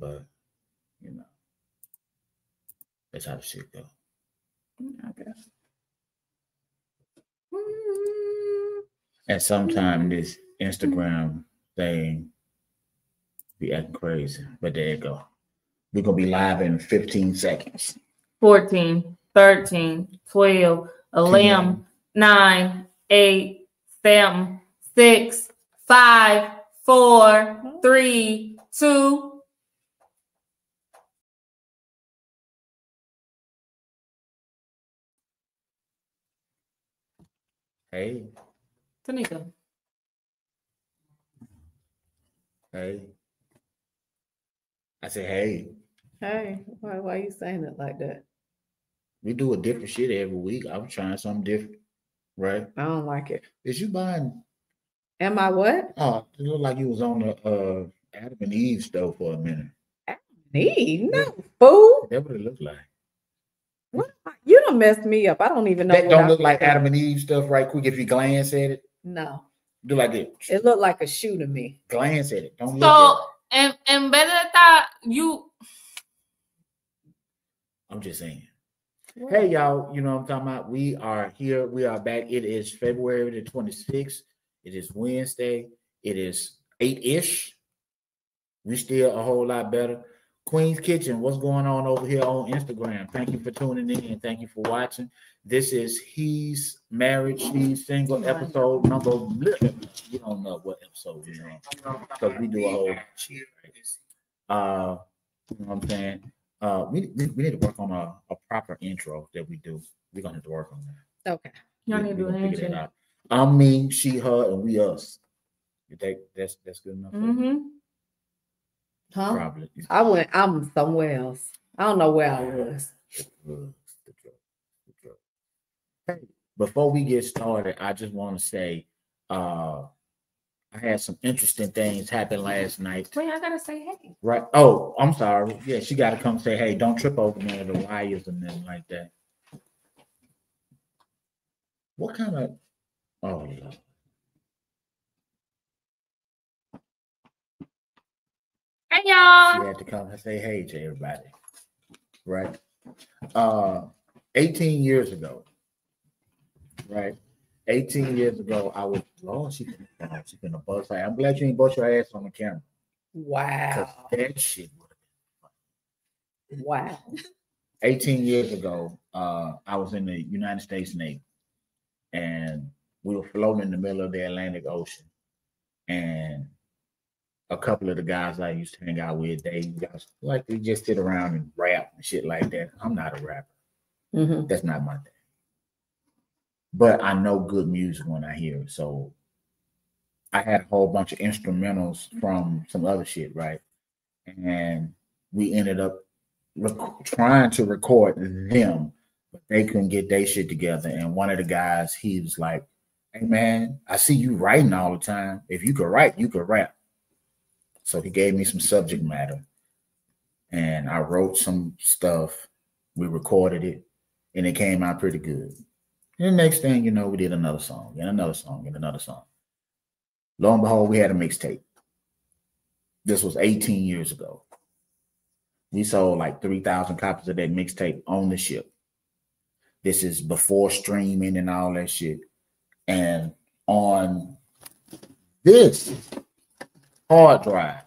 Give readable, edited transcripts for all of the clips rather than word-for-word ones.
but you know, that's how the shit go. I guess. And sometimes this Instagram thing be acting crazy, but there you go. We're gonna be live in 15 seconds. 14, 13, 12, 11, 9, 8, 7, 6, 5, 4, 3, 2. Hey. Tanika. Hey. I said, hey. Hey, why are you saying it like that? We do a different shit every week. I'm trying something different, right? I don't like it. Is you buying? Am I what? Oh, it looked like you was on the Adam and Eve stove for a minute. Adam and Eve? No, fool. That's what it looked like. What? You done messed me up. I don't even know. That don't look like Adam and Eve stuff, right quick. If you glance at it, no. Do like this. It looked like a shoe to me. Glance at it. Don't look at it. And better than that, you. I'm just saying. Hey, y'all, you know what I'm talking about? We are here. We are back. It is February the 26th. It is Wednesday. It is 8-ish. We still a whole lot better. Queen's Kitchen, what's going on over here on Instagram? Thank you for tuning in. Thank you for watching. This is He's Married, She's Single episode number. You don't know what episode we're on because we do a whole shit. You know what I'm saying? We need to work on a proper intro that we do. We're gonna have to work on that. Okay. Y'all need to do an intro. I mean, she, her, and we, us. You think that's good enough? Mm-hmm. Huh? Probably. I'm somewhere else. I don't know where I was. Hey, before we get started, I just want to say I had some interesting things happen last night. Wait, I gotta say hey. Right. Oh, I'm sorry. Yeah, she gotta come say hey. Don't trip over me or the wires and nothing like that. What kind of oh yeah. Hey y'all. She had to come and say hey to everybody. Right. 18 years ago. Right. 18 years ago, I was she been a bust. I'm glad you ain't bust your ass on the camera. Wow. That shit would have been fun. Wow. 18 years ago, I was in the United States Navy and we were floating in the middle of the Atlantic Ocean. And a couple of the guys I used to hang out with, they just sit around and rap and shit like that. I'm not a rapper. Mm-hmm. That's not my thing. But I know good music when I hear it. So I had a whole bunch of instrumentals from some other shit, right? And we ended up trying to record them, but they couldn't get their shit together. And one of the guys, he was like, hey man, I see you writing all the time. If you could write, you could rap. So he gave me some subject matter and I wrote some stuff. We recorded it and it came out pretty good. And the next thing you know, we did another song and another song and another song. Lo and behold, we had a mixtape. This was 18 years ago. We sold like 3,000 copies of that mixtape on the ship. This is before streaming and all that shit. And on this hard drive,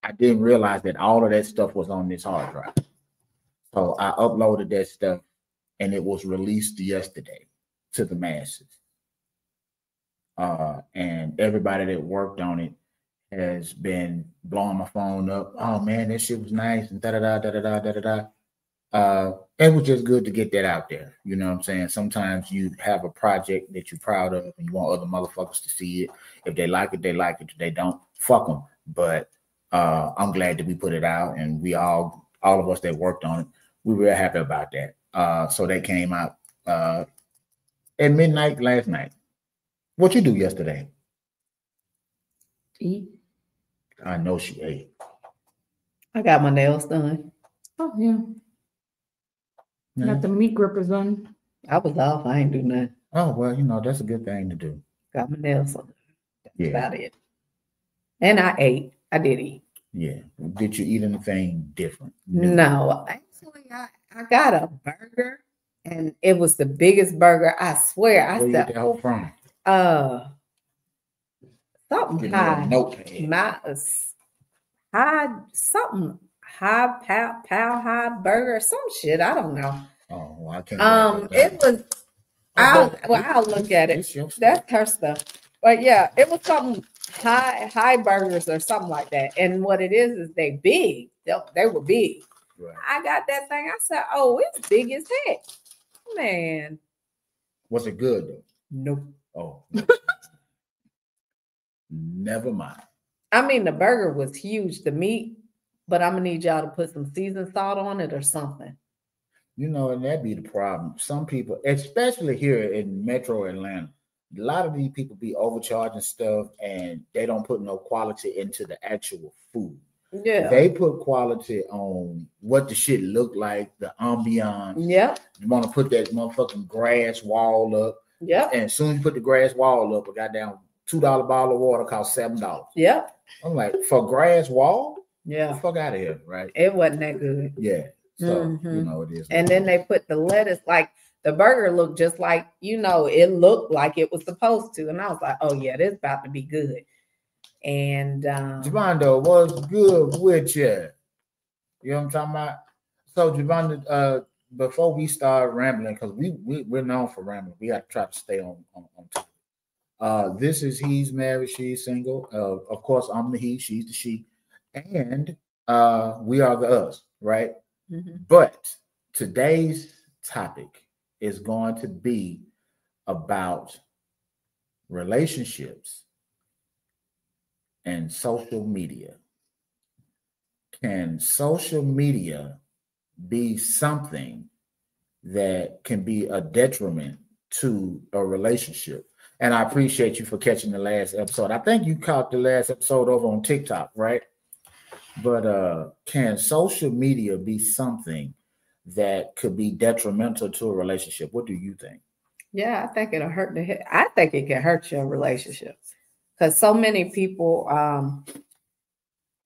I didn't realize that all of that stuff was on this hard drive. So I uploaded that stuff and it was released yesterday to the masses. And everybody that worked on it has been blowing my phone up. Oh man, that shit was nice and it was just good to get that out there. You know what I'm saying? Sometimes you have a project that you're proud of and you want other motherfuckers to see it. If they like it, they like it. If they don't, fuck them. But I'm glad that we put it out and we all of us that worked on it, we were happy about that. So that came out at midnight last night. What you do yesterday? Eat. I know she ate. I got my nails done. Oh yeah. Got the meat grippers on. I was off. I ain't do nothing. Oh well, you know that's a good thing to do. Got my nails on. That's yeah. about it. And I ate. I did eat. Yeah. Did you eat anything different? No, actually, I got a burger, and it was the biggest burger. I swear. I Where you get said, that help from? something Give me a high, notepad. something high, pow high burger, some shit. I don't know. Oh, well, I can't. Remember It was. I'll look at it. It's your stuff. That's her stuff. But yeah, it was something high burgers or something like that. And what it is they big. They were big. Right. I got that thing. I said, oh, it's big as heck. Man. Was it good though? Nope. Oh. Never mind. I mean, the burger was huge, the meat, but I'm gonna need y'all to put some seasoned salt on it or something. You know, and that'd be the problem. Some people, especially here in Metro Atlanta, a lot of these people be overcharging stuff and they don't put no quality into the actual food. Yeah. They put quality on what the shit look like, the ambiance. Yep. You want to put that motherfucking grass wall up. Yep. And as soon as you put the grass wall up, a goddamn $2 bottle of water costs $7. Yep. I'm like, for grass wall? Yeah. Get the fuck out of here, right? It wasn't that good. Yeah. So, you know, it is. And then they put the lettuce, like the burger looked just like, you know, it looked like it was supposed to. And I was like, oh, yeah, this about to be good. And Javonda, what's good with you? You know what I'm talking about? So, Javonda, before we start rambling, because we're known for rambling, we got to try to stay on top. This is He's Married, She's Single. Of course, I'm the he, she's the she. And we are the us, right? But today's topic is going to be about relationships and social media. Can social media be something that can be a detriment to a relationship? And I appreciate you for catching the last episode. I think you caught the last episode over on TikTok, right? But can social media be something that could be detrimental to a relationship? What do you think? Yeah, I think it'll hurt I think it can hurt your relationship. Because so many people,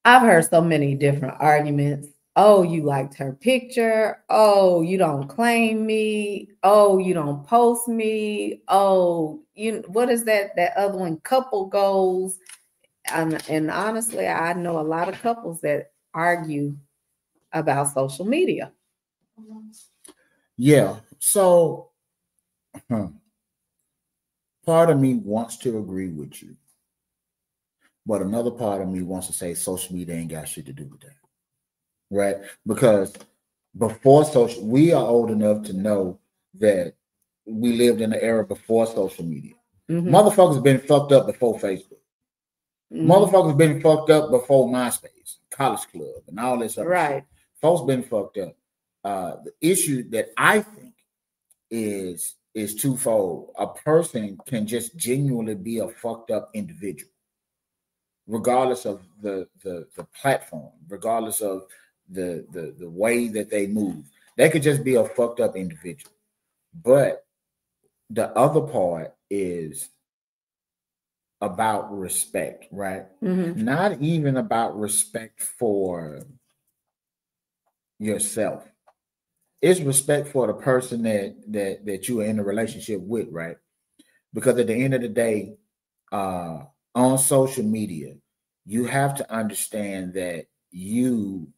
I've heard so many different arguments. Oh, you liked her picture. Oh, you don't claim me. Oh, you don't post me. Oh, what is that other one? Couple goals. And honestly, I know a lot of couples that argue about social media. Yeah. So part of me wants to agree with you. But another part of me wants to say social media ain't got shit to do with that. Right? Because before we are old enough to know that we lived in an era before social media. Motherfuckers been fucked up before Facebook. Motherfuckers been fucked up before MySpace, College Club, and all this other shit. Folks been fucked up. The issue that I think is twofold. A person can just genuinely be a fucked up individual, regardless of the platform, regardless of the way that they move. They could just be a fucked up individual. But the other part is about respect, right? Not even about respect for yourself. It's respect for the person that you are in a relationship with, right? Because at the end of the day, on social media, you have to understand that you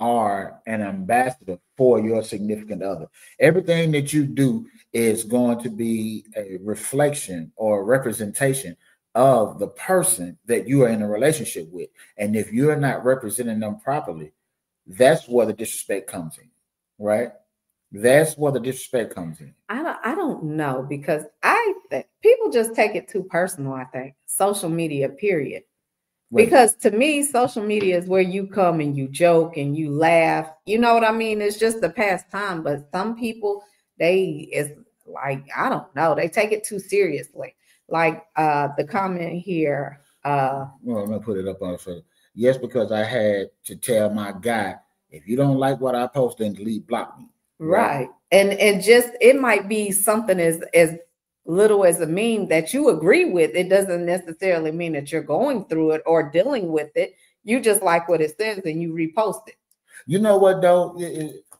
are an ambassador for your significant other. Everything that you do is going to be a reflection or a representation of the person that you are in a relationship with. And if you're not representing them properly, that's where the disrespect comes in, right? That's where the disrespect comes in. I don't know, because I think people just take it too personal, I think. Social media, period. Because to me, social media is where you come and you joke and you laugh. You know what I mean? It's just the pastime. But some people, it's like, I don't know, they take it too seriously. Like the comment here. Well, I'm gonna put it up on the yes, because I had to tell my guy, if you don't like what I post, then delete, block me. Right. And just it might be something as little as a meme that you agree with. It doesn't necessarily mean that you're going through it or dealing with it. You just like what it says and you repost it. You know what though?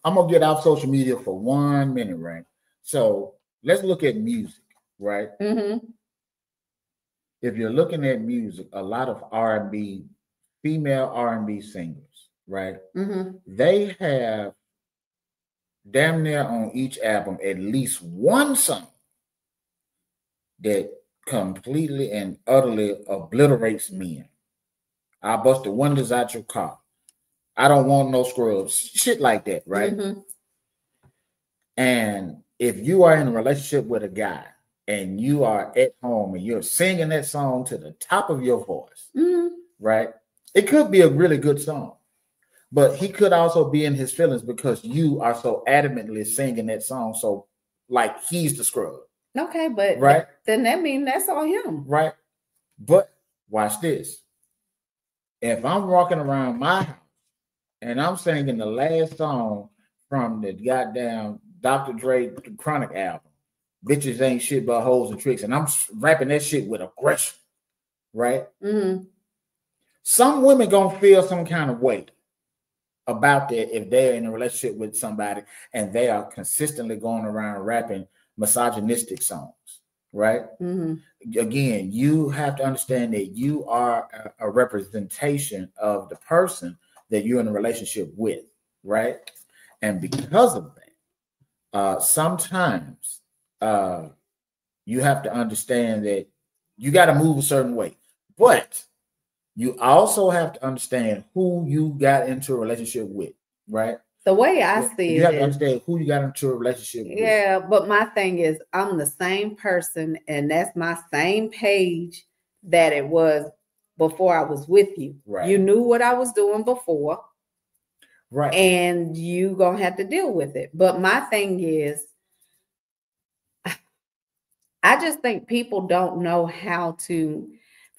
I'm gonna get off social media for 1 minute, right? So let's look at music, right? Mm-hmm. If you're looking at music, a lot of R&B, female R&B singers, right? Mm-hmm. They have damn near on each album at least one song that completely and utterly obliterates men. I bust the windows out your car. I don't want no scrubs. Shit like that, right? Mm-hmm. And if you are in a relationship with a guy and you are at home and you're singing that song to the top of your voice, Mm-hmm. right? It could be a really good song, but he could also be in his feelings because you are so adamantly singing that song. So, like, he's the scrub. Okay, but right? Then that means that's on him. Right. But watch this. If I'm walking around my house and I'm singing the last song from the goddamn Dr. Dre Chronic album, bitches ain't shit but hoes and tricks, and I'm rapping that shit with aggression, right? Mm-hmm. Some women gonna feel some kind of way about that if they're in a relationship with somebody and they are consistently going around rapping misogynistic songs, right? Mm-hmm. Again, you have to understand that you are a representation of the person that you're in a relationship with, right? And because of that, sometimes you have to understand that you got to move a certain way, but you also have to understand who you got into a relationship with, right? The way I see you it have to is, understand who you got into a relationship with. yeah, but my thing is, I'm the same person, and that's my same page that it was before I was with you. Right. You knew what I was doing before, right? And you gonna have to deal with it. But my thing is, I just think people don't know how to.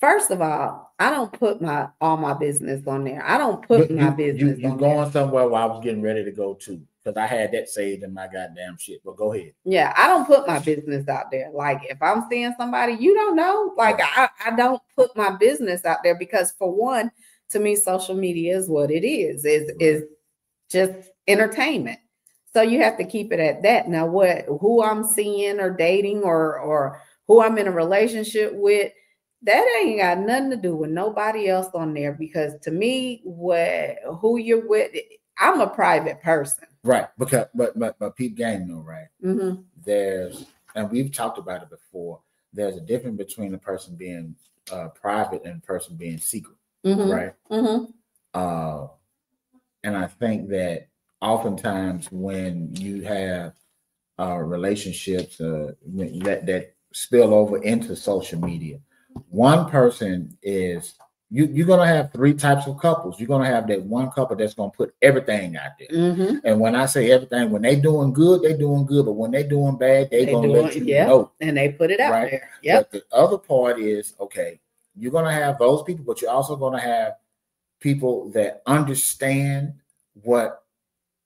First of all, I don't put all my business on there. I don't put my business. You going somewhere where I was getting ready to go to, because I had that saved in my goddamn shit. But go ahead. Yeah, I don't put my business out there. Like if I'm seeing somebody, you don't know. Like right. I don't put my business out there because, for one, to me, social media is what it is. Is just entertainment. So you have to keep it at that. Now, who I'm seeing or dating or who I'm in a relationship with, that ain't got nothing to do with nobody else on there. Because to me, who you're with, I'm a private person. Right. Because but peep game though, right? Mm-hmm. And we've talked about it before. There's a difference between a person being private and a person being secret, mm-hmm. right? Mm-hmm. And I think that oftentimes when you have relationships that spill over into social media, one person is you're gonna have three types of couples. You're gonna have that one couple that's gonna put everything out there. Mm-hmm. And when I say everything, when they doing good, they doing good. But when they doing bad, they gonna let you know. And they put it out right? there. Yeah. But the other part is, okay, you're gonna have those people, but you're also gonna have people that understand what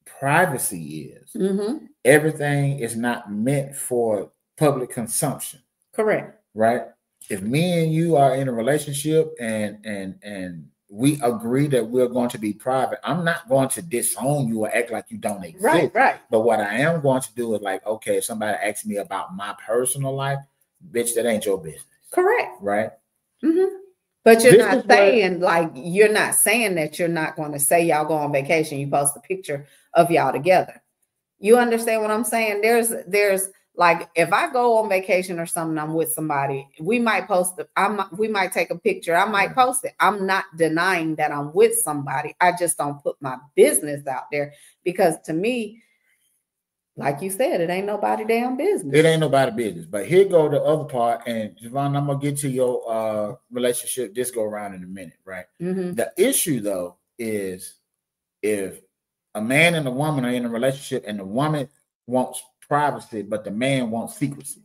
privacy is. Mm-hmm. Everything is not meant for public consumption. Correct. Right? If me and you are in a relationship and we agree that we're going to be private, I'm not going to disown you or act like you don't exist. Right. But what I am going to do is like, okay, if somebody asks me about my personal life, bitch, that ain't your business. Correct. Right? Mm-hmm. But you're not saying you're not saying that you're not going to say y'all go on vacation. You post a picture of y'all together. You understand what I'm saying? There's like, if I go on vacation or something, I'm with somebody, we might post it. We might take a picture. I might post it. I'm not denying that I'm with somebody. I just don't put my business out there because to me, like you said, it ain't nobody damn business. It ain't nobody business. But here go the other part. And Javon, I'm gonna get to your relationship this go around in a minute, right? Mm-hmm. The issue though is if a man and a woman are in a relationship and the woman wants privacy, but the man wants secrecy.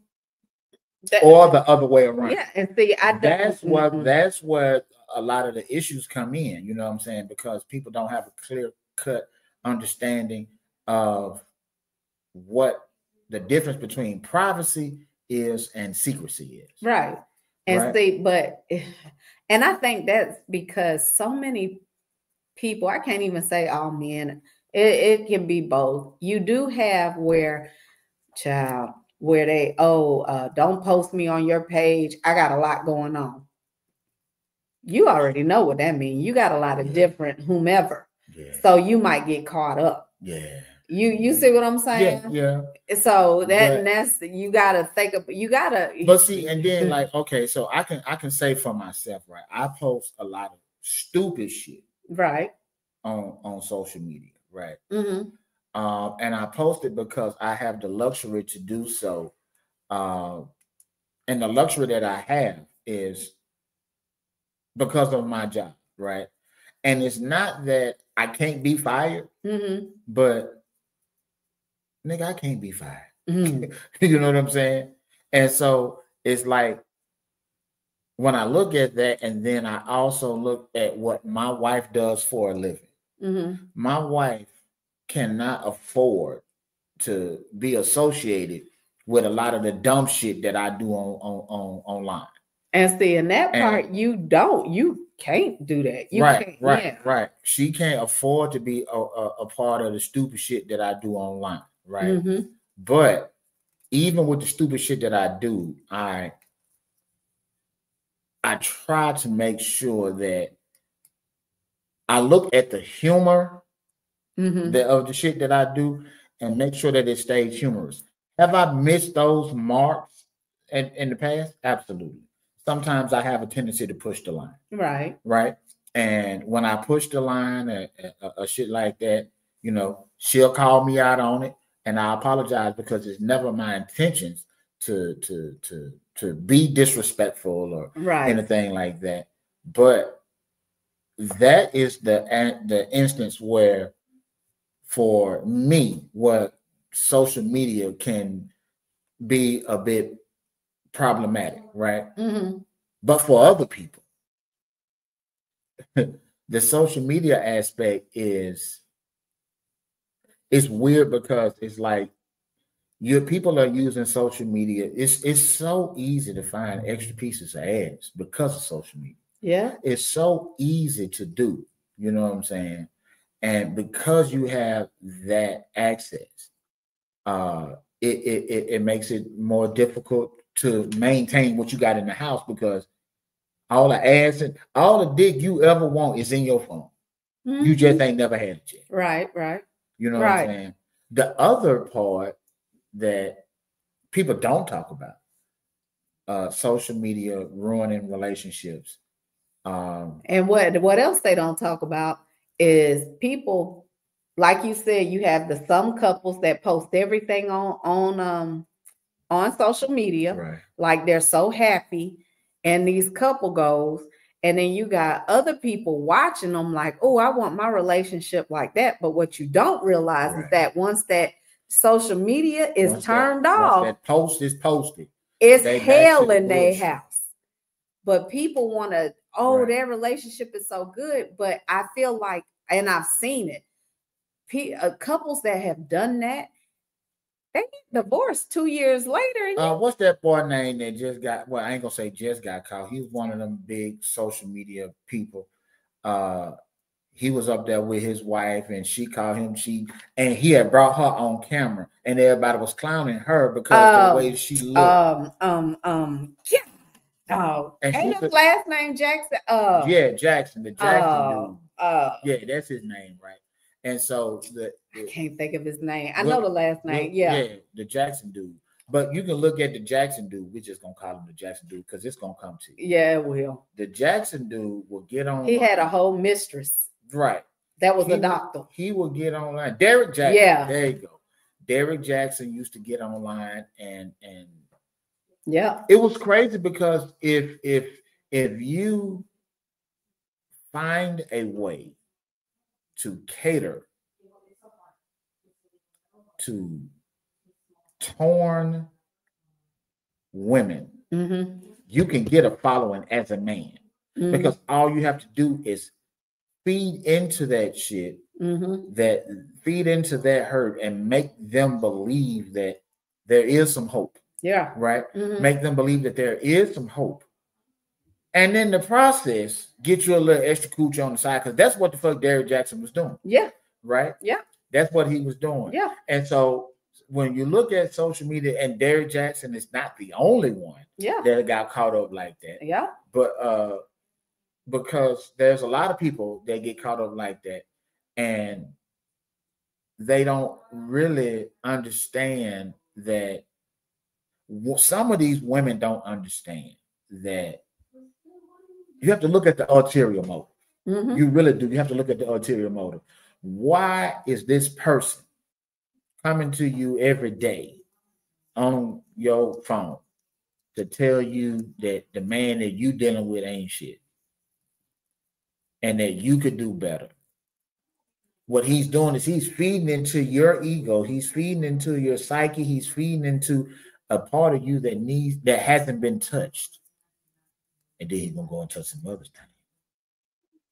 Or the other way around. Yeah, and see, that's what a lot of the issues come in, you know what I'm saying? Because people don't have a clear-cut understanding of what the difference between privacy is and secrecy is. Right. And Right. see, but and I think that's because so many people, I can't even say all men, it can be both. You do have where, child, where they, don't post me on your page. I got a lot going on. You already know what that means. You got a lot of Yeah. different whomever. Yeah. So you might get caught up. Yeah. You see what I'm saying? Yeah. So But- that's you gotta think of, you gotta. But see, and then like, okay, so I can say for myself, right? I post a lot of stupid shit Right. on social media, right? Mm-hmm. And I post it because I have the luxury to do so. And the luxury that I have is because of my job, right? And it's not that I can't be fired, Mm-hmm. but nigga, I can't be fired. Mm-hmm. You know what I'm saying? And so it's like when I look at that, and then I also look at what my wife does for a living. Mm-hmm. My wife cannot afford to be associated with a lot of the dumb shit that I do on online. And see, in that And- part, you can't do that. You can't, yeah. Right. She can't afford to be a part of the stupid shit that I do online, right? Mm-hmm. But even with the stupid shit that I do, I try to make sure that I look at the humor Mm-hmm. of the shit that I do and make sure that it stays humorous. Have I missed those marks in the past? Absolutely. Sometimes I have a tendency to push the line, Right. right? And when I push the line or shit like that, you know, she'll call me out on it, and I apologize because it's never my intentions to be disrespectful or Right. anything like that. But that is the instance where, for me, what social media can be a bit problematic, right? Mm-hmm. But for other people, the social media aspect is weird because it's like your people are using social media. It's so easy to find extra pieces of ads because of social media. Yeah. It's so easy to do. You know what I'm saying? And because you have that access, it makes it more difficult to maintain what you got in the house because all the ads and all the dick you ever want is in your phone. Mm-hmm. You just ain't never had it yet. Right. You know Right. what I'm saying? The other part that people don't talk about, social media ruining relationships. And what else they don't talk about is people, like you said, you have the some couples that post everything on social media, Right. like they're so happy, and these couple goals, and then you got other people watching them like, oh, I want my relationship like that. But what you don't realize is Right. that once that social media is Once turned once off, that post is posted, it's they back hell to the in their bullshit. house. But people want to, Right. their relationship is so good. But I feel like, and I've seen it, couples that have done that, they get divorced 2 years later. And What's that boy name that just got? Well, I ain't gonna say just got caught. He was one of them big social media people. He was up there with his wife, and she called him cheat, and he had brought her on camera, and everybody was clowning her because of the way she looked. Yeah. Oh, And ain't she's his a- last name Jackson? Yeah, Jackson, the Jackson dude. Yeah, Yeah, that's his name, right? And so I can't think of his name. I Look- know the last name. Yeah. the Jackson dude. But you can look at the Jackson dude. We're just gonna call him the Jackson dude because it's gonna come to you. Yeah, it will. The Jackson dude will get on. He had a whole mistress. Right. That was He a will- doctor. He will get online. Derek Jackson. Yeah. There you go. Derek Jackson used to get online, and Yeah. it was crazy because if you find a way to cater to torn women, Mm-hmm. you can get a following as a man Mm-hmm. because all you have to do is feed into that shit, Mm-hmm. that feed into that hurt, and make them believe that there is some hope, Yeah. right? Mhm. Make them believe that there is some hope, And in the process, get you a little extra cooch on the side, because that's what the fuck Derrick Jackson was doing. Yeah. Right? Yeah. That's what he was doing. Yeah. And so when you look at social media, and Derrick Jackson is not the only one that got caught up like that. Yeah. But because there's a lot of people that get caught up like that, and they don't really understand that. Some of these women don't understand that you have to look at the ulterior motive. Mm-hmm. You really do. You have to look at the ulterior motive. Why is this person coming to you every day on your phone to tell you that the man that you dealing with ain't shit and that you could do better? What he's doing is he's feeding into your ego. He's feeding into your psyche. He's feeding into a part of you that hasn't been touched. And then he's gonna go and touch some other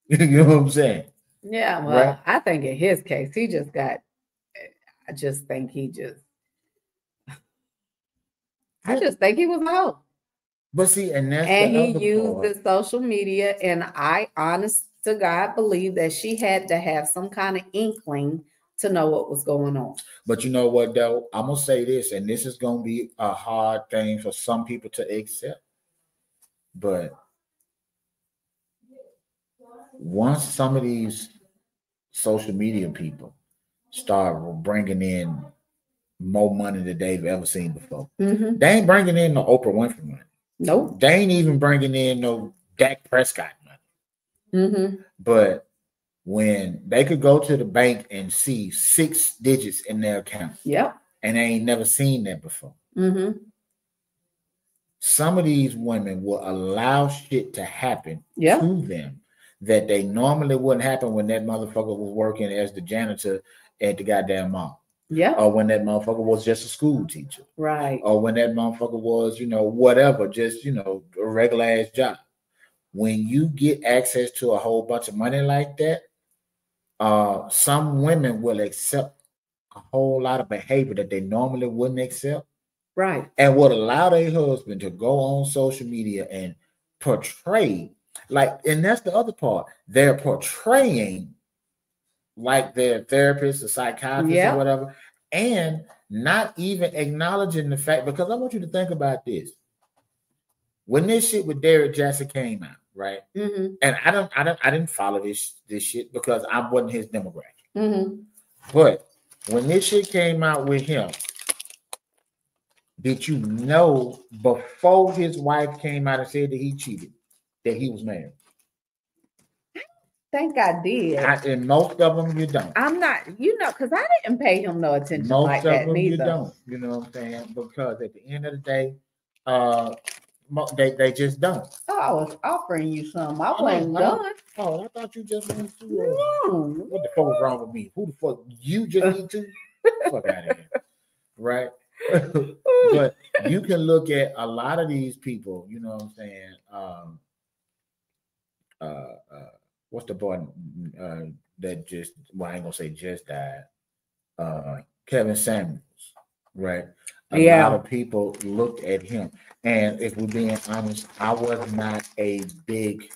thing. You know what I'm saying? Yeah, well, Right? I think in his case, I just think he was out. But see, and he used the social media, and I honest to God believe that she had to have some kind of inkling to know what was going on. But you know what, though? I'm gonna say this, and this is gonna be a hard thing for some people to accept. But once some of these social media people start bringing in more money than they've ever seen before, Mm-hmm. they ain't bringing in no Oprah Winfrey money. Nope. They ain't even bringing in no Dak Prescott money. Mm-hmm. But when they could go to the bank and see 6 digits in their account, and they ain't never seen that before. Mm-hmm. Some of these women will allow shit to happen to them that they normally wouldn't happen when that motherfucker was working as the janitor at the goddamn mall. Yeah. Or when that motherfucker was just a school teacher. Right. Or when that motherfucker was, whatever, just, a regular ass job. When you get access to a whole bunch of money like that, some women will accept a whole lot of behavior that they normally wouldn't accept. Right. And would allow their husband to go on social media and portray, and that's the other part. They're portraying like they're therapists or psychiatrists or whatever, and not even acknowledging the fact, because I want you to think about this. When this shit with Derrick Jackson came out, right? Mm-hmm. And I didn't follow this shit because I wasn't his demographic. Mm-hmm. But when this shit came out with him, did you know before his wife came out and said that he cheated, that he was married? Think I did. And most of them you don't. I'm not, because I didn't pay him no attention most like of that them neither. You don't. You know what I'm saying? Because at the end of the day, they just don't. Oh, I was offering you some. I wasn't done. Oh, I thought you just wanted to. What the fuck is wrong with me? Who the fuck you just need to? Fuck out of here, right? But you can look at a lot of these people. You know what I'm saying? What's the boy that just? Well, I ain't gonna say just died. Kevin Samuels, right? A lot of people looked at him. And if we're being honest, I was not a big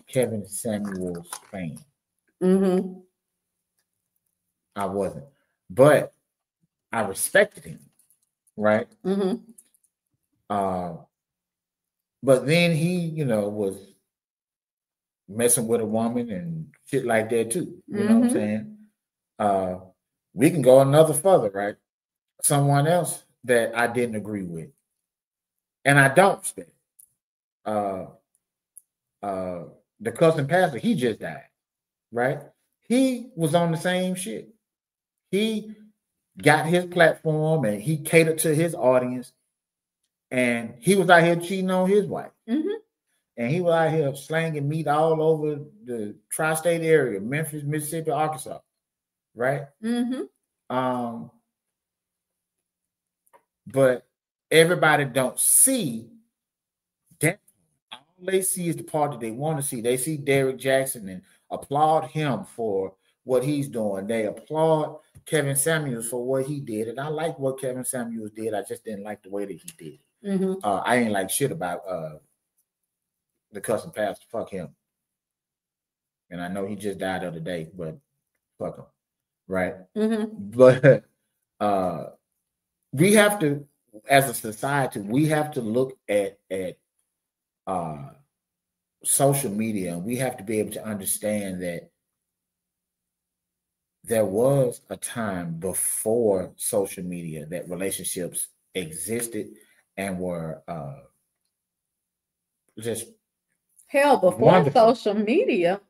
Kevin Samuels fan. Mm-hmm. I wasn't. But I respected him, right? Mm-hmm. But then he, was messing with a woman and shit like that too. You know what I'm saying? We can go another further, right? Someone else that I didn't agree with. And I don't respect. The cousin pastor, he just died, right? He was on the same shit. He got his platform and he catered to his audience, and he was out here cheating on his wife. Mm-hmm. And he was out here slanging meat all over the tri-state area, Memphis, Mississippi, Arkansas, right? Mm-hmm. But everybody don't see that. All they see is the part that they want to see. They see Derrick Jackson and applaud him for what he's doing. They applaud Kevin Samuels for what he did. And I like what Kevin Samuels did. I just didn't like the way that he did it. Mm-hmm. I ain't like shit about the cussing pastor, fuck him. And I know he just died the other day, but fuck him, right? But we have to, as a society, we have to look at social media, and we have to be able to understand that there was a time before social media that relationships existed and were just hell before wonderful. social media,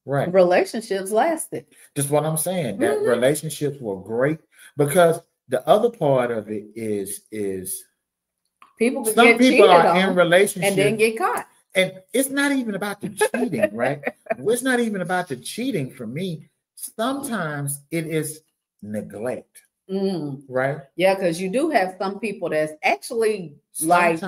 Right. relationships lasted. That's what I'm saying. That relationships were great, because the other part of it is People could some get people cheated are on in relationships and then get caught. And it's not even about the cheating, right? It's not even about the cheating for me. Sometimes it is neglect, right? Yeah, because you do have some people that's actually like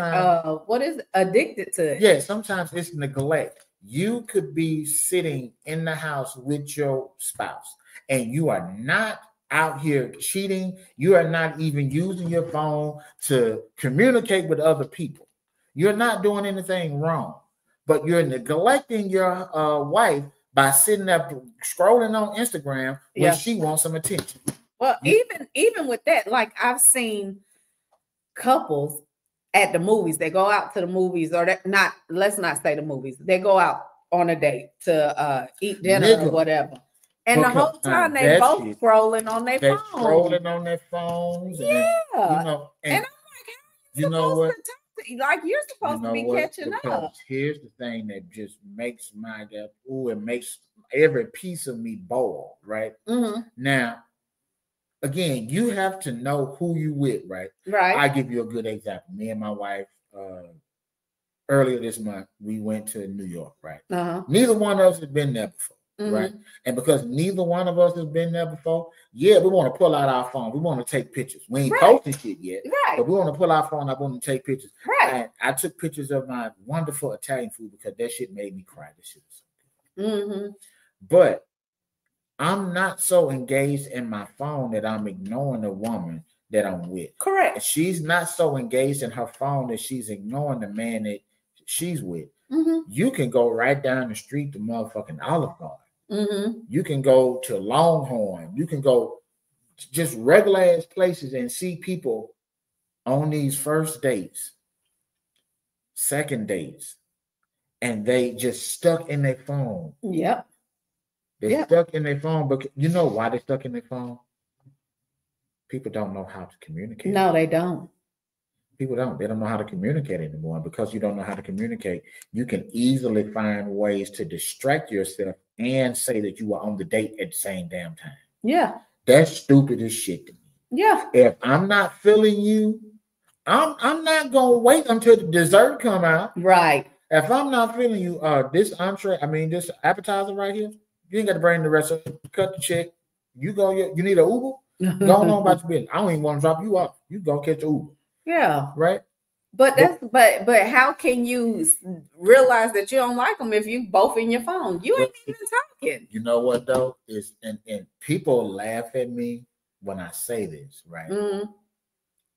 what is it? Addicted to it. Yeah, sometimes it's neglect. You could be sitting in the house with your spouse and you are not out here cheating. You are not even using your phone to communicate with other people. You're not doing anything wrong, but you're neglecting your wife by sitting up scrolling on Instagram when she wants some attention. Well, even with that, like I've seen couples at the movies, they go out to the movies, or not, let's not say the movies, they go out on a date to eat dinner or whatever. And the whole time they both scrolling on their phones. Scrolling on their phones. Yeah. And, and I'm like, you know what? Like you're supposed to be catching up. Here's the thing that just makes it makes every piece of me boil, right? Now, again, you have to know who you with, right? Right. I give you a good example. Me and my wife, earlier this month, we went to New York, right? Neither one of us has been there before, right? And because neither one of us has been there before, we want to pull out our phone. We want to take pictures. We ain't posting shit yet, but we want to pull our phone up and take pictures. Right. And I took pictures of my wonderful Italian food because that shit made me cry. This shit was so good. But I'm not so engaged in my phone that I'm ignoring the woman that I'm with. Correct. She's not so engaged in her phone that she's ignoring the man that she's with. You can go right down the street to motherfucking Olive Garden. You can go to Longhorn. You can go just regular ass places and see people on these first dates, second dates, and they just stuck in their phone. Yep. They're stuck in their phone, but you know why they're stuck in their phone? People don't know how to communicate. No, they don't. People don't. They don't know how to communicate anymore. And because you don't know how to communicate, you can easily find ways to distract yourself and say that you were on the date at the same damn time. Yeah. That's stupid as shit to me. Yeah. If I'm not feeling you, I'm not gonna wait until the dessert come out. Right. If I'm not feeling you, this appetizer right here, you ain't got to bring the rest of it. Cut the check. You go. You need an Uber. Go on about your business. I don't even want to drop you off. You go catch an Uber. Yeah. Right. But but how can you realize that you don't like them if you both in your phone? You ain't even talking. You know what though? And people laugh at me when I say this, right?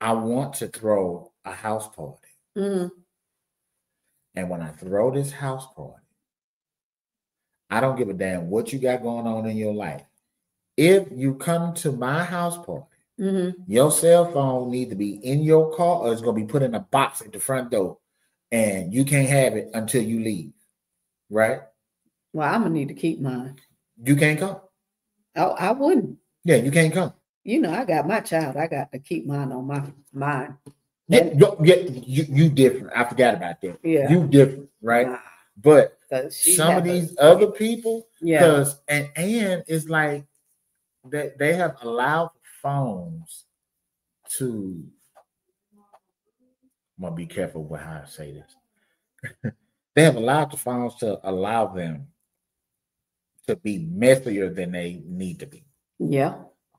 I want to throw a house party. And when I throw this house party, I don't give a damn what you got going on in your life. If you come to my house party, your cell phone needs to be in your car or it's going to be put in a box at the front door and you can't have it until you leave. Right? Well, I'm going to need to keep mine. You can't come. Oh, I wouldn't. Yeah, you can't come. You know, I got my child. I got to keep mine on my mind. Yeah, you different. I forgot about that. Yeah. You different, right? Nah. But some of these other people, because and it's like that they have allowed phones to. I'm gonna be careful with how I say this. They have allowed the phones to allow them to be messier than they need to be. Yeah.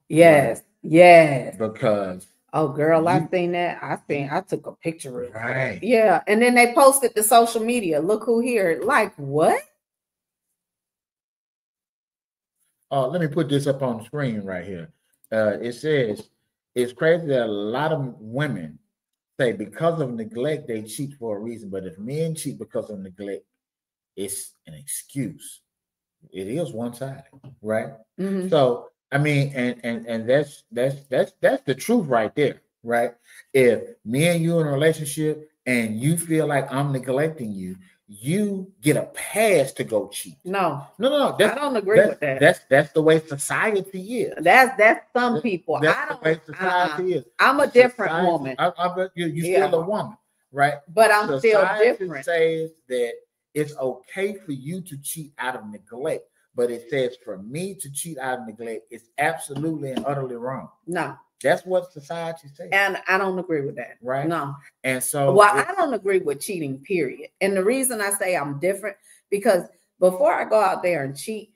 Yes. Right? Yes. Because. Oh, girl, I seen that. I took a picture of it. Right. Yeah. And then they posted to social media. Look who here. Like, what? Let me put this up on the screen right here. It says, it's crazy that a lot of women say because of neglect, they cheat for a reason. But if men cheat because of neglect, it's an excuse. It is one-sided, right? Mhm. So I mean, and that's the truth right there, right? If me and you in a relationship and you feel like I'm neglecting you, you get a pass to go cheat. No, No. I don't agree with that. That's the way society is. That's some people. That's I the way don't. society is. I'm a different Society- woman, I bet you Yeah. still a woman, right? but I'm still Society different. says that it's okay for you to cheat out of neglect, but it says for me to cheat out of neglect is absolutely and utterly wrong. No, That's what society says, and I don't agree with that. right? No. And so, Well, I don't agree with cheating, period. And the reason I say I'm different, because before I go out there and cheat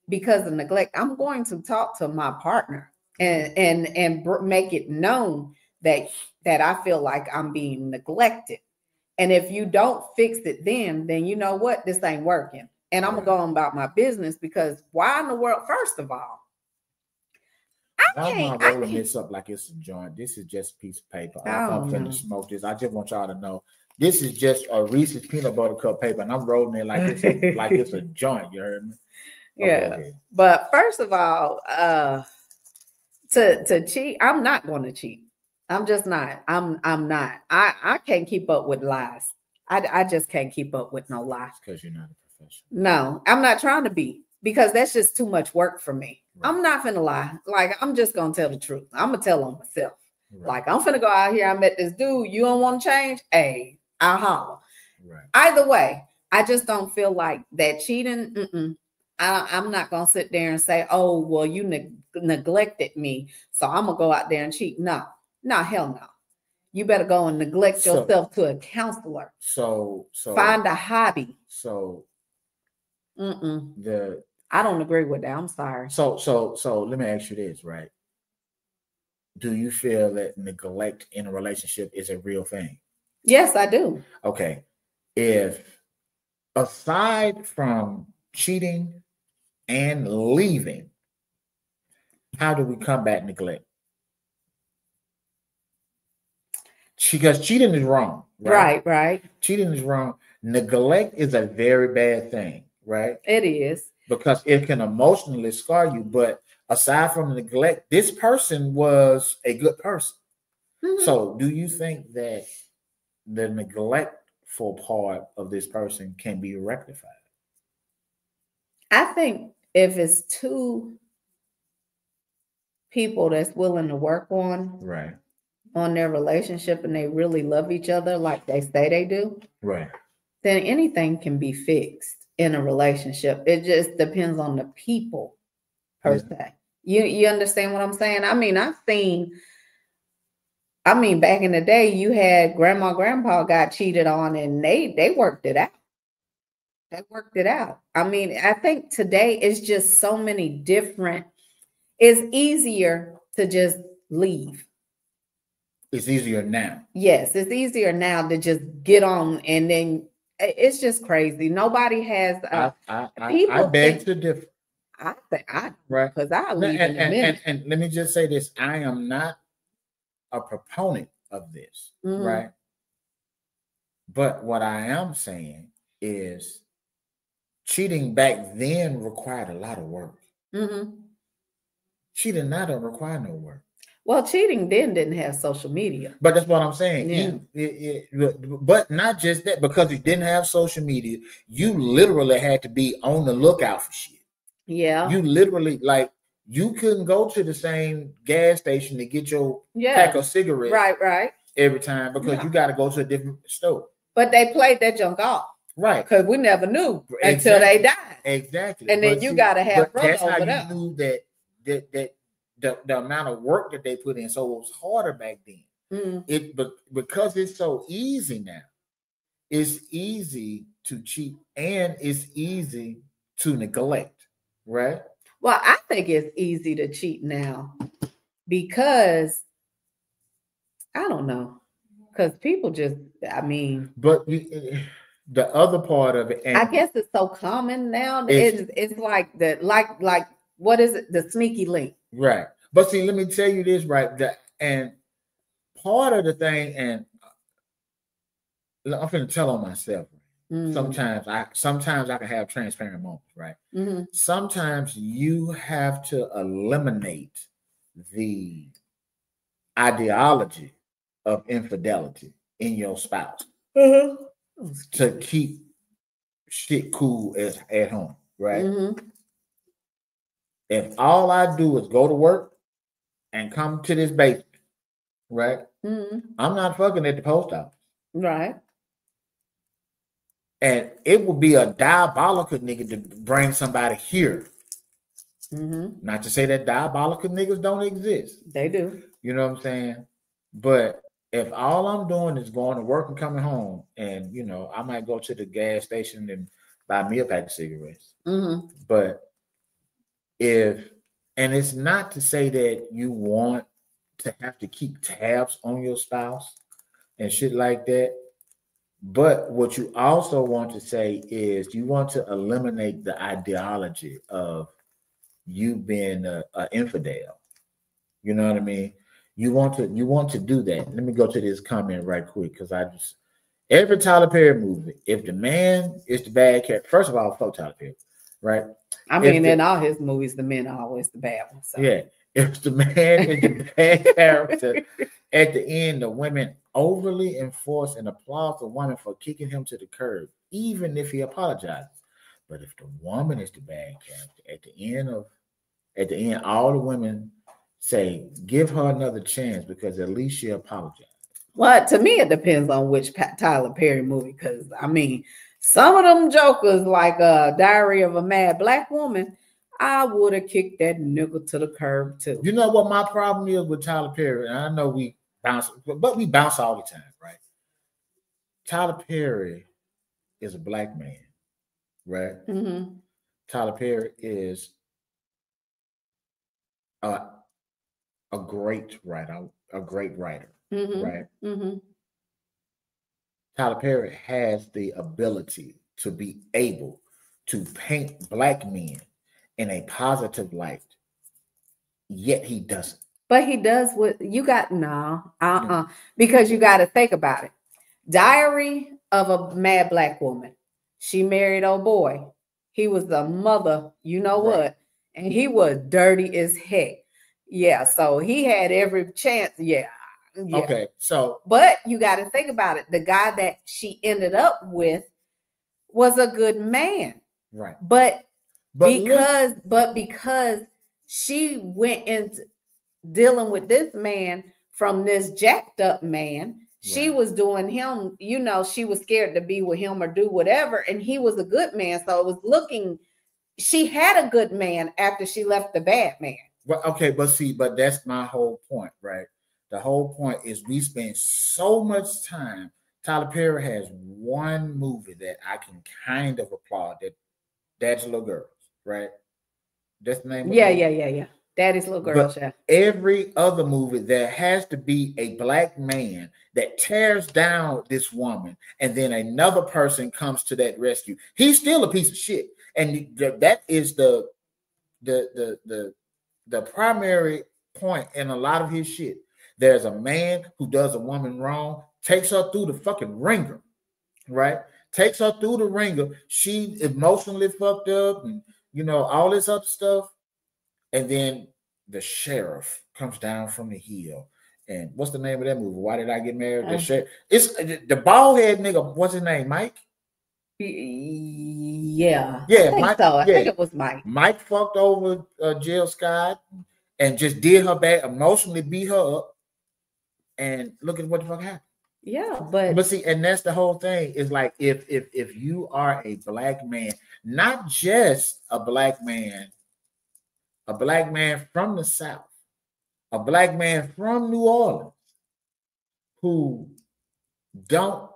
because of neglect, I'm going to talk to my partner and make it known that I feel like I'm being neglected. And if you don't fix it then you know what? This ain't working. And I'm gonna go on about my business, because why in the world, first of all, I'm can't- not rolling this up like it's a joint. This is just a piece of paper. I'm Oh, finna no. smoke this. I just want y'all to know this is just a Reese's peanut butter cup paper, and I'm rolling it like it's a joint. You heard me? yeah. Okay. But first of all, to cheat, I'm not going to cheat. I'm just not. I'm not. I can't keep up with lies. I just can't keep up with no lies. Because you're not a professional. No, I'm not trying to be, because that's just too much work for me. Right. I'm not finna lie. Like, I'm just gonna tell the truth. I'm gonna tell on myself. Right. Like, I'm finna go out here. I met this dude. You don't want to change? Hey, I'll holler. Right. Either way, I just don't feel like that cheating. I'm not gonna sit there and say, "Oh, well, you neglected me, so I'm gonna go out there and cheat." No, hell no. You better go and neglect yourself to a counselor. So Find a hobby. So I don't agree with that. I'm sorry. So let me ask you this, right? Do you feel that neglect in a relationship is a real thing? Yes, I do. Okay. If aside from cheating and leaving, how do we combat neglect? Because cheating is wrong, right? Right. Cheating is wrong. Neglect is a very bad thing, right? It is. Because it can emotionally scar you. But aside from neglect, this person was a good person. Mhm. So do you think that the neglectful part of this person can be rectified? I think if it's two people that's willing to work on their relationship and they really love each other like they say they do, right, then anything can be fixed in a relationship. It just depends on the people per se. You understand what I'm saying? I mean, back in the day, you had grandpa got cheated on and they worked it out. They worked it out. I mean, I think today it's just so many different. It's easier to just leave. It's easier now. Yes, it's easier now to just get on, and then it's just crazy. Nobody has. I beg to differ. I think right, because I leave in a minute. And let me just say this: I am not a proponent of this, right? But what I am saying is, cheating back then required a lot of work. Cheating now don't require no work. Well, cheating then didn't have social media. But that's what I'm saying. Yeah. But not just that, because it didn't have social media, you literally had to be on the lookout for shit. Yeah. You literally, like, you couldn't go to the same gas station to get your pack of cigarettes. Right. Every time, because you got to go to a different store. But they played that junk off. Right. Because we never knew until they died. Exactly. And then you got to have brother that's how over you knew that the amount of work that they put in. So it was harder back then. But because it's so easy now, it's easy to cheat and it's easy to neglect, right? Well, I think it's easy to cheat now because I don't know, because people just, I mean, but the other part of it, and I guess it's so common now. It's like what is it? The sneaky link. Right. But see, let me tell you this, right? And part of the thing, and I'm going to tell on myself. Mm. Sometimes I can have transparent moments, right? Mm-hmm. Sometimes you have to eliminate the ideology of infidelity in your spouse to keep shit cool at home, right? Mm-hmm. If all I do is go to work and come to this basement, right? Mm-hmm. I'm not fucking at the post office. Right. And it would be a diabolical nigga to bring somebody here. Mm-hmm. Not to say that diabolical niggas don't exist. They do. You know what I'm saying? But if all I'm doing is going to work and coming home, and you know, I might go to the gas station and buy me a pack of cigarettes. Mm-hmm. But and it's not to say that you want to have to keep tabs on your spouse and shit like that. But what you also want to say is you want to eliminate the ideology of you being an infidel. You know what I mean? You want to do that. Let me go to this comment right quick because every Tyler Perry movie, if the man is the bad character, first of all, fuck Tyler Perry, right? I mean, in all his movies, the men are always the bad ones. So. Yeah, if the man is the bad character, at the end, the women overly enforce and applaud the woman for kicking him to the curb, even if he apologizes. But if the woman is the bad character, at the end, all the women say, give her another chance because at least she apologized. Well, to me, it depends on which Tyler Perry movie. Because I mean, some of them jokers, like Diary of a Mad Black Woman, I would have kicked that nigga to the curb too. You know what my problem is with Tyler Perry? And I know we bounce all the time, right? Tyler Perry is a black man, right? Mm-hmm. Tyler Perry is a great writer, Mm-hmm. right? Mm-hmm. Tyler Perry has the ability to be able to paint black men in a positive light, yet he doesn't. But he does what you got. Because you got to think about it. Diary of a Mad Black Woman. She married old boy. He was the mother, you know what? And he was dirty as heck. Yeah, so he had every chance. Yeah. Okay, so but you got to think about it. The guy that she ended up with was a good man. Right. But because she went into dealing with this man from this jacked up man, she was doing him, you know, she was scared to be with him or do whatever. And he was a good man. So it was she had a good man after she left the bad man. Well, okay, but that's my whole point, right? The whole point is we spend so much time. Tyler Perry has one movie that I can kind of applaud. That's Little Girls, right? That's the name of it. Yeah. Daddy's Little Girls. Yeah. Every other movie, there has to be a black man that tears down this woman, and then another person comes to that rescue. He's still a piece of shit, and that is the primary point in a lot of his shit. There's a man who does a woman wrong, takes her through the fucking ringer, right? Takes her through the ringer. She emotionally fucked up and, you know, all this other stuff. And then the sheriff comes down from the hill. And what's the name of that movie? Why Did I Get Married? The sheriff. It's the bald head nigga. What's his name? Mike? Yeah. Mike. I think it was Mike. Mike fucked over Jill Scott and just did her bad, emotionally beat her up. And look at what the fuck happened. Yeah, but see, and that's the whole thing. Is like if you are a black man, not just a black man from the South, a black man from New Orleans, who don't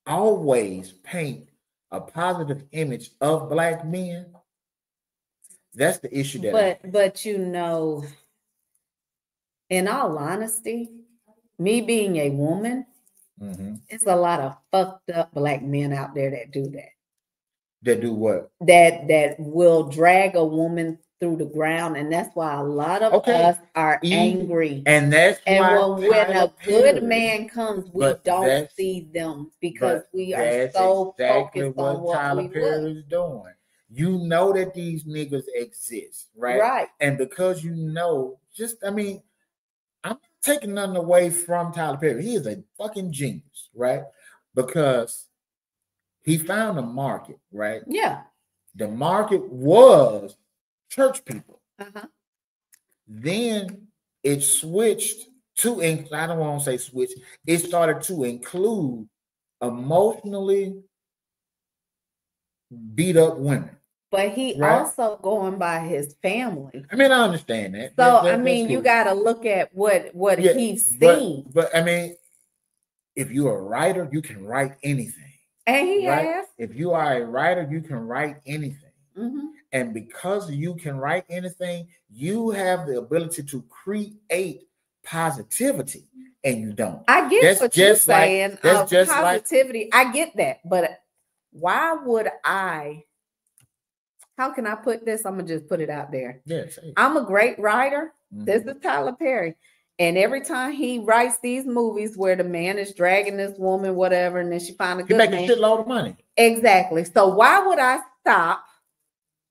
always paint a positive image of black men. That's the issue. But you know, in all honesty, me being a woman, it's a lot of fucked up black men out there that do that. That do what? That will drag a woman through the ground, and that's why a lot of Okay. us are Easy. angry. And that's And why when a Tyler good Perry- man comes, we But don't that's- see them because but we are that's so exactly focused on what Tyler we Perry would. is doing. You know that these niggas exist, right? Right. And because you know, I'm not taking nothing away from Tyler Perry. He is a fucking genius, right? Because he found a market, right? Yeah. The market was church people. Uh-huh. Then it switched to, I don't want to say switch, it started to include emotionally beat up women. But he Right. also going by his family. I mean, I understand that. So That's you cool. got to look at what Yeah, he's seen. But I mean, if you're a writer, you can write anything. And he right? has. If you are a writer, you can write anything. Mhm. And because you can write anything, you have the ability to create positivity, and you don't. I get That's what you're just like- saying. that's just like- Positivity. I get that. But why would how can I put this? I'm going to just put it out there. Yes. I'm a great writer. This Mhm. is Tyler Perry. And every time he writes these movies where the man is dragging this woman, whatever, and then she finds a He good make a man. shitload of money. Exactly. So why would I stop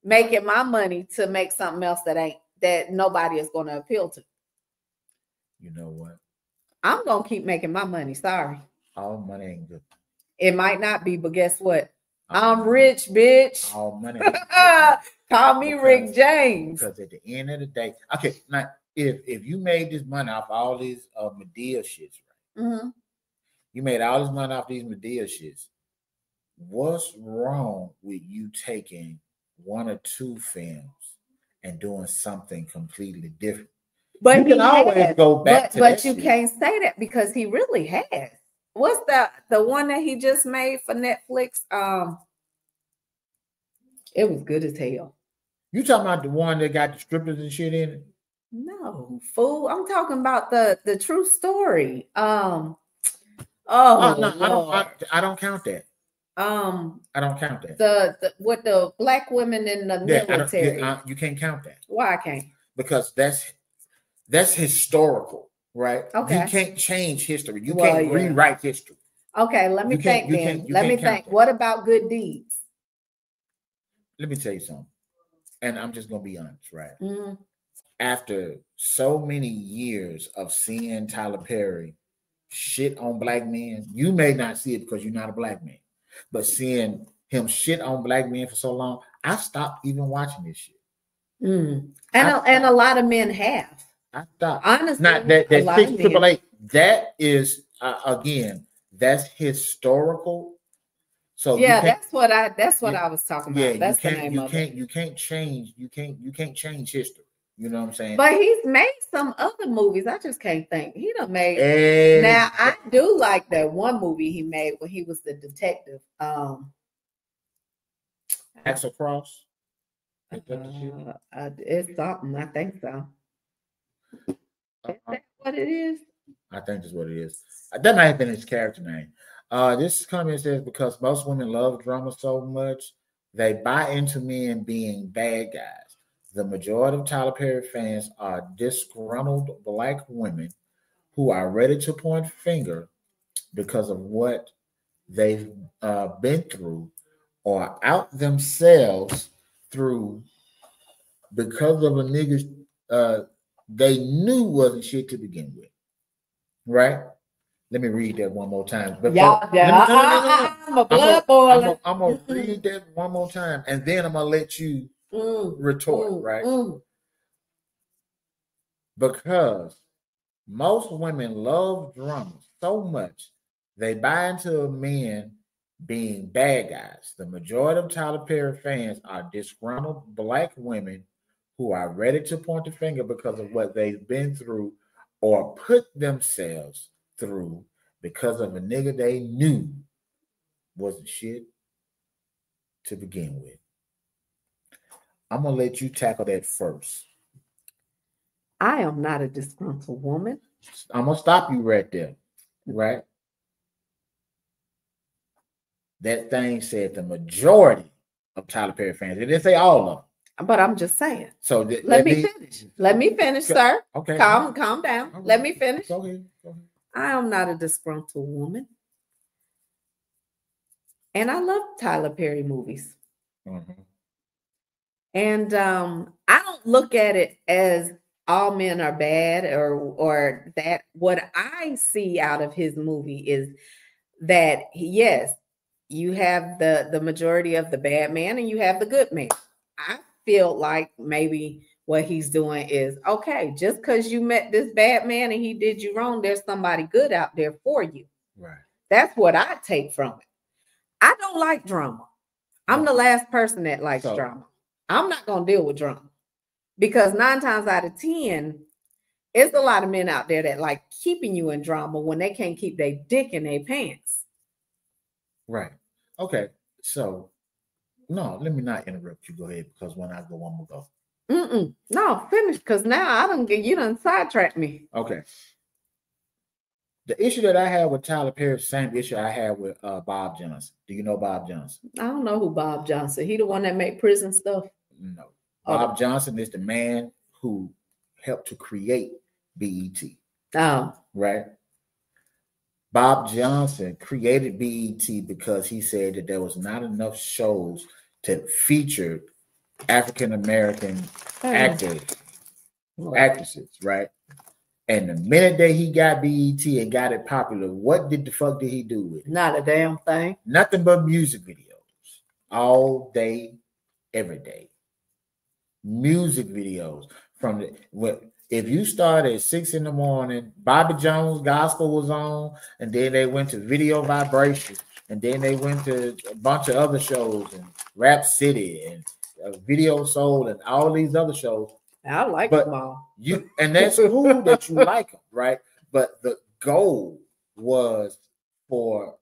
making my money to make something else that nobody is going to appeal to? You know what? I'm going to keep making my money. Sorry. All money ain't good. It might not be, but guess what? All I'm money- rich, bitch. All money ain't good. Call me Rick James. Because at the end of the day, okay, now if you made this money off all these Medea shits, right? Mhm. You made all this money off these Medea shits. What's wrong with you taking one or two films and doing something completely different? But You can he always has. go back to But that you shit. can't say that because he really has. What's the one that he just made for Netflix? It was good as hell. You talking about the one that got the strippers and shit in it? No, fool. I'm talking about the true story. No, Lord. I don't count that. I don't count that. The black women in the military. You can't count that Why I can't? because that's historical, right? Okay. You can't change history. You Well, can't yeah. rewrite history. Okay, let me You can't- think you then. can't- you Let me can't count think. that. What about Good Deeds? Let me tell you something, and I'm just gonna be honest, right? Mhm. After so many years of seeing Tyler Perry shit on black men, you may not see it because you're not a black man, but seeing him shit on black men for so long, I stopped even watching this shit. Mm. And a lot of men have. I stopped. Honestly, Not that a lot of 688. That is again, that's historical. So Yeah, you can't, that's what I was talking about. yeah, That's the you can't, name you of can't, it. you can't change, you can't change history. You know what I'm saying? But he's made some other movies. I just can't think. He done made. And Now I do like that one movie he made when he was the detective. Axel Cross. Is that the shit? It's something. I think so. Is that what it is? I think that's what it is. That might have been his character name. This comment says because most women love drama so much, they buy into men being bad guys. The majority of Tyler Perry fans are disgruntled black women who are ready to point finger because of what they've been through or out themselves through because of a nigga they knew wasn't shit to begin with. Right? Let me read that one more time. I'm a blood boiler. I'm gonna read that one more time, and then I'm gonna let you retort, right? Because most women love drama so much they buy into men being bad guys. The majority of Tyler Perry fans are disgruntled black women who are ready to point the finger because of what they've been through or put themselves through because of a nigga they knew wasn't shit to begin with. I'm gonna let you tackle that first. I am not a disgruntled woman. I'm gonna stop you right there, right? That thing said the majority of Tyler Perry fans. It didn't say all of them. But I'm just saying. So Let me finish. Let me finish, sir. Okay. Calm down. Okay. Let me finish. Go ahead. I am not a disgruntled woman. And I love Tyler Perry movies. Mhm. And I don't look at it as all men are bad or that. What I see out of his movie is that yes, you have the majority of the bad man and you have the good man. I feel like maybe what he's doing is okay, just because you met this bad man and he did you wrong, there's somebody good out there for you. Right. That's what I take from it. I don't like drama. I'm the last person that likes drama. I'm not going to deal with drama because 9 times out of 10, it's a lot of men out there that like keeping you in drama when they can't keep their dick in their pants. Right. Okay. So, no, let me not interrupt you. Go ahead, because when I go, I'm gonna go. No, finish, because now I don't get you done sidetracked me. Okay. The issue that I have with Tyler Perry, same issue I had with Bob Johnson. Do you know Bob Johnson? I don't know who Bob Johnson. He the one that made prison stuff? No. Bob Johnson is the man who helped to create BET. Oh. Right? Bob Johnson created BET because he said that there was not enough shows to feature African American actors, actresses, right? And the minute that he got BET and got it popular, what the fuck did he do with it? Not a damn thing. Nothing but music videos. All day, every day. Music videos. If you start at 6 in the morning, Bobby Jones gospel was on, and then they went to Video Vibration, and then they went to a bunch of other shows, and Rap City, and Video Soul, and all these other shows. I like them all. And that's cool that you like them, right? But the goal was for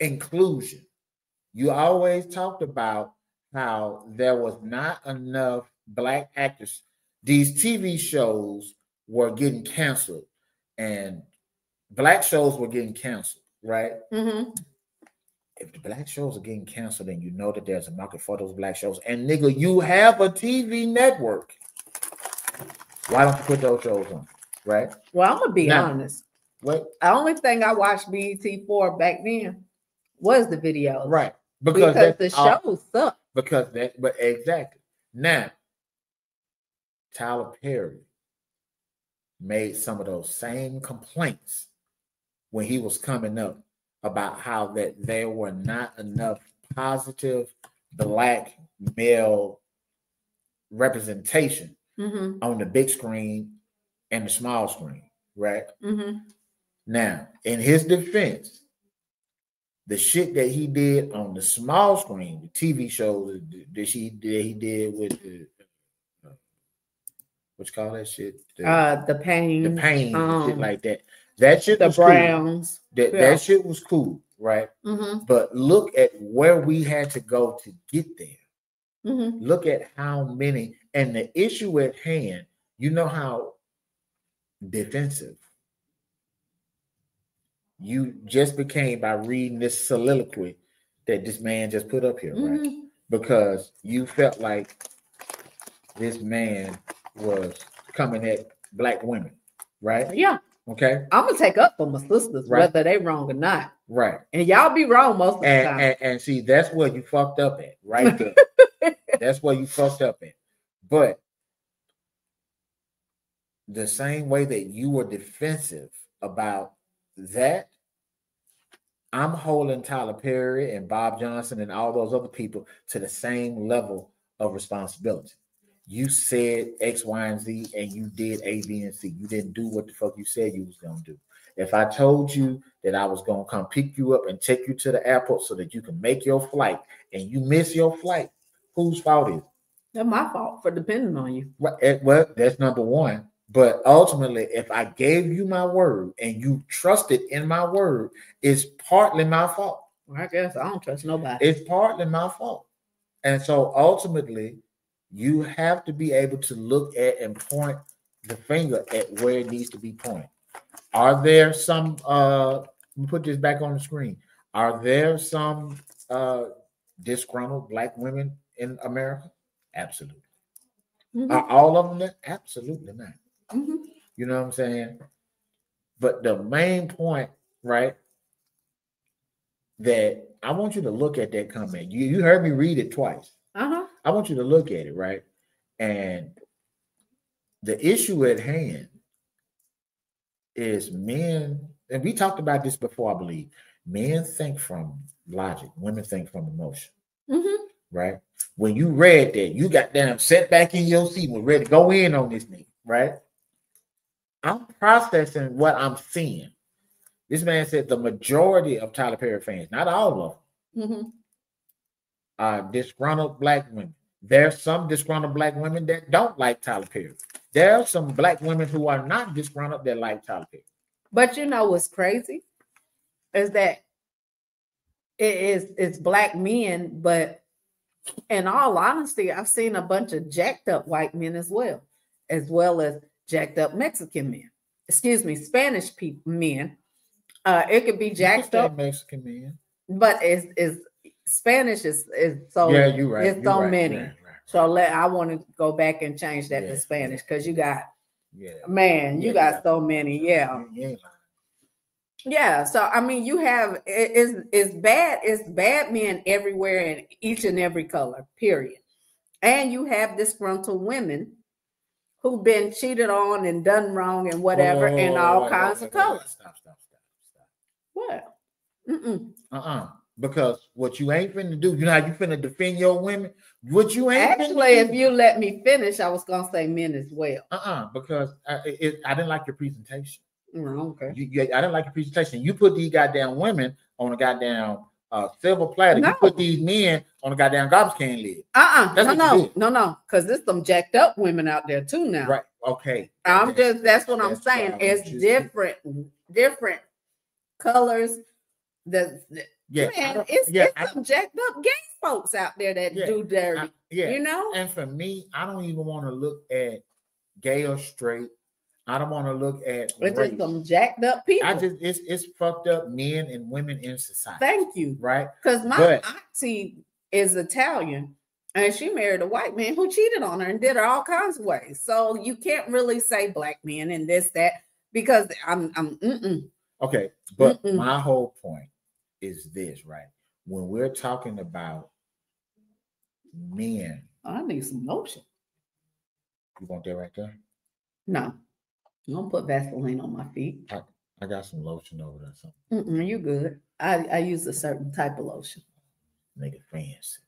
inclusion. You always talked about how there was not enough Black actors. These TV shows were getting canceled, and Black shows were getting canceled, right? Mm-hmm. If the Black shows are getting canceled, then you know that there's a market for those Black shows. And nigga, you have a TV network. Why don't you put those shows on, right? Well, I'm gonna be honest. What? The only thing I watched BET for back then was the videos, right? Because the shows suck. But exactly. Now, Tyler Perry made some of those same complaints when he was coming up about how that there were not enough positive Black male representation on the big screen and the small screen, right? Now, in his defense, the shit that he did on the small screen, the TV shows that he did with the what you call that shit? The Pain, shit like that. That shit was Browns. Cool. That shit was cool, right? But look at where we had to go to get there. Look at how many, and the issue at hand, you know how defensive you just became by reading this soliloquy that this man just put up here, right? Because you felt like this man was coming at Black women, right? Yeah. Okay. I'm gonna take up for my sisters, right, whether they wrong or not. Right. And y'all be wrong most of the time. And see, that's where you fucked up at, right there. That's where you fucked up at. But the same way that you were defensive about that, I'm holding Tyler Perry and Bob Johnson and all those other people to the same level of responsibility. You said X, Y, and Z, and you did A, B, and C. You didn't do what the fuck you said you was going to do. If I told you that I was going to come pick you up and take you to the airport so that you can make your flight and you miss your flight, whose fault is it? That's my fault for depending on you. Well, that's number one. But ultimately, if I gave you my word and you trusted in my word, it's partly my fault. Well, I guess I don't trust nobody. It's partly my fault. And so ultimately, you have to be able to look at and point the finger at where it needs to be pointed. Are there some, let me put this back on the screen. Are there some disgruntled Black women in America? Absolutely. Mhm. Are all of them that? Absolutely not. Mhm. You know what I'm saying? But the main point, right, that I want you to look at that comment. You heard me read it twice. Uh-huh. I want you to look at it, right? And the issue at hand is men, and we talked about this before, I believe. Men think from logic, women think from emotion, Mhm. right? When you read that, you got damn set back in your seat, was ready to go in on this nigga, right? I'm processing what I'm seeing. This man said the majority of Tyler Perry fans, not all of them, Mhm. are disgruntled black women. There's some disgruntled black women that don't like Tyler Perry. There are some black women who are not disgruntled that like Tyler Perry. But you know what's crazy is that it's black men, but in all honesty, I've seen a bunch of jacked up white men as well as jacked up Mexican men. Excuse me, Spanish people men. It could be You can jacked say up, Mexican men. but it's Spanish is so Yeah, you're right. it's You're so right, many. right. So I want to go back and change that Yeah, to Spanish because you yeah. got Yeah. man, you Yeah, got yeah. so many. Yeah. You ain't lying. Yeah, so I mean, you have it's bad men everywhere in each and every color, period. And you have disgruntled women who've been cheated on and done wrong and whatever in all kinds of colors. Stop. What? Mm-mm. Because what you ain't finna do, you know how you finna defend your women? What you ain't Actually, finna if do. you let me finish, I was gonna say men as well. Because I didn't like your presentation. Okay. I didn't like your presentation. You put these goddamn women on a goddamn silver platter. No. You put these men on a goddamn garbage can lid. No, because there's some jacked up women out there too now. Right. Okay. That's what I'm saying. It's different colors. It's some jacked up gay folks out there that do dirty. You know? And for me, I don't even want to look at gay or straight. I don't want to look at it's race. just some jacked up people. It's fucked up men and women in society. Thank you. Right? Because my auntie is Italian and she married a white man who cheated on her and did her all kinds of ways. So you can't really say black men and this, that, because I'm Okay, but my whole point is this, right? When we're talking about men, I need some lotion. You want that right there? No. Don't put Vaseline on my feet. I got some lotion over there. Something. You good. I use a certain type of lotion. Nigga fancy.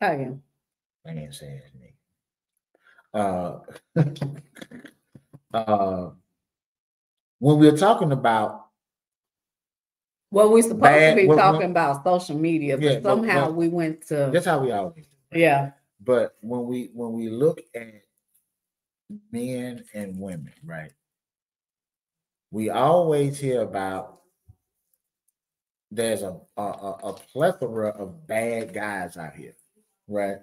I am. Fancy ass nigga. When we're talking about we're supposed to be talking about social media, but somehow we went to that's how we always do. Yeah. But when we look at men and women, right? We always hear about there's a plethora of bad guys out here, right?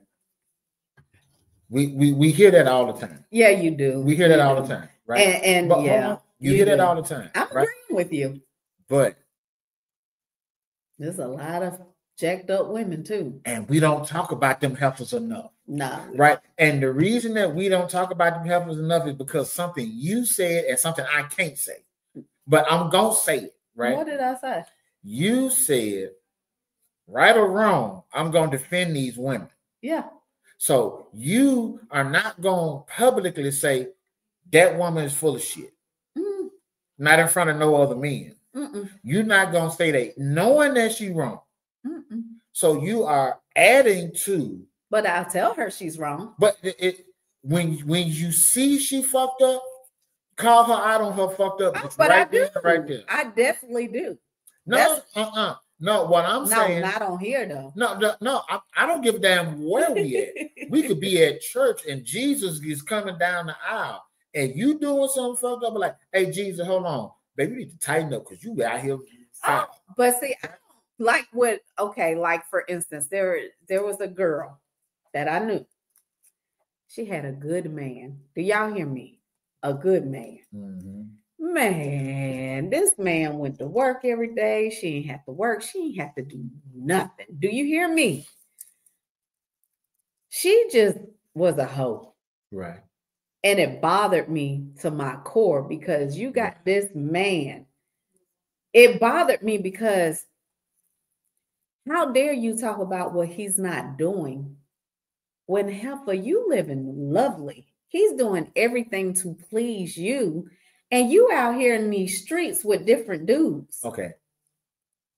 We hear that all the time. Yeah, you do. We hear that all the time, right? And yeah, you hear that all the time. I'm agreeing with you. But there's a lot of jacked up women too. And we don't talk about them heifers enough. No. Right. And the reason that we don't talk about them heifers enough is because something you said and something I can't say. But I'm going to say it, right? What did I say? You said, right or wrong, I'm going to defend these women. Yeah. So you are not going to publicly say that woman is full of shit. Not in front of no other men. You're not going to say that knowing that she's wrong. So you are adding to. But I'll tell her she's wrong. But when you see she fucked up, call her out on her fucked up. But right I do. Right there. I definitely do. No, No, what I'm saying. No, not on here though. No. I don't give a damn where we at. We could be at church and Jesus is coming down the aisle and you doing something fucked up. Like, hey, Jesus, hold on. Baby, you need to tighten up because you out here. But see, like for instance, there was a girl that I knew. She had a good man. Do y'all hear me? A good man. Man, this man went to work every day. She ain't have to work. She ain't have to do nothing. Do you hear me? She just was a hoe. Right. And it bothered me to my core because you got Right. this man. It bothered me because how dare you talk about what he's not doing when heifer, you living lovely. He's doing everything to please you. And you out here in these streets with different dudes. Okay.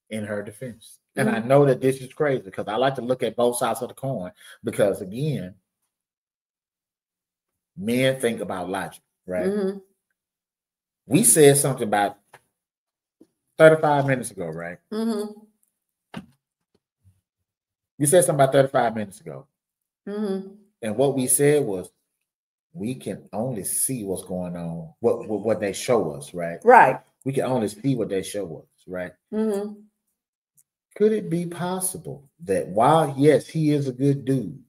In her defense. And I know that this is crazy because I like to look at both sides of the coin because, again, men think about logic, right? Mm-hmm. We said something about 35 minutes ago, right? Mm-hmm. You said something about 35 minutes ago. Mm-hmm. And what we said was, we can only see what's going on, what they show us, right? Right. We can only see what they show us, right? Mm-hmm. Could it be possible that while, yes, he is a good dude,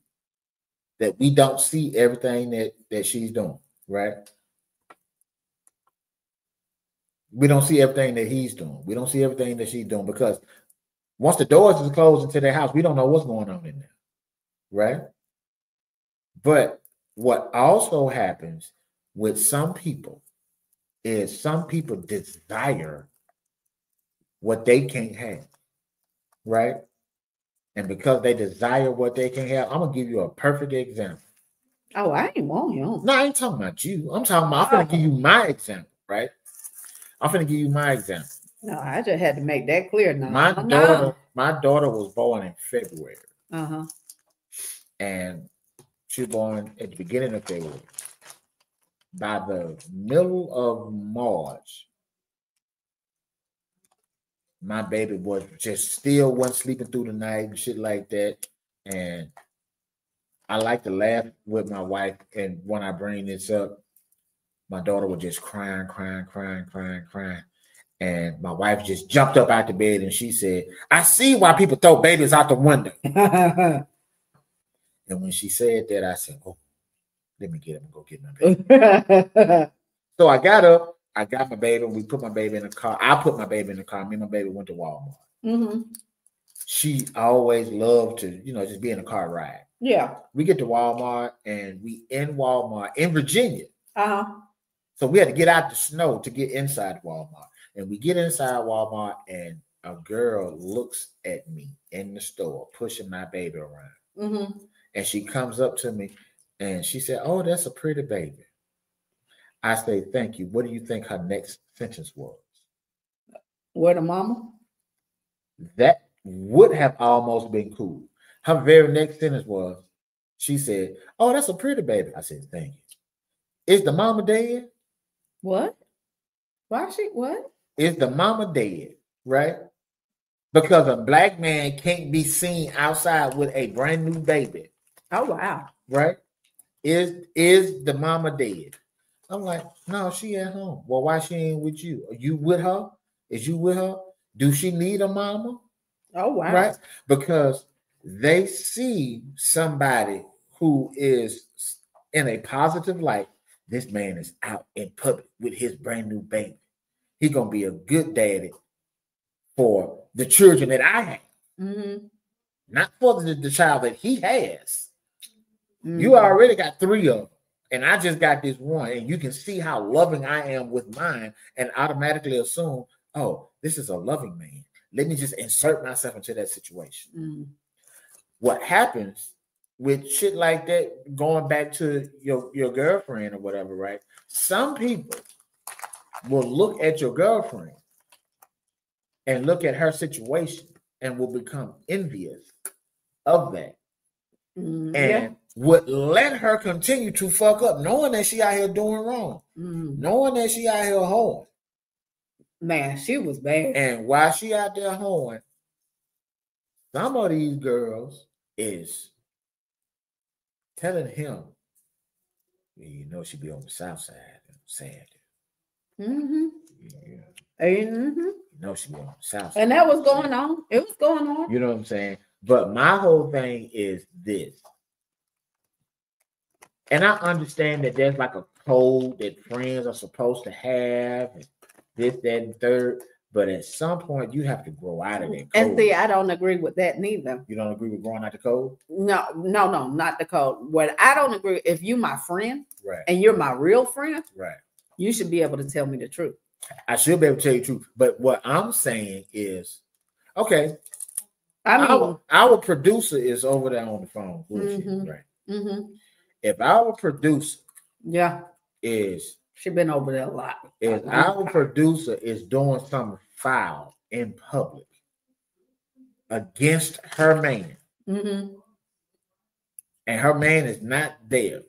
that we don't see everything that she's doing, right? We don't see everything that he's doing. We don't see everything that she's doing because once the doors is closed into their house, we don't know what's going on in there, right? But what also happens with some people is some people desire what they can't have, right? And because they desire what they can't have, I'm gonna give you a perfect example. Oh, I ain't want him. No, I ain't talking about you. I'm gonna give you my example, right? I'm gonna give you my example. No, I just had to make that clear now. My daughter was born in February. Uh-huh. And she was born at the beginning of February. By the middle of March, my baby was just still wasn't sleeping through the night and shit like that. And I like to laugh with my wife, and when I bring this up, my daughter was just crying. And my wife just jumped up out the bed and she said, "I see why people throw babies out the window." And when she said that, I said, "Oh, let me get him and go get my baby." So I got up, I got my baby, we put my baby in the car. I put my baby in the car. Me and my baby went to Walmart. Mm-hmm. She always loved to, just be in a car ride. Yeah. We get to Walmart and we in Walmart in Virginia. Uh-huh. So we had to get out the snow to get inside Walmart. And we get inside Walmart and a girl looks at me in the store, pushing my baby around. Mm-hmm. And she comes up to me and she said, "Oh, that's a pretty baby." I say, "Thank you." What do you think her next sentence was? Where the mama? That would have almost been cool. Her very next sentence was, she said, "Oh, that's a pretty baby." I said, "Thank you." Is the mama dead? What? Why she what? Is the mama dead? Right? Because a black man can't be seen outside with a brand new baby. Oh wow. Right? Is the mama dead? I'm like, "No, she at home." "Well, why she ain't with you? Are you with her? Is you with her? Do she need a mama?" Oh wow. Right? Because they see somebody who is in a positive light. This man is out in public with his brand new baby. He gonna be a good daddy for the children that I have, Mm-hmm. not for the child that he has. Mm-hmm. You already got 3 of them, and I just got this one, and you can see how loving I am with mine, and automatically assume, "Oh, this is a loving man. Let me just insert myself into that situation." Mm-hmm. What happens with shit like that, going back to your girlfriend or whatever, right? Some people will look at your girlfriend and look at her situation and will become envious of that. Mm-hmm. And would let her continue to fuck up, knowing that she out here doing wrong, knowing that she out here hoeing. Man, she was bad. And while she out there hoeing, some of these girls is telling him, she be on the south side and sad. Mm-hmm. Yeah. Mm-hmm. She be on the south side. And that was going on. It was going on. You know what I'm saying? But my whole thing is this. And I understand that there's like a code that friends are supposed to have, and this, that, and third. But at some point, you have to grow out of that code. And see, I don't agree with that neither. You don't agree with growing out the code? No, not the code. What I don't agree, if you my friend Right. and you're my real friend, Right. you should be able to tell me the truth. I should be able to tell you the truth. But what I'm saying is, okay, I mean, our producer is over there on the phone. Bullshit, Mhm. right? If our producer yeah, is she been over there a lot. if our producer is doing something foul in public against her man, Mm-hmm. and her man is not there,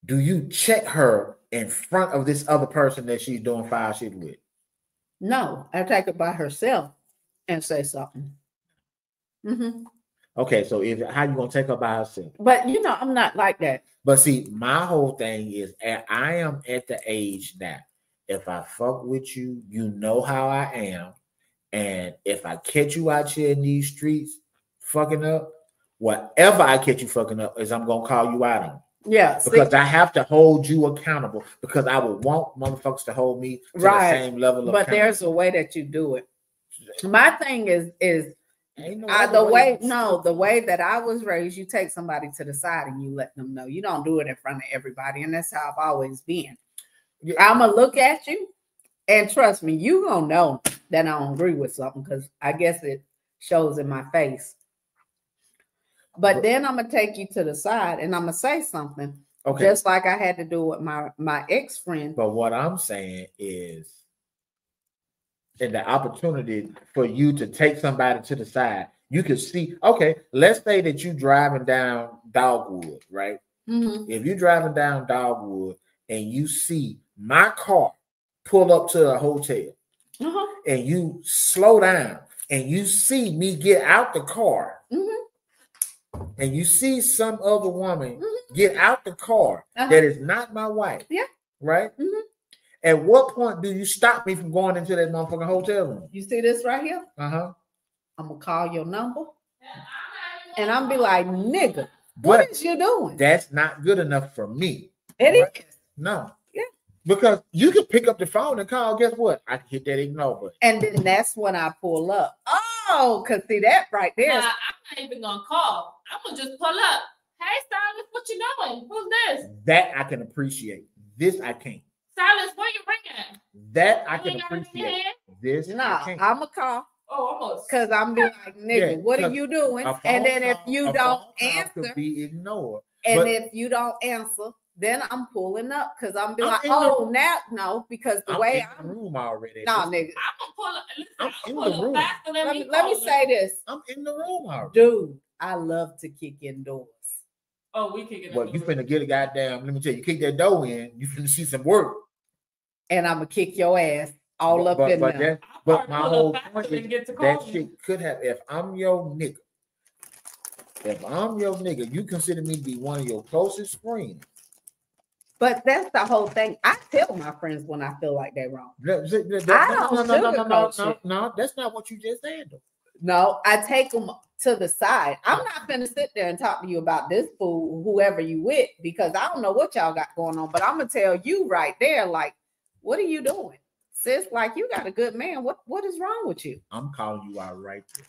do you check her in front of this other person that she's doing foul shit with? No, I take it by herself and say something. Mm-hmm. Okay, so how you gonna take her by herself? But you know, I'm not like that. But see, my whole thing is, I am at the age now. If I fuck with you, you know how I am, and if I catch you out here in these streets fucking up, whatever I catch you fucking up is I'm gonna call you out on. Yeah, Because I have to hold you accountable, because I would want motherfuckers to hold me to the same level of but there's a way that you do it. My thing is the way that I was raised, you take somebody to the side and you let them know. You don't do it in front of everybody, and that's how I've always been. I'm gonna look at you, and trust me, you gonna know that I don't agree with something, because I guess it shows in my face. But then I'm gonna take you to the side and I'm gonna say something, just like I had to do with my ex-friend. But what I'm saying is, in the opportunity for you to take somebody to the side, you can see, okay, let's say that you're driving down Dogwood, right? Mm-hmm. If you're driving down Dogwood and you see my car pull up to a hotel, and you slow down and you see me get out the car, and you see some other woman get out the car that is not my wife, right? At what point do you stop me from going into that motherfucking hotel room? You see this right here? I'm gonna call your number and I'm be like, nigga, what is you doing? That's not good enough for me. It is. No. Yeah. Because you can pick up the phone and call. Guess what? I can hit that ignore button. And then that's when I pull up. Oh, cause see that right there. Nah, I'm not even gonna call. I'm gonna just pull up. Hey, Silas, what you doing? Who's this? That I can appreciate. This I can't. Silas, where you ringing? That I can appreciate. This I'm gonna call. Oh, almost. Cause I'm be like, nigga, what are you doing? And then if you don't answer, be ignored. And if you don't answer, then I'm pulling up, because I'm be like, oh, now no, because the way I'm in the room already. No, nigga. I'm gonna pull up. I'm in the room. Let me say this. I'm in the room already. Dude, I love to kick indoors. Oh, we kick it. Well, you finna get a goddamn, let me tell you, kick that door in, you finna see some work. And I'm gonna kick your ass all up in there. But my whole point is that shit could have, if I'm your nigga, you consider me to be one of your closest friends. But that's the whole thing. I tell my friends when I feel like they're wrong. No, that's not what you just said, though. No, I take them to the side. I'm not gonna sit there and talk to you about this fool, whoever you with, because I don't know what y'all got going on. But I'm gonna tell you right there, like, what are you doing? Sis, like, you got a good man. What is wrong with you? I'm calling you out right there.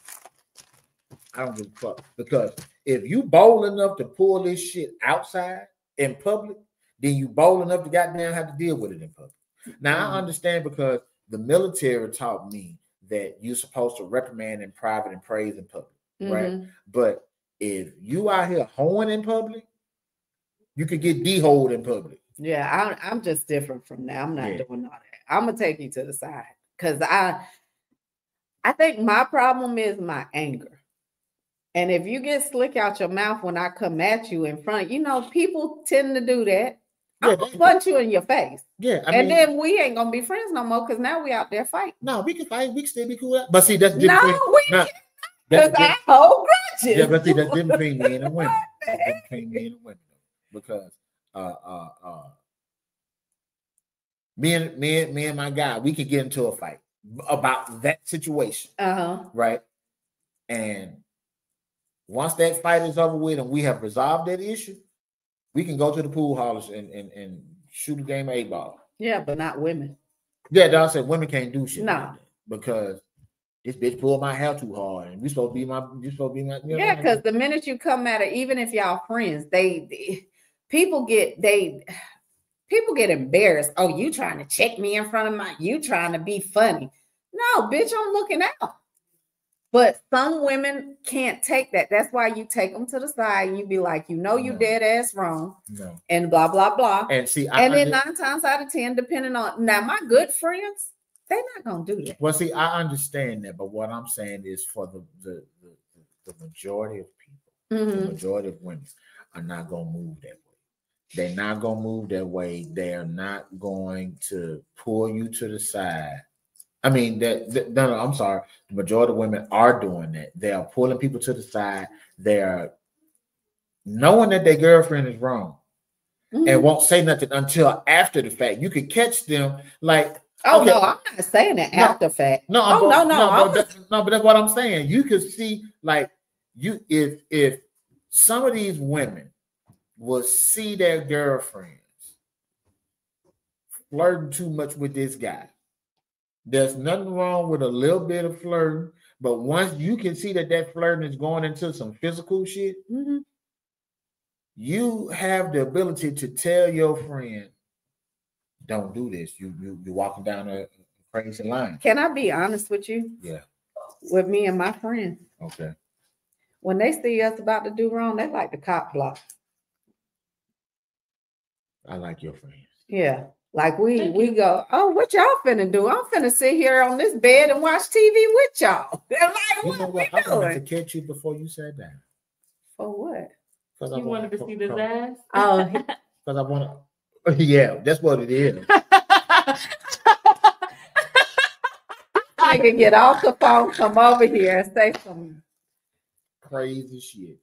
I don't give a fuck. Because if you bold enough to pull this shit outside in public, then you bold enough to goddamn have to deal with it in public. Now, I understand, because the military taught me that you're supposed to reprimand in private and praise in public, right? But if you out here hoeing in public, you could get de-hoed in public. Yeah, I'm just different from that. I'm not doing all that. I'm gonna take you to the side, because I think my problem is my anger. And if you get slick out your mouth when I come at you in front, people tend to do that. I'm gonna punch you in your face. Yeah, and then we ain't gonna be friends no more, because now we out there fighting. No, we can fight. We can still be cool. But see, that's different. No, we can't. Because I hold grudges. Yeah, but see, that's different between men and women. Because me and my guy, we could get into a fight about that situation. Right. And once that fight is over with and we have resolved that issue, we can go to the pool halls and shoot a game of 8-ball. Yeah, but not women. Yeah, dog said women can't do shit No. like that because this bitch pulled my hair too hard, and you supposed to be my. You know Yeah, because the minute you come at it, even if y'all friends, people get embarrassed. Oh, you trying to check me in front of you trying to be funny. No, bitch, I'm looking out. But some women can't take that. That's why you take them to the side and you be like, you dead ass wrong. No. And blah, blah, blah. And see, then 9 times out of 10, depending on now, my good friends, they're not gonna do that. Well, see, I understand that, but what I'm saying is for the majority of people, the majority of women are not gonna move that way. They're not gonna move that way. They're not going to pull you to the side. I mean, no, I'm sorry. The majority of women are doing that. They are pulling people to the side. They are knowing that their girlfriend is wrong and won't say nothing until after the fact. You could catch them like, oh okay, no, I'm not saying that after fact. No, but that's what I'm saying. You could see like if some of these women will see their girlfriends flirting too much with this guy. There's nothing wrong with a little bit of flirting, but once you can see that flirting is going into some physical shit, you have the ability to tell your friend, "Don't do this. You're walking down a crazy line." Can I be honest with you? Yeah. With me and my friends. Okay. When they see us about to do wrong, they like the cop block. I like your friends. Yeah. Like we go, oh, what y'all finna do? I'm finna sit here on this bed and watch TV with y'all. They're like, what we I doing? wanted to catch you before you sat down. For what? You wanted to see this ass? Oh, because I want to. Yeah, that's what it is. I can get off the phone, come over here, and say some crazy shit.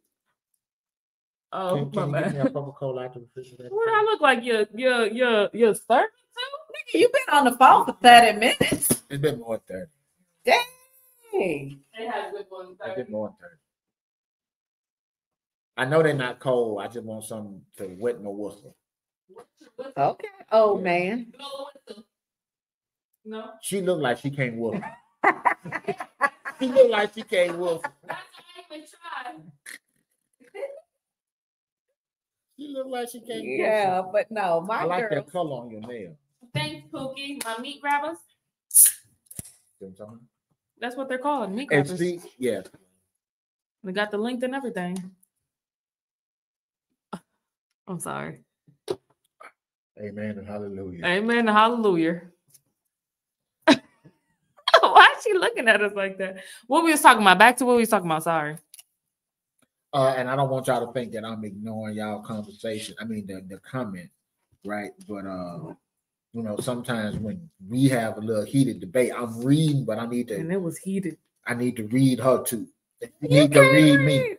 Oh, can you give me a Coca-Cola out the refrigerator? What do I look like? You're serving too? Nigga, you've been on the phone for 30 minutes. It's been more than 30. Dang. It has been more than 30. It's been more than 30. I know they're not cold. I just want something to wet my whistle. Okay, old man. No. She looked like she can't whistle. She looked like she can't whistle. That's why I even tried. She look like she can't. Yeah, but no, I like that color on your nail. Thanks, Pookie. My meat grabbers. That's what they're called, meat grabbers. Yeah. They got the length and everything. I'm sorry. Amen and hallelujah. Amen and hallelujah. Why is she looking at us like that? What we was talking about? Back to what we was talking about. Sorry. And I don't want y'all to think that I'm ignoring y'all conversation. I mean the comment, right? But sometimes when we have a little heated debate, I'm reading, but I need to. And it was heated. I need to read her too. You need to read me.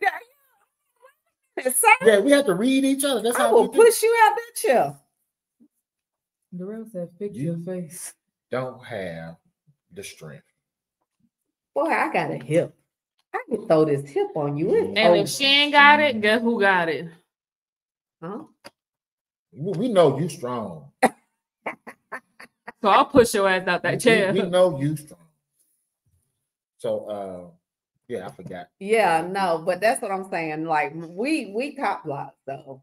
Yeah, we have to read each other. That's I how will push you out that chair. Darrell said, "Fix your face." Don't have the strength. Boy, I got a hip. I can throw this hip on you. And if she ain't got it, guess who got it? Huh? We know you strong. So I'll push your ass out that chair. We know you strong. So yeah, I forgot. Yeah, no, but that's what I'm saying. Like we cop block though.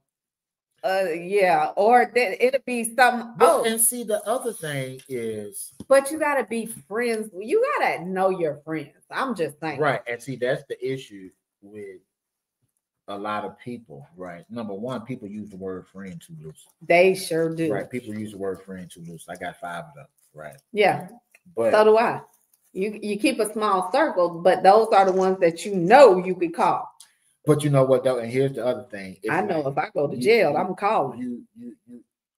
Yeah, or that it'll be some. And see, the other thing is, but you gotta be friends. You gotta know your friends. I'm just saying, right? And see, that's the issue with a lot of people, right? Number one, people use the word friend too loose. They sure do, right? People use the word friend too loose. I got 5 of them, right? Yeah, but so do I. You keep a small circle, but those are the ones that you could call. But you know what though, and here's the other thing. I know if I go to jail, I'm calling.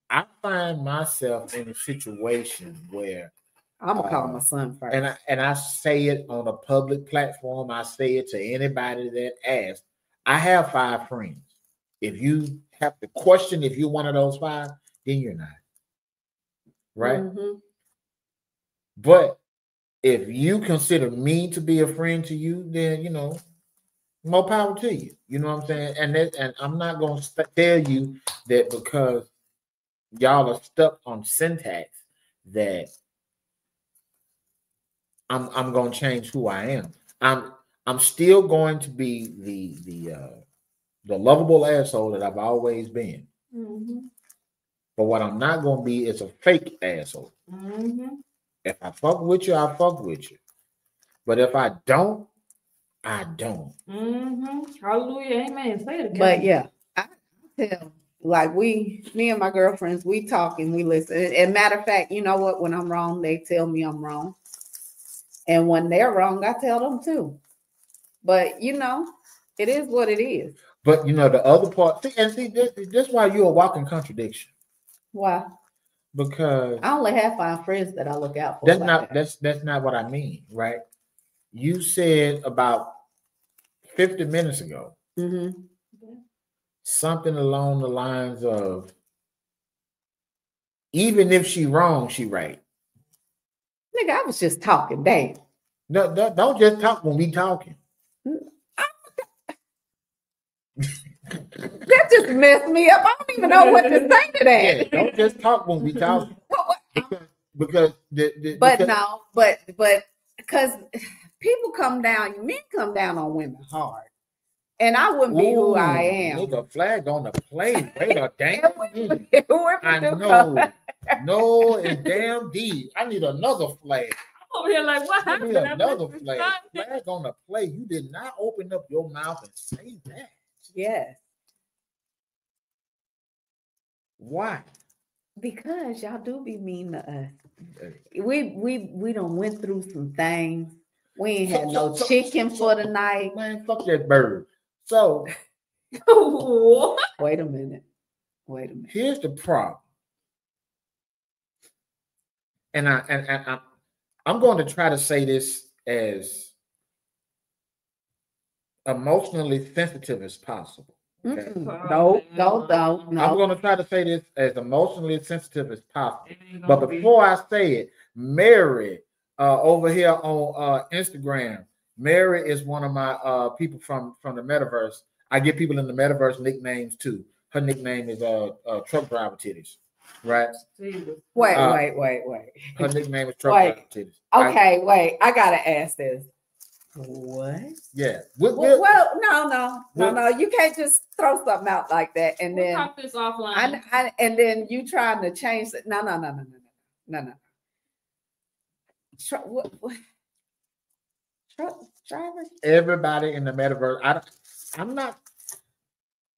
I find myself in a situation where I'm gonna call my son first. And I say it on a public platform. I say it to anybody that asks. I have 5 friends. If you have to question if you're one of those 5, then you're not. Right? Mm-hmm. But if you consider me to be a friend to you, then more power to you. You know what I'm saying? And I'm not going to tell you that because y'all are stuck on syntax that I'm gonna change who I am. I'm still going to be the lovable asshole that I've always been. Mm-hmm. But what I'm not gonna be is a fake asshole. Mm-hmm. If I fuck with you, I fuck with you. But if I don't, I don't. Mm-hmm. Hallelujah. Amen. Say it again. But yeah, I tell like me and my girlfriends, we talk and we listen. And matter of fact, you know what? When I'm wrong, they tell me I'm wrong. And when they're wrong, I tell them too. But you know, it is what it is. But you know, the other part, that's why you're a walking contradiction. Why? Because I only have 5 friends that I look out for. That's not what I mean, right? You said about 50 minutes ago something along the lines of, even if she wrong, she right. Nigga, I was just talking, damn. No, don't just talk when we talking. That just messed me up. I don't even know what to say to that. Yeah, don't just talk when we talking. Because because people come down, men come down on women hard. And I wouldn't be who I am. Nigga, flag on the play. Wait a damn. I know. No, and damn D. I need another flag. I'm over here like, what happened? I need another flag. Flag on the play. You did not open up your mouth and say that. Yes. Why? Because y'all do be mean to us. We done went through some things. We ain't had no chicken for the night. Man, fuck that bird. So wait a minute. Here's the problem. And I'm going to try to say this as emotionally sensitive as possible. Okay? No. I'm going to try to say this as emotionally sensitive as possible. But before I say it, Mary over here on Instagram, Mary is one of my people from the metaverse. I give people in the metaverse nicknames too. Her nickname is Truck Driver Titties, right? Wait. Her nickname is Truck Driver Titties. Okay, wait. I gotta ask this. What? Yeah. Well, no. You can't just throw something out like that and then talk this offline. And then you trying to change it. No. What? Truck drivers? Everybody in the metaverse. I'm not.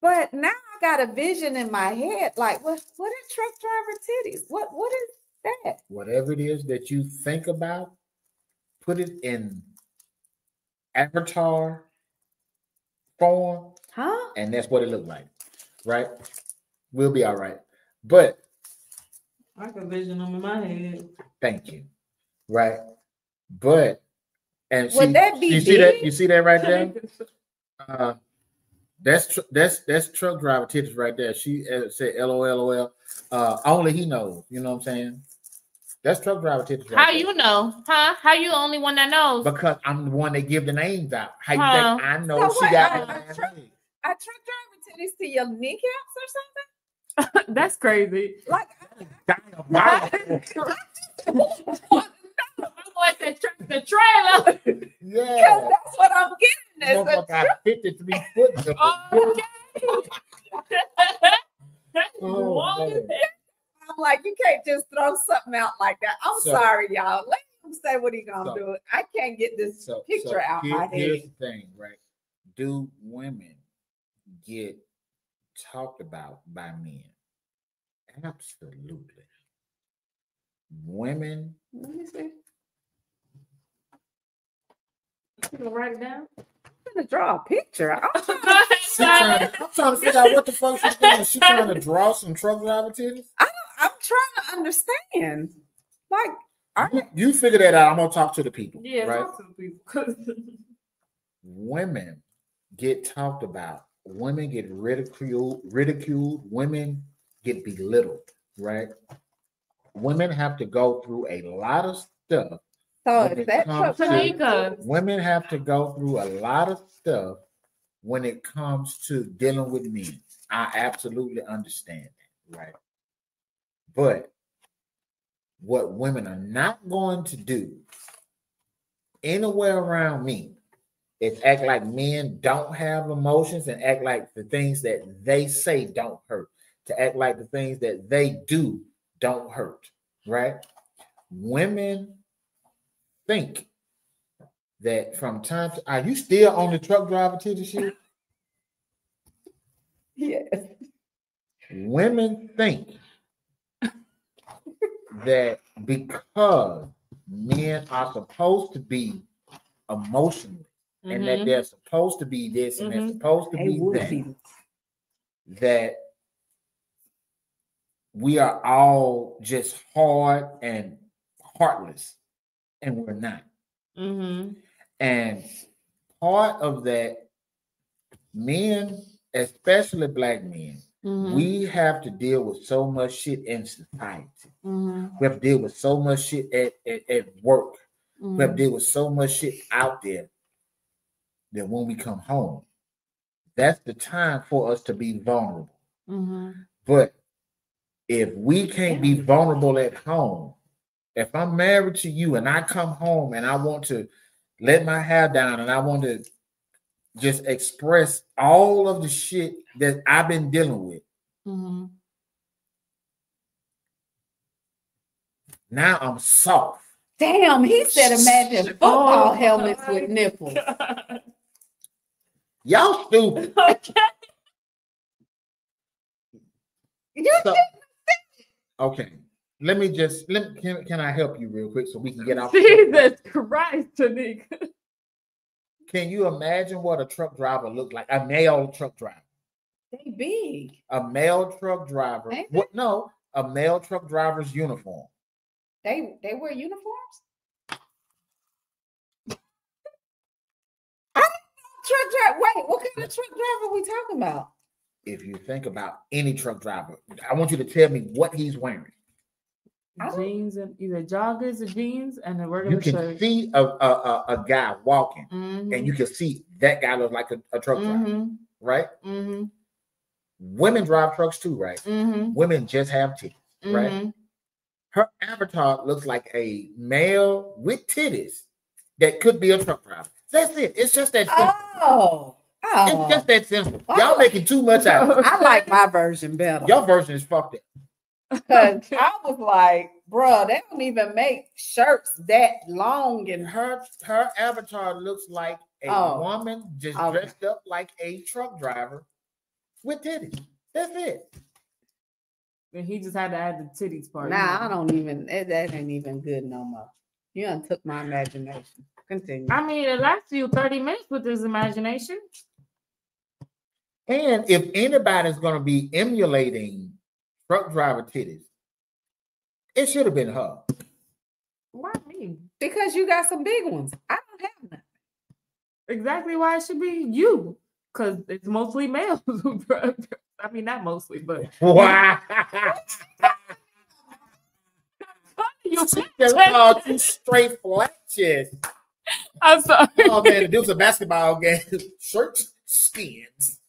But now I got a vision in my head. Like, what is truck driver titties? What is that? Whatever it is that you think about, put it in avatar form. Huh? And that's what it looked like. Right? We'll be all right. But I can vision them in my head. Thank you. Right? But and would that be you see that? You see that right there? That's truck driver titties right there. She said LOL. Only he knows. You know what I'm saying? That's truck driver titties. Right How there. you know? Huh? How you the only one that knows? Because I'm the one that give the names out. How you think I know so she got a truck driver titties to your kneecaps or something? That's crazy. Like the trailer. Yeah, that's what I'm getting. It's got 53 foot. I'm like, you can't just throw something out like that. I'm sorry, y'all. Let him say what he gonna do. I can't get this picture out my head. Here's the thing, right? Do women get talked about by men? Absolutely. Women. Let me see. You gonna write it down? I'm gonna draw a picture. I'm trying to figure out what the fuck she's doing. She trying to draw some truck driver titties? I'm trying to understand. Like, you figure that out. I'm gonna talk to the people. Yeah, right? talk to the people. Women get talked about. Women get ridiculed. Women get belittled. Right? Women have to go through a lot of stuff. So is that women have to go through a lot of stuff when it comes to dealing with men. I absolutely understand that, right? But what women are not going to do anywhere around me, it's act like men don't have emotions and act like the things that they say don't hurt, to act like the things that they do don't hurt, right? Women think that from time to, are you still on the truck driver titty shit? Yes. Women think that because men are supposed to be emotional and that they're supposed to be this and they're supposed to be that, that we are all just hard and heartless, and we're not. And part of that, men, especially black men, we have to deal with so much shit in society. We have to deal with so much shit at work. We have to deal with so much shit out there that when we come home, that's the time for us to be vulnerable. But if we can't be vulnerable at home, if I'm married to you and I come home and I want to let my hair down and I want to just express all of the shit that I've been dealing with, now I'm soft. Damn, he said imagine football helmets with nipples. Y'all stupid. Okay. Let me just can I help you real quick so we can get off? Jesus Christ, Tanika. Can you imagine what a truck driver looked like? A male truck driver. They big. A male truck driver. What? No, a male truck driver's uniform. They wear uniforms? Truck driver. Wait, what kind of truck driver are we talking about? If you think about any truck driver, I want you to tell me what he's wearing. Jeans and either joggers or jeans and a regular shirt. You can see a guy walking, and you can see that guy looks like a truck driver, right? Women drive trucks too, right? Women just have titties, right? Her avatar looks like a male with titties that could be a truck driver. That's it. It's just that simple. It's just that simple. Y'all making too much out of it. I like my version better. Your version is fucked up. Because I was like, bro, they don't even make shirts that long. And her avatar looks like a woman just dressed up like a truck driver with titties. That's it. And he just had to add the titties part. Nah, I don't even, that ain't even good no more. You done took my imagination. Continue. I mean, it lasts you 30 minutes with his imagination. And if anybody's going to be emulating truck driver titties, it should have been her. Why me? Because you got some big ones. I don't have none. Exactly why it should be you. Because it's mostly males who drive. I mean, not mostly, but. Wow. You just called you straight flat chest. I'm sorry. Oh man, it was a basketball game. Shirt skins.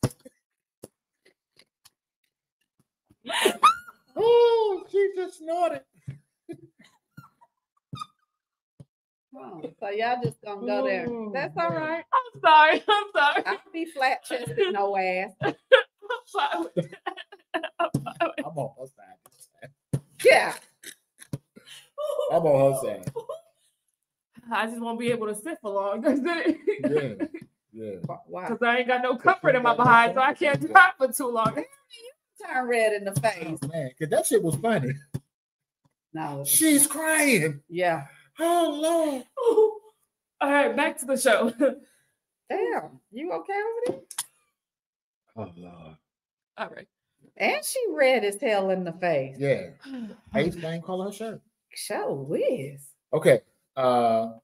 Oh, she just snorted. Oh, so y'all just gonna go there. That's all right. I'm sorry. I'll be flat chested, no ass. I'm sorry. I'm on her side. Yeah. I'm on her side. I just won't be able to sit for long. Yeah. Wow. Because I ain't got no comfort in my behind, so I can't drive for too long. Turn red in the face. Oh, man, because that shit was funny. No. She's crying. Yeah. Oh, Lord. All right, back to the show. Damn. You okay over there? Oh, Lord. All right. And she red as hell in the face. Yeah. Ace ain't calling her shirt. Show whiz. Okay. Go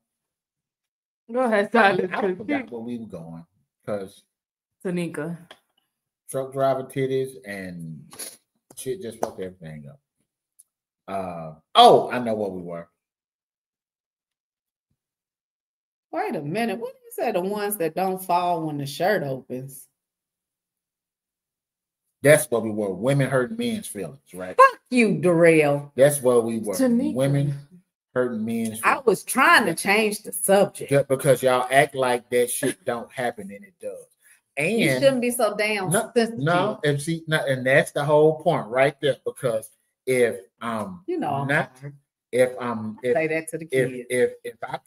ahead, Silas. I forgot where we were going. Because Tanika. Truck driver titties and shit just fucked everything up. I know what we were. Wait a minute. What do you say? The ones that don't fall when the shirt opens? That's what we were. Women hurt men's feelings, right? Fuck you, Darrell. That's what we were. Tanika. Women hurting men's I feelings. was trying to change the subject. Just because y'all act like that shit don't happen and it does. And You shouldn't be so damn sensitive. No, and see, and that's the whole point right there. Because if You know, I'm not, sorry. if Say that to the kids. if I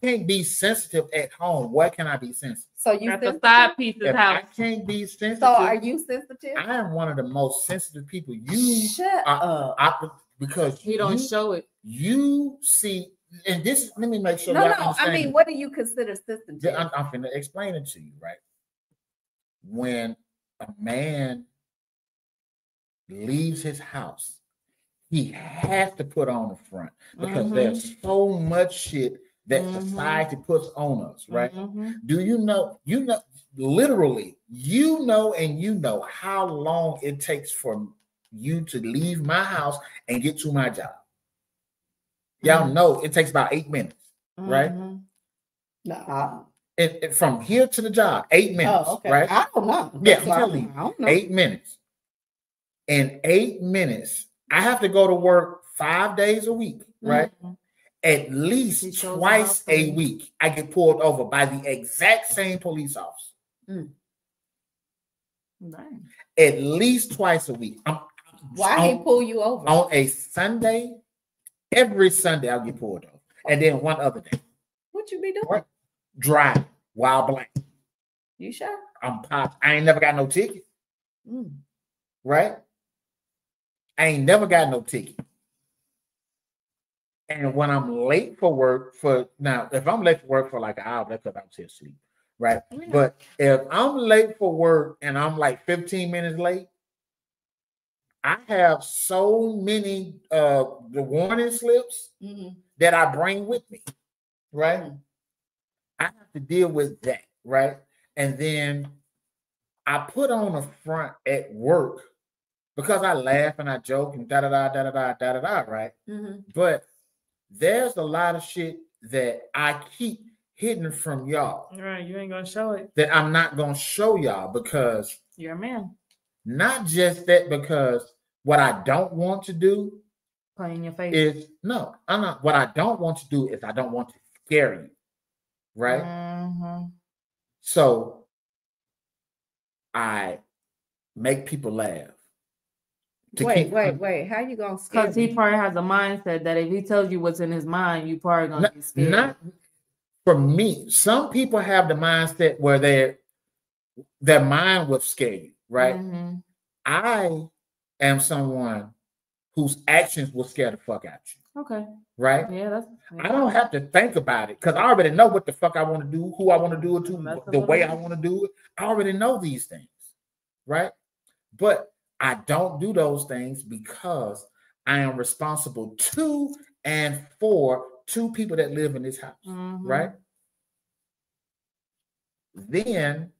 can't be sensitive at home, what can I be sensitive? So you That's the sensitive? side pieces If house. I can't be sensitive, So are you sensitive? I am one of the most sensitive people. You Shut up. Because He don't show it. You see, and this. Let me make sure. No, y'all no. understand I mean, it. what do you consider sensitive? Yeah, I'm finna explain it to you, right? When a man leaves his house, he has to put on the front because there's so much shit that society puts on us, right? Do you know, literally, you know how long it takes for you to leave my house and get to my job. Y'all know it takes about 8 minutes, right? No. And from here to the job, 8 minutes, okay. right? I don't know. Yeah, That's I'm why telling you, I don't know. 8 minutes. In 8 minutes, I have to go to work 5 days a week, right? At least twice a week, I get pulled over by the exact same police officer. At least twice a week. Why he pull you over? On a Sunday, every Sunday I'll get pulled over. And then one other day. What you be doing? Right? Driving while black. You sure? I ain't never got no ticket. Right? I ain't never got no ticket. And when I'm late for work, if I'm late for work for like an hour, that's because I'm still asleep, right? Yeah. But if I'm late for work and I'm like 15 minutes late, I have so many the warning slips that I bring with me, right? I have to deal with that, right? And then I put on a front at work because I laugh and I joke and da-da-da, right? But there's a lot of shit that I keep hidden from y'all. Right, you ain't gonna show it. That I'm not gonna show y'all because you're a man. Not just that, because what I don't want to do play in your face is no, I'm not. What I don't want to do is I don't want to scare you, right? So I make people laugh. Wait. How you gonna scare? Because he probably has a mindset that if he tells you what's in his mind, you probably gonna be scared. Not for me. Some people have the mindset where their mind will scare you, right? I am someone whose actions will scare the fuck out you. Okay. Right? Yeah, I don't have to think about it because I already know what the fuck I want to do, who I want to do it to, the way I want to do it. I already know these things, right? But I don't do those things because I am responsible to and for two people that live in this house, right? Then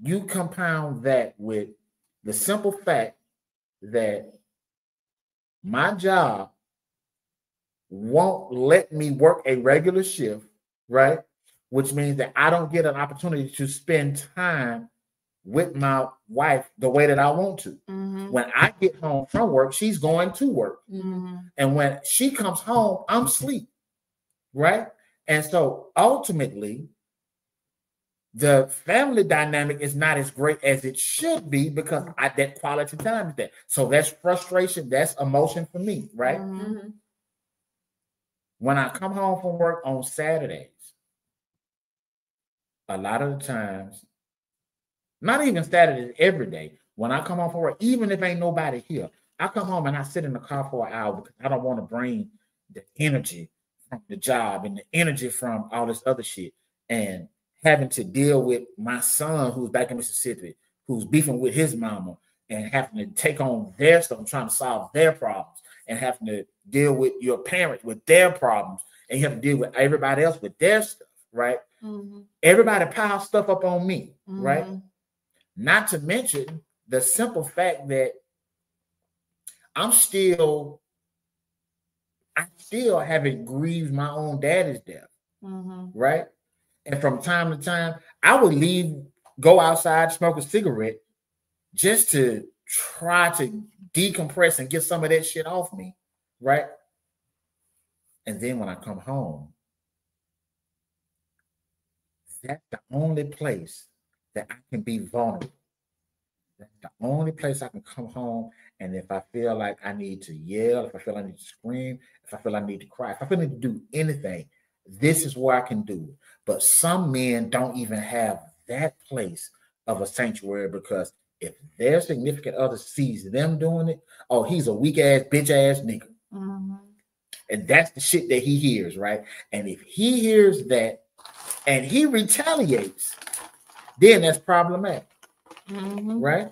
you compound that with the simple fact that my job won't let me work a regular shift, right? Which means that I don't get an opportunity to spend time with my wife the way that I want to. When I get home from work, she's going to work. And when she comes home, I'm asleep, right? And so ultimately, the family dynamic is not as great as it should be because that quality time is there. So that's frustration, that's emotion for me, right? When I come home from work on Saturdays, a lot of the times, not even Saturdays, every day, when I come home from work, even if ain't nobody here, I come home and I sit in the car for an hour because I don't want to bring the energy from the job and the energy from all this other shit and having to deal with my son who's back in Mississippi, who's beefing with his mama and having to take on their stuff and trying to solve their problems and having to deal with your parents with their problems and you have to deal with everybody else with their stuff, right? Everybody piles stuff up on me, right? Not to mention the simple fact that I still haven't grieved my own daddy's death, right? And from time to time, I would go outside, smoke a cigarette just to try to decompress and get some of that shit off me, right? And then when I come home, that's the only place that I can be vulnerable. That's the only place I can come home. And if I feel like I need to yell, if I feel I need to scream, if I feel I need to cry, if I feel I need to do anything, this is where I can do it. But some men don't even have that place of a sanctuary, because if their significant other sees them doing it, oh, he's a weak ass, bitch ass nigga. Mm-hmm. And that's the shit that he hears, right? And if he hears that and he retaliates, then that's problematic, right?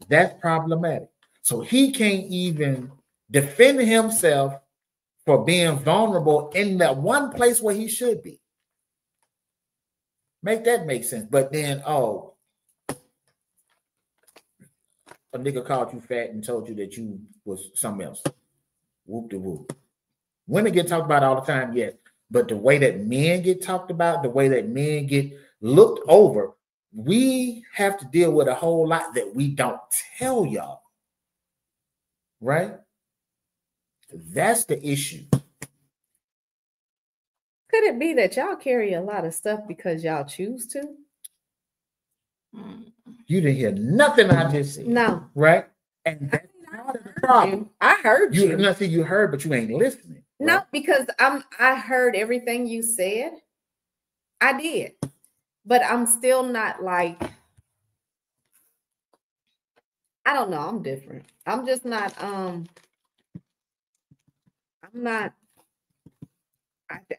That's problematic. So he can't even defend himself for being vulnerable in that one place where he should be. Make that make sense. But then, oh, a nigga called you fat and told you that you was something else. Whoop de whoop. Women get talked about all the time, yes. But the way that men get talked about, the way that men get looked over, we have to deal with a whole lot that we don't tell y'all. Right? That's the issue. Could it be that y'all carry a lot of stuff because y'all choose to? You didn't hear nothing I just said. No. Right? And that's part of the problem. I heard you. Nothing you heard, but you ain't listening. Right? No, because I heard everything you said. I did. But I'm still not like, I don't know, I'm different. I'm just not I'm not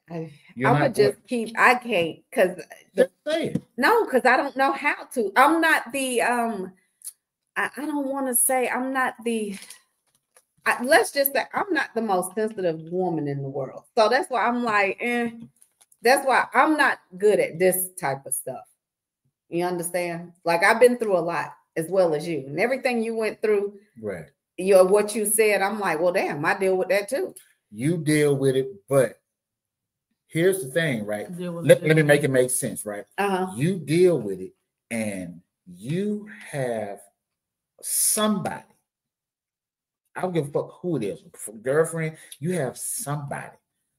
I would just keep, I can't, because no, because I don't know how to. I'm not the I don't want to say I'm not the let's just say I'm not the most sensitive woman in the world. So that's why I'm like, that's why I'm not good at this type of stuff. You understand? Like, I've been through a lot as well as you, and everything you went through, right? What you said, I'm like, well, damn, I deal with that too. You deal with it, but here's the thing, right? Let me make it make sense, right? You deal with it, and you have somebody. I don't give a fuck who it is. Girlfriend, you have somebody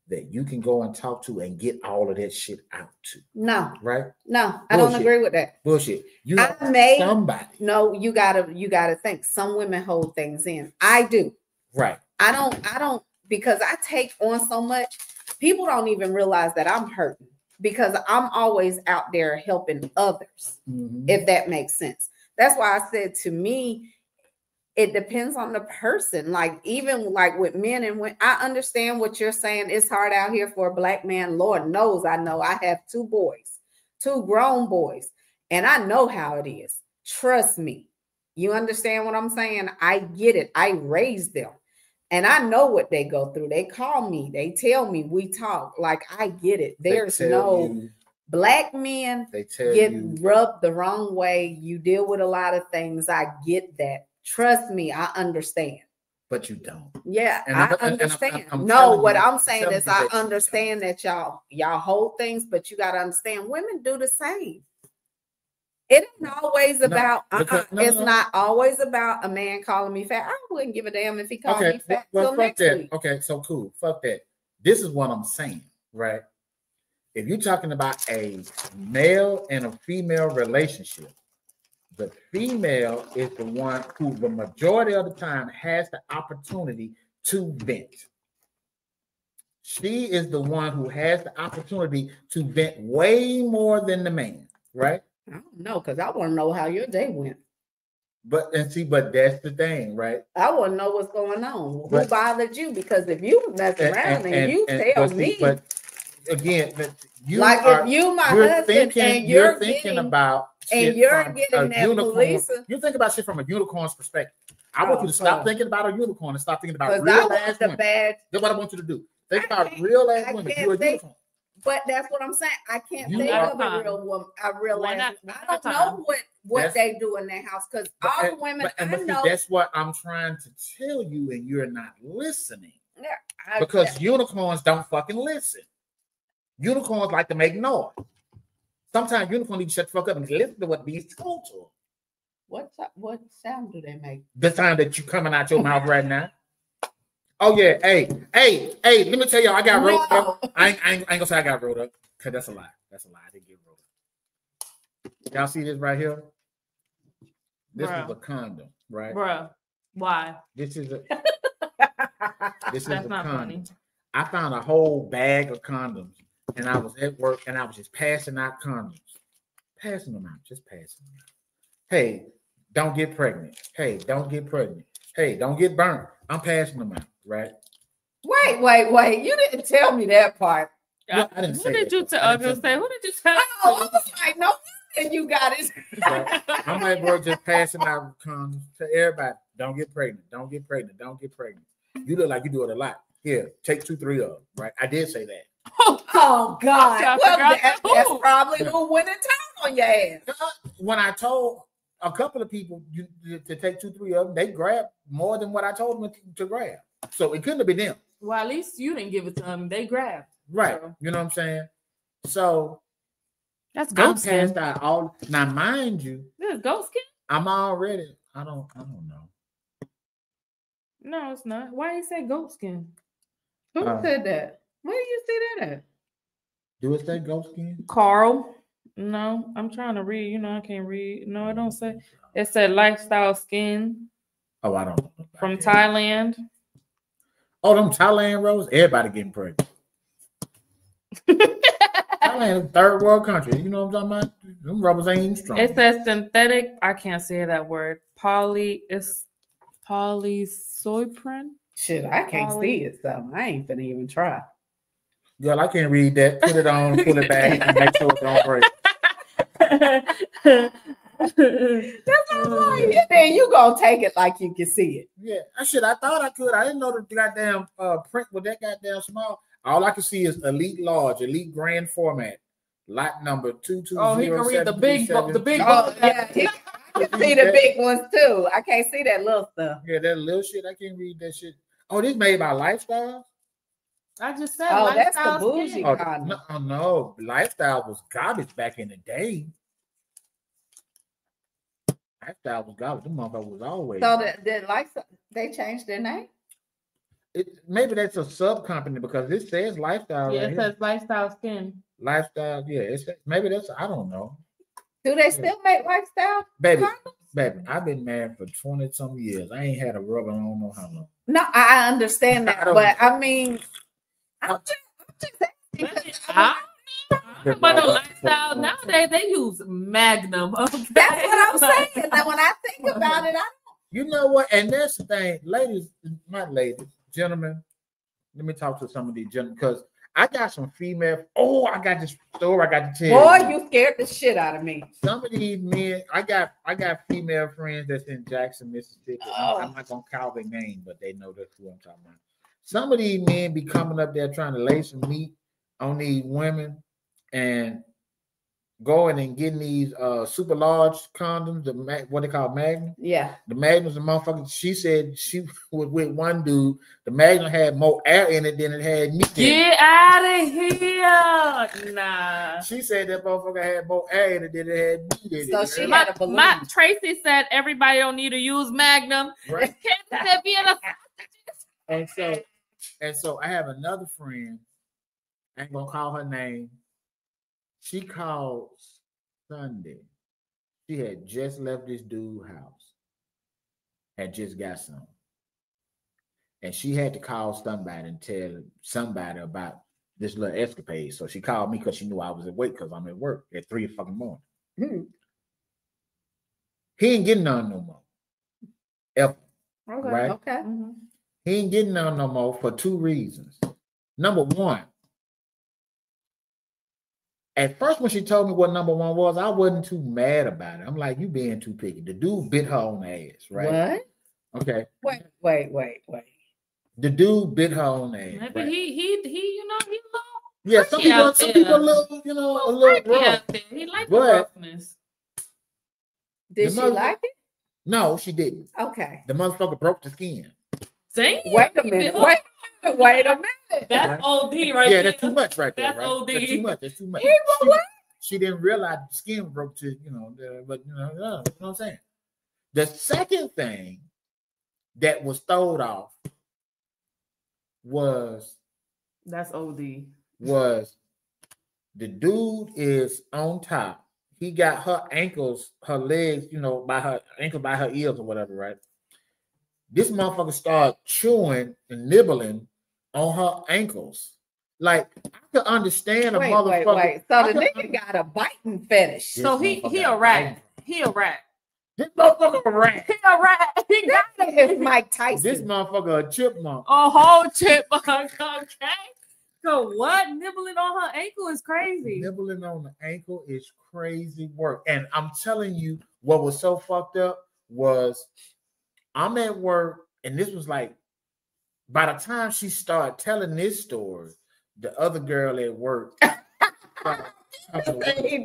that you can go and talk to and get all of that shit out to. No. Right? No, I don't agree with that. Bullshit. You have somebody. No, you gotta think. Some women hold things in. I do. Right. I don't, because I take on so much. People don't even realize that I'm hurting because I'm always out there helping others, if that makes sense. That's why I said, to me, it depends on the person. Like, even like with men and women, I understand what you're saying. It's hard out here for a Black man. Lord knows, I know. I have 2 boys, 2 grown boys, and I know how it is. Trust me. You understand what I'm saying? I get it. I raised them. And I know what they go through. They call me. They tell me. We talk. Like, I get it. There's no Black men get rubbed the wrong way. You deal with a lot of things. I get that. Trust me. I understand. But you don't. Yeah, I understand. No, what I'm saying is I understand that y'all hold things, but you got to understand women do the same. It ain't always about, it's not always about a man calling me fat. I wouldn't give a damn if he called me fat. Well, fuck that. Okay, so cool. Fuck that. This is what I'm saying, right? If you're talking about a male and a female relationship, the female is the one who the majority of the time has the opportunity to vent. She is the one who has the opportunity to vent way more than the man, right? I don't know, because I want to know how your day went. But that's the thing, right? I want to know what's going on. Who bothered you? Because if you mess around and you tell me. But again, if you my husband and you're thinking about and you're getting that police. You think about shit from a unicorn's perspective. I want you to stop thinking about a unicorn and stop thinking about real ass women. That's what I want you to do. Think about real ass women. You're a unicorn. But that's what I'm saying. I can't think of a real woman. I realize I don't know what they do in their house, because all the women I know. That's what I'm trying to tell you, and you're not listening. Yeah, because unicorns don't fucking listen. Unicorns like to make noise. Sometimes unicorns need to shut the fuck up and listen to what bees told to them. What sound do they make? The sound that you coming out your mouth right now. Oh yeah, hey, let me tell y'all, I got rolled up. No. I ain't gonna say I got rolled up, because that's a lie. That's a lie. I didn't get rolled up. Y'all see this right here? This Bruh. is a condom, right? Bruh, why? This is a this is That's a not condom. funny. I found a whole bag of condoms, and I was at work, and I was just passing out condoms, passing them out, just passing them out. Hey, don't get pregnant. Hey, don't get pregnant. Hey, don't get burnt. I'm passing them out, right? Wait. You didn't tell me that part. No, I didn't Who say did that. you I tell? didn't Say, who did you tell? Oh, I was like, no, and you got it. Right. I'm at work just passing out condoms to everybody. Don't get pregnant. Don't get pregnant. Don't get pregnant. You look like you do it a lot. Here, take 2, 3 of them. Right? I did say that. Oh God! I Well, forgot that's who. probably who went and told on your ass. When I told a couple of people to take 2, 3 of them, they grabbed more than what I told them to grab. So it couldn't have been them. Well, at least you didn't give it to them. They grabbed. Right. So, You know what I'm saying? So that's I'm goat passed skin. out all now, mind you, This is goat skin? I'm already. I don't know. No, it's not. Why you say goat skin? Who said that? Where do you see that at? Do it say goat skin? Carl. No, I'm trying to read. You know, I can't read. No, it don't say. It said lifestyle skin Oh, I don't know. from Thailand. Oh, them Thailand rolls, everybody getting pregnant. Thailand is third world country. You know what I'm talking about? Them rubbers ain't even strong. It says synthetic. I can't say that word. It's polysopren. Shit, I can't see it, so I ain't finna even try. Girl, I can't read that. Put it on, pull it back, and make sure it don't break. That's what I'm like. Then you gonna take it like you can see it. Yeah, I thought I could. I didn't know the goddamn print was that goddamn small. All I can see is elite large, elite grand format, lot number 220. Oh, he can read the big. Oh, yeah, I can see the big ones too. I can't see that little stuff. Yeah, that little shit. I can't read that shit. Oh, this made by Lifestyle. I just said. Oh, that's the lifestyle bougie skin. condom. No, Lifestyle was garbage back in the day. Lifestyle was garbage. The motherfucker was always. So that Lifestyle, they changed their name. Maybe that's a sub company because it says Lifestyle. Yeah, right it here. says lifestyle skin. Lifestyle. Yeah, maybe that's. I don't know. Do they still make Lifestyle? Baby, condoms? baby, I've been married for 20-some years. I ain't had a rubber. I don't know how long. No, I understand that, but I mean, I'm just But the lifestyle nowadays they use Magnum. Okay? That's what I'm saying. Now, when I think about it, You know what? And that's the thing, ladies, not ladies, gentlemen. Let me talk to some of these gentlemen because I got some female. Oh, I got this story I got to tell boy, you scared the shit out of me. Some of these men, I got female friends that's in Jackson, Mississippi. I'm not gonna call their name, but they know that's who I'm talking about. Some of these men be coming up there trying to lay some meat on these women and going and getting these super large condoms, what they call Magnum. Yeah. The Magnum's a motherfucker. She said she was with one dude. The Magnum had more air in it than it had meat in it. Get out of here. Nah. She said that motherfucker had more air in it than it had meat in it. So she had a balloon. Tracy said everybody don't need to use Magnum. Right. And And so I have another friend. I ain't gonna call her name. She called Sunday. She had just left this dude's house. Had just got some. And she had to call somebody and tell somebody about this little escapade. So she called me because she knew I was awake because I'm at work at 3 fucking morning. Mm-hmm. He ain't getting none no more. Ever. Okay. Right? Okay. Mm-hmm. He ain't getting none no more for 2 reasons. Number one, at first when she told me what number 1 was, I wasn't too mad about it. I'm like, you being too picky. The dude bit her on the ass, right? What? Okay. Wait. The dude bit her on the ass. maybe right? he you know, he Yeah, some people a little, you know, a little rough. He liked the roughness. Did she like it? No, she didn't. Okay. The motherfucker broke the skin. See? Wait a minute. Wait a minute. That's OD right there. Yeah, that's too much right there. That's right? OD. That's too much. That's too much. She didn't realize the skin broke to, you know, but you know what I'm saying. The second thing that was throwed off was That's OD. was the dude is on top. He got her ankles, her legs, by her ankle, by her ears or whatever, right? This motherfucker started chewing and nibbling on her ankles. Like, I could understand a motherfucker. Wait. So the nigga got a biting fetish. So he a rat. He a rat. This motherfucker a rat. He a rat. He got That is Mike Tyson. This motherfucker a chipmunk. a whole chipmunk. Okay. So what? Nibbling on her ankle is crazy. Nibbling on the ankle is crazy work. And I'm telling you, what was so fucked up was I'm at work, and this was like, by the time she started telling this story, the other girl at work.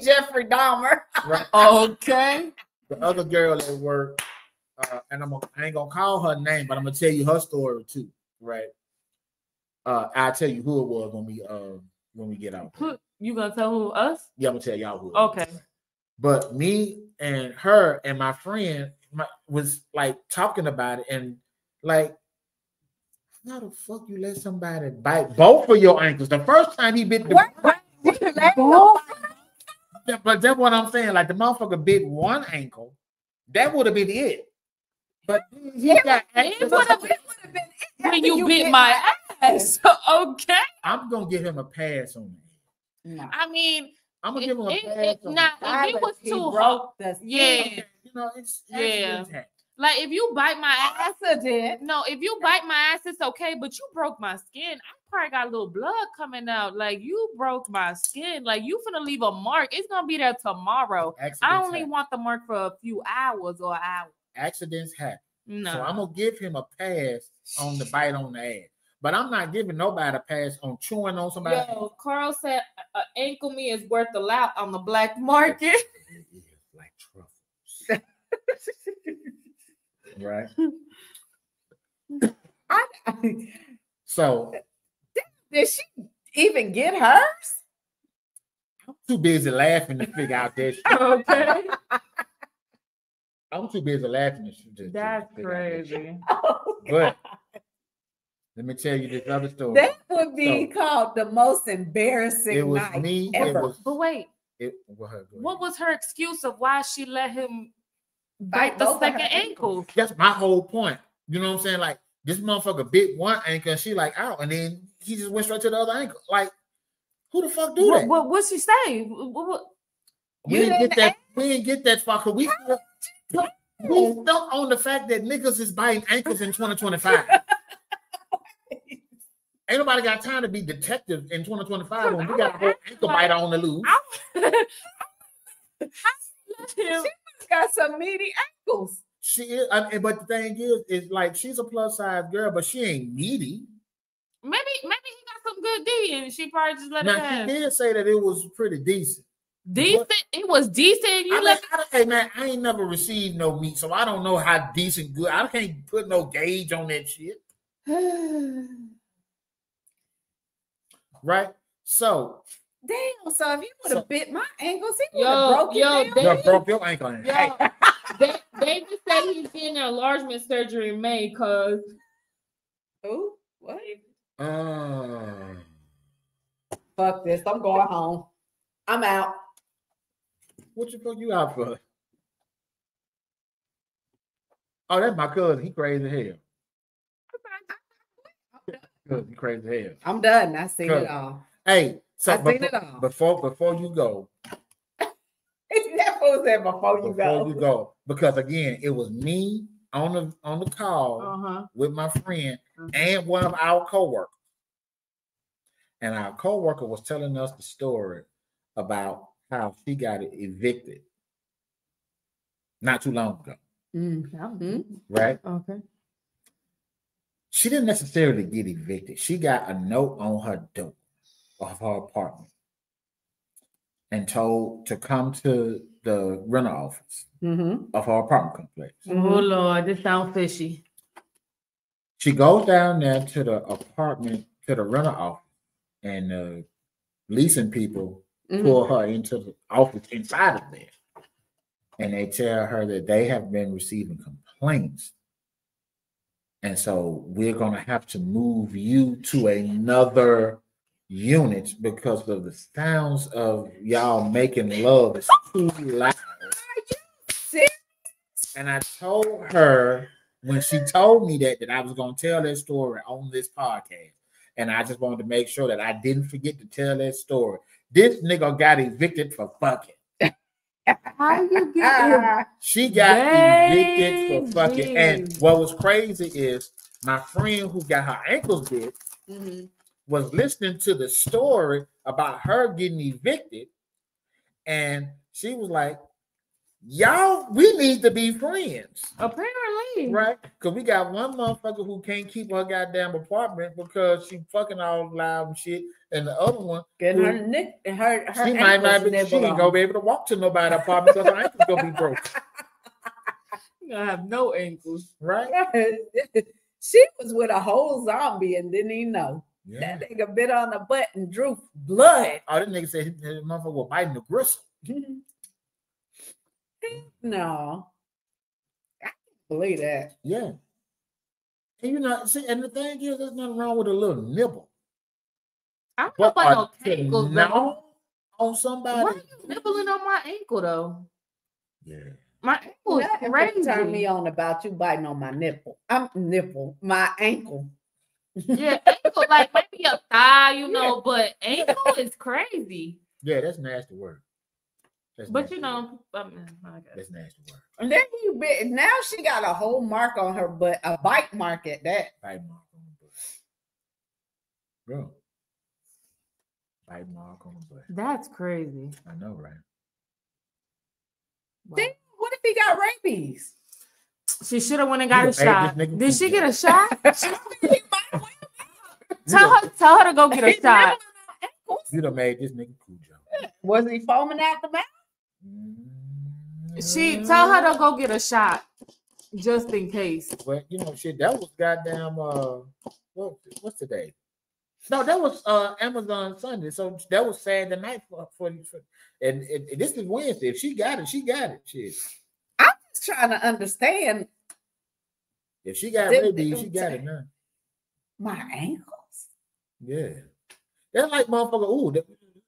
Jeffrey Dahmer. Right? Okay. The other girl at work, and I ain't gonna call her name, but I'm gonna tell you her story too, right? I'll tell you who it was when we get out. You gonna tell who? Us? Yeah, I'm gonna tell y'all who it Okay. was. But me and her and my friend was like talking about it, and like, how the fuck you let somebody bite both of your ankles? The first time he bit the but that's what I'm saying. Like, the motherfucker bit one ankle, that would have been it. But he got It would have been when you bit my ass. Okay. I'm gonna give him a pass on that. No. I mean, I'm gonna give him a pass on nah, that. if it was He too hard. broke the Yeah. skin. It's Yeah. accident. Like, if you bite my ass, Accident. no, if you bite my ass, it's okay, but you broke my skin. I probably got a little blood coming out. Like, you broke my skin. Like, you finna leave a mark. It's gonna be there tomorrow. Accidents I only happen. want the mark for a few hours or an hour. Accidents happen. No. So I'm gonna give him a pass on the bite on the ass. But I'm not giving nobody a pass on chewing on somebody. Yo, Carl said ankle me is worth a lot on the black market. Like truffles. Right? So Did she even get hers? I'm too busy laughing to figure out that shit. Okay. I'm too busy laughing to That's figure out that shit. crazy. But let me tell you this other story. That would be called the most embarrassing It was night me. ever. It was. But wait, Go ahead. what was her excuse of why she let him Bite bite the both of second her ankle? That's my whole point. You know what I'm saying? Like, this motherfucker bit one ankle and she like out, and then he just went straight to the other ankle. Like, who the fuck do that? What'd she say? What? We didn't get that. We didn't get that far. We stuck on the fact that niggas is biting ankles in 2025. Ain't nobody got time to be detective in 2025 when we got a whole ankle biter on the loose. She got some meaty ankles. She is, but the thing is like, she's a plus size girl, but she ain't meaty. Maybe he got some good D, and she probably just let it Now, pass. she did say that it was pretty decent. Decent. It was decent. You Hey man, I ain't never received no meat, so I don't know how decent good. I can't put no gauge on that shit. Right? So Damn, so if he would have bit my ankles, he would have broke it. you broke your ankle. Yo, David said he's getting an enlargement surgery in May because Who? What? Uh, Fuck this. I'm going home. I'm out. what the fuck you out for? Oh, that's my cousin. He crazy as hell. He crazy as hell. I'm done. I seen Good. it all. Hey, so I seen it all. before you go, That was there before you go. because again, it was me on the call with my friend and one of our coworkers, and our coworker was telling us the story about how she got evicted not too long ago, right? Okay. She didn't necessarily get evicted. She got a note on her door of her apartment and told to come to the rental office of her apartment complex. Oh Lord, this sounds fishy. She goes down there to the apartment, to the rental office, and the leasing people pull her into the office inside of there. And they tell her that they have been receiving complaints And so we're gonna have to move you to another unit because of the sounds of y'all making love is too loud. And I told her when she told me that I was gonna tell that story on this podcast. And I just wanted to make sure that I didn't forget to tell that story. This nigga got evicted for fucking. How you get She got evicted for fucking. And what was crazy is my friend who got her ankles bit was listening to the story about her getting evicted. And she was like, y'all, we need to be friends. Apparently. Right? Because we got one motherfucker who can't keep her goddamn apartment because she fucking all loud and shit. And the other one, getting her neck and her she might not be, she ain't gonna be able to walk to nobody's apartment because her ankles gonna be broke. You're gonna have no ankles. Right? She was with a whole zombie and didn't even know. Yeah. That nigga bit on the butt and drew blood. Oh, that nigga said his motherfucker was biting the gristle. No. I can't believe that. Yeah. And you know, see, and the thing is, there's nothing wrong with a little nibble. I don't know about no to ankles, gnaw on somebody. Why are you nibbling on my ankle though? Yeah. My ankle is Nothing crazy. turn me on about you biting on my nipple. My ankle. Yeah, ankle, like maybe a thigh, you know, but ankle is crazy. Yeah, that's nasty work. But you know, I mean, that's nasty work. And then you bit. Now she got a whole mark on her butt, a bite mark at that. Bite mark on the butt. Bro. Bite mark on the butt. That's crazy. I know, right? Wow. Then what if he got rabies? She should have went and got a shot. Did she get a shot? Tell her to go get a shot. You done made this nigga Cujo. Was he foaming at the mouth? She tell her to go get a shot just in case. But you know, shit, that was goddamn what's today? No, that was Amazon Sunday. So that was Saturday night for and this is Wednesday. If she got it, she got it. Shit. I'm just trying to understand. If she got rabies, she got it now. My ankles. Yeah. That's like motherfucker. Ooh, that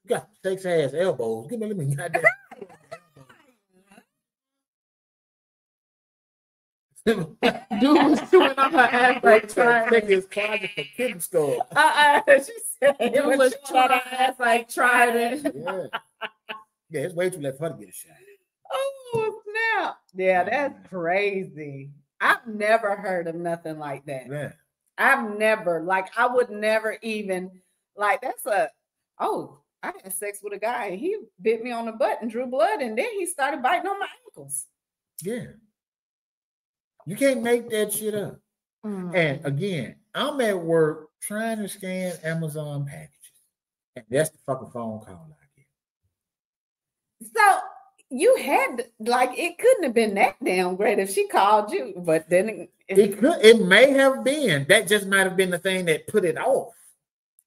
got six ass elbows. Give me, let me goddamn. Dude was chewing on her ass like trying to his closet for kitten store. She said dude was chewing on her ass like Trident. Yeah, it's way too late for her to get a shot. Oh snap! Yeah, that's crazy. I've never heard of nothing like that. Yeah. I've never, like, I would never even, like, that's I had sex with a guy and he bit me on the butt and drew blood and then he started biting on my ankles. Yeah. You can't make that shit up. And again, I'm at work trying to scan Amazon packages. And that's the fucking phone call I get. So you had, like, it couldn't have been that damn great if she called you, but then it may have been. That just might have been the thing that put it off.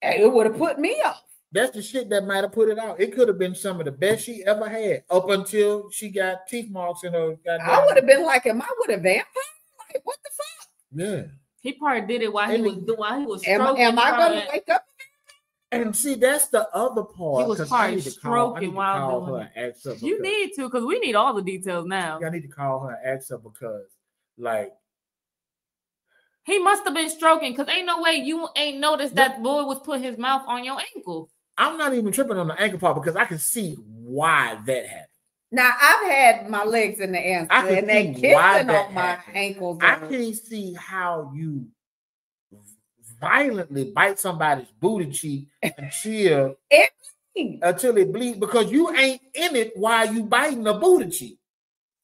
It would have put me off. That's the shit that might have put it out. It could have been some of the best she ever had up until she got teeth marks in her goddamn. I would have been like, am I with a vampire? Like, what the fuck? Yeah. He probably did it while he was stroking. Am I gonna wake up? And see, that's the other part. He was probably stroking while doing it. You need to, because we need all the details now. I need to call her and ask her because, like, he must have been stroking because ain't no way you ain't noticed that boy was putting his mouth on your ankle. I'm not even tripping on the ankle part because I can see why that happened. Now I've had my legs in the air and they kissing on my ankles. I can't see how you violently bite somebody's booty cheek until it bleeds because you ain't in it while you biting the booty cheek.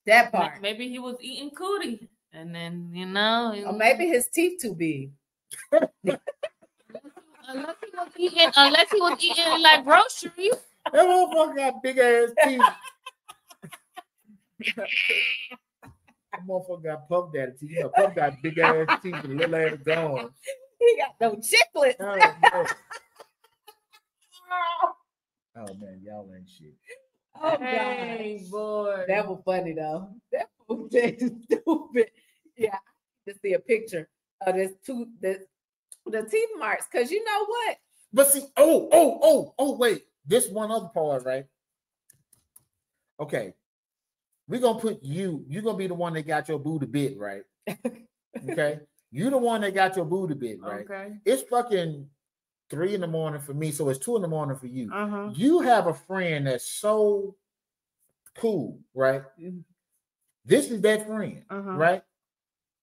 That part. Maybe he was eating cootie, and then or maybe his teeth too big. Unless he was eating like groceries. That motherfucker got big ass teeth. That motherfucker got Puff Daddy teeth. You know, Puff got big ass teeth and little ass gone. He got no chiclets. Oh man, y'all ain't shit. Oh hey, God. Boy. That was funny though. That was stupid. Yeah, I need to see a picture There's the teeth marks, because you know what? But see, wait. This one other part, right? Okay. We're gonna put you're gonna be the one that got your booty bit, right? Okay. You the one that got your booty bit, right? Okay. It's fucking 3 a.m. for me, so it's 2 a.m. for you. Uh-huh. You have a friend that's so cool, right? This is that friend, right?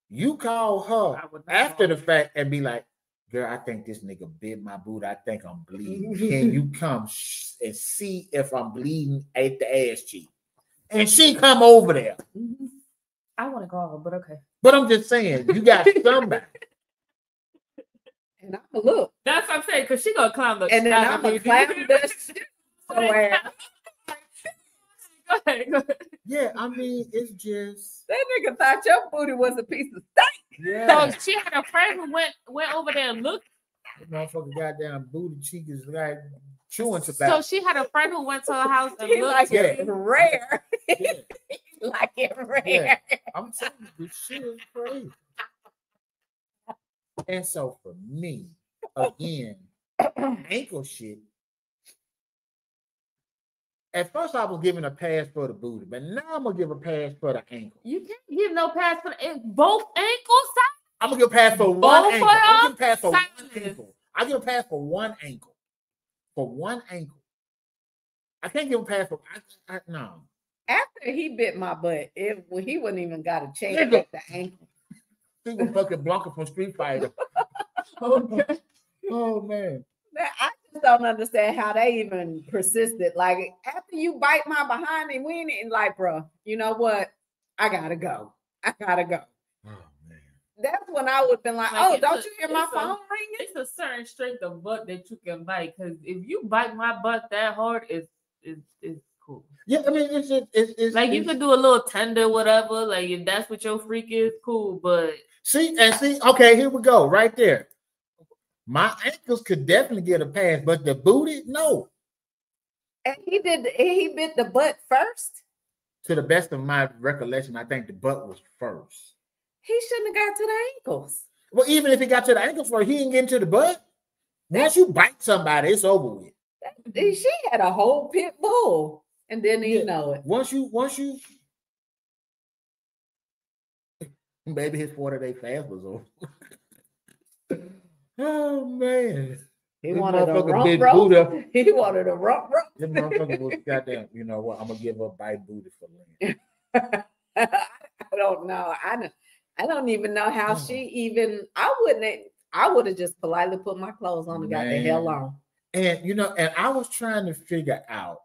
You call her after the fact and be like, girl, I think this nigga bit my boot. I think I'm bleeding. Can you come and see if I'm bleeding at the ass cheek? And she come over there. I want to call, but okay. But I'm just saying, you got somebody. And I'm gonna look. That's what I'm saying, because she gonna climb the and then I'm gonna climb the shit somewhere. Go ahead. Yeah, I mean, it's just that nigga thought your booty was a piece of steak. Yeah. So she had a friend who went over there and looked. The motherfucker goddamn booty cheek is like chewing tobacco. So she had a friend who went to her house and looked. Like it rare. Yeah. Like it rare. Yeah. I'm telling you, this shit is crazy. And so for me, again, ankle shit. At first, I was giving a pass for the booty, but now I'm gonna give a pass for the ankle. You can't give no pass for both ankles. I'm gonna give a pass for one ankle. I'm gonna give a pass for one ankle. I give a pass for one ankle. For one ankle. I can't give a pass for no. After he bit my butt, he wouldn't even got a chance at the ankle. He was fucking Blanca from Street Fighter. Okay. Oh man. I just don't understand how they even persisted. Like after you bite my behind and win it, and like, bro, you know what? I gotta go. Oh man. That's when I would have been like, oh, don't you hear my phone ringing? It's a certain strength of butt that you can bite. Because if you bite my butt that hard, it's cool. Yeah, I mean, it's like you can do a little tender, whatever. Like if that's what your freak is, cool. But see, okay, here we go, right there. My ankles could definitely get a pass, but the booty, no. And he bit the butt first. To the best of my recollection, I think the butt was first. He shouldn't have got to the ankles. Well, even if he got to the ankles first, he didn't get into the butt. Once you bite somebody, it's over with. She had a whole pit bull and didn't even know it. Once you, maybe his 40-day fast was over. Oh man. He wanted a rump rope. He wanted a rump rope. This motherfucker was goddamn, you know what? I'm gonna give up bite booty for Lynn. I don't know. I don't even know how she even. I would have just politely put my clothes on and got the hell on. And you know, and I was trying to figure out.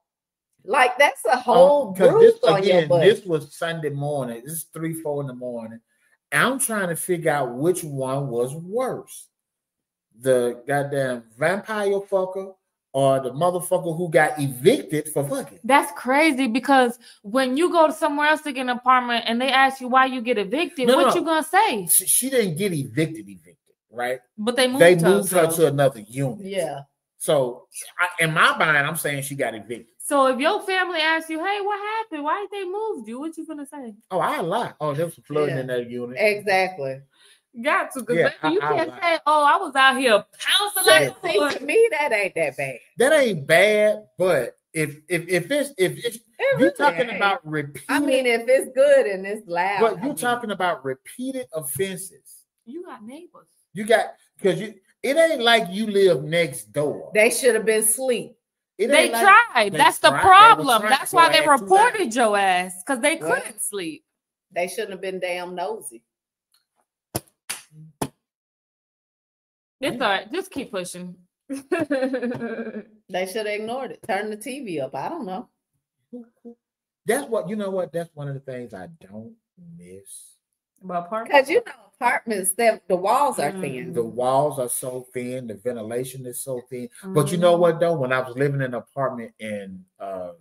Like that's a whole bruise on your butt. This was Sunday morning. This is 3-4 in the morning. I'm trying to figure out which one was worse. The goddamn vampire fucker or the motherfucker who got evicted for fucking. That's crazy because when you go to somewhere else to get an apartment and they ask you why you get evicted, what you gonna say? She didn't get evicted, right? But they moved her to another unit. Yeah. So in my mind, I'm saying she got evicted. So if your family asks you, hey, what happened? Why did they move you? What you gonna say? Oh, I lie. Oh, there was some flooding in that unit. Exactly. Got to, because you can't say, "Oh, I was out here pouncing." To me, that ain't that bad. That ain't bad, but if you're talking about repeated, I mean, if it's good and it's loud, but you're talking about repeated offenses. You got neighbors. Because it ain't like you live next door. They should have been asleep. They tried. That's the problem. That's why they reported your ass, because they couldn't sleep. They shouldn't have been damn nosy. It's all right. Just keep pushing. They should have ignored it. Turn the TV up. I don't know. That's what That's one of the things I don't miss about apartments. Because apartments, the walls are thin. The walls are so thin. The ventilation is so thin. But you know what though? When I was living in an apartment in the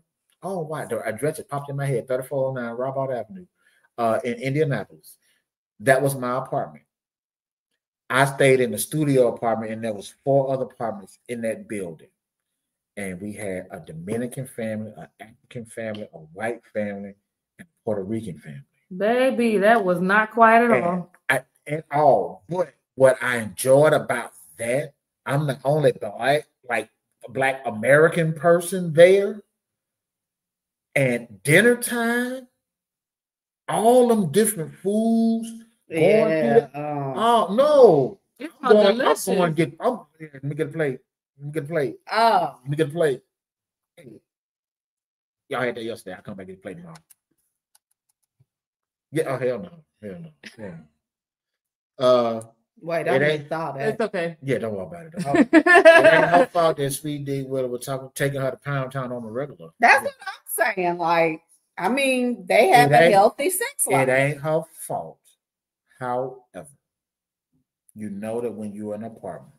address it popped in my head, 3409 Robert Avenue, in Indianapolis. That was my apartment. I stayed in the studio apartment, and there was 4 other apartments in that building. And we had a Dominican family, an African family, a white family, and a Puerto Rican family. Baby, that was not quiet at all. At all. But what I enjoyed about that, I'm the only black American person there. And dinner time, all them different foods going through that. Oh no. It's I'm so going delicious. to get let me get a plate. Let me get a plate. Oh. Let me get a plate. Hey. Y'all had that yesterday. I come back and get a plate tomorrow. Yeah, oh hell no. Hell no. Hell no. Wait, I ain't thought that. It's okay. Yeah, don't worry about it. It ain't her fault that Sweet D was taking her to Pound Town on the regular. That's what I'm saying. Like, I mean, they have a healthy sex life. It ain't her fault. However, you know that when you're in an apartment,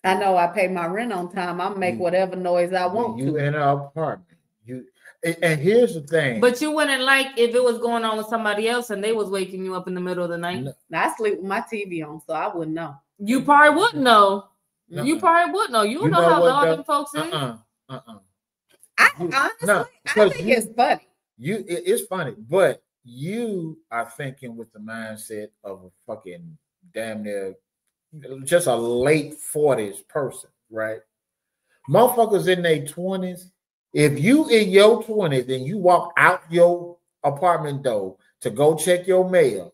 I know I pay my rent on time. I make whatever noise I want you to. in an apartment. And here's the thing. But you wouldn't like if it was going on with somebody else and they was waking you up in the middle of the night. No. I sleep with my TV on, so I wouldn't know. You probably wouldn't know. You probably would know. You know how all them folks is. I think it's funny. It's funny, but you are thinking with the mindset of a fucking damn near just a late 40s person, right? Motherfuckers in their 20s. If you in your 20s and you walk out your apartment door to go check your mail,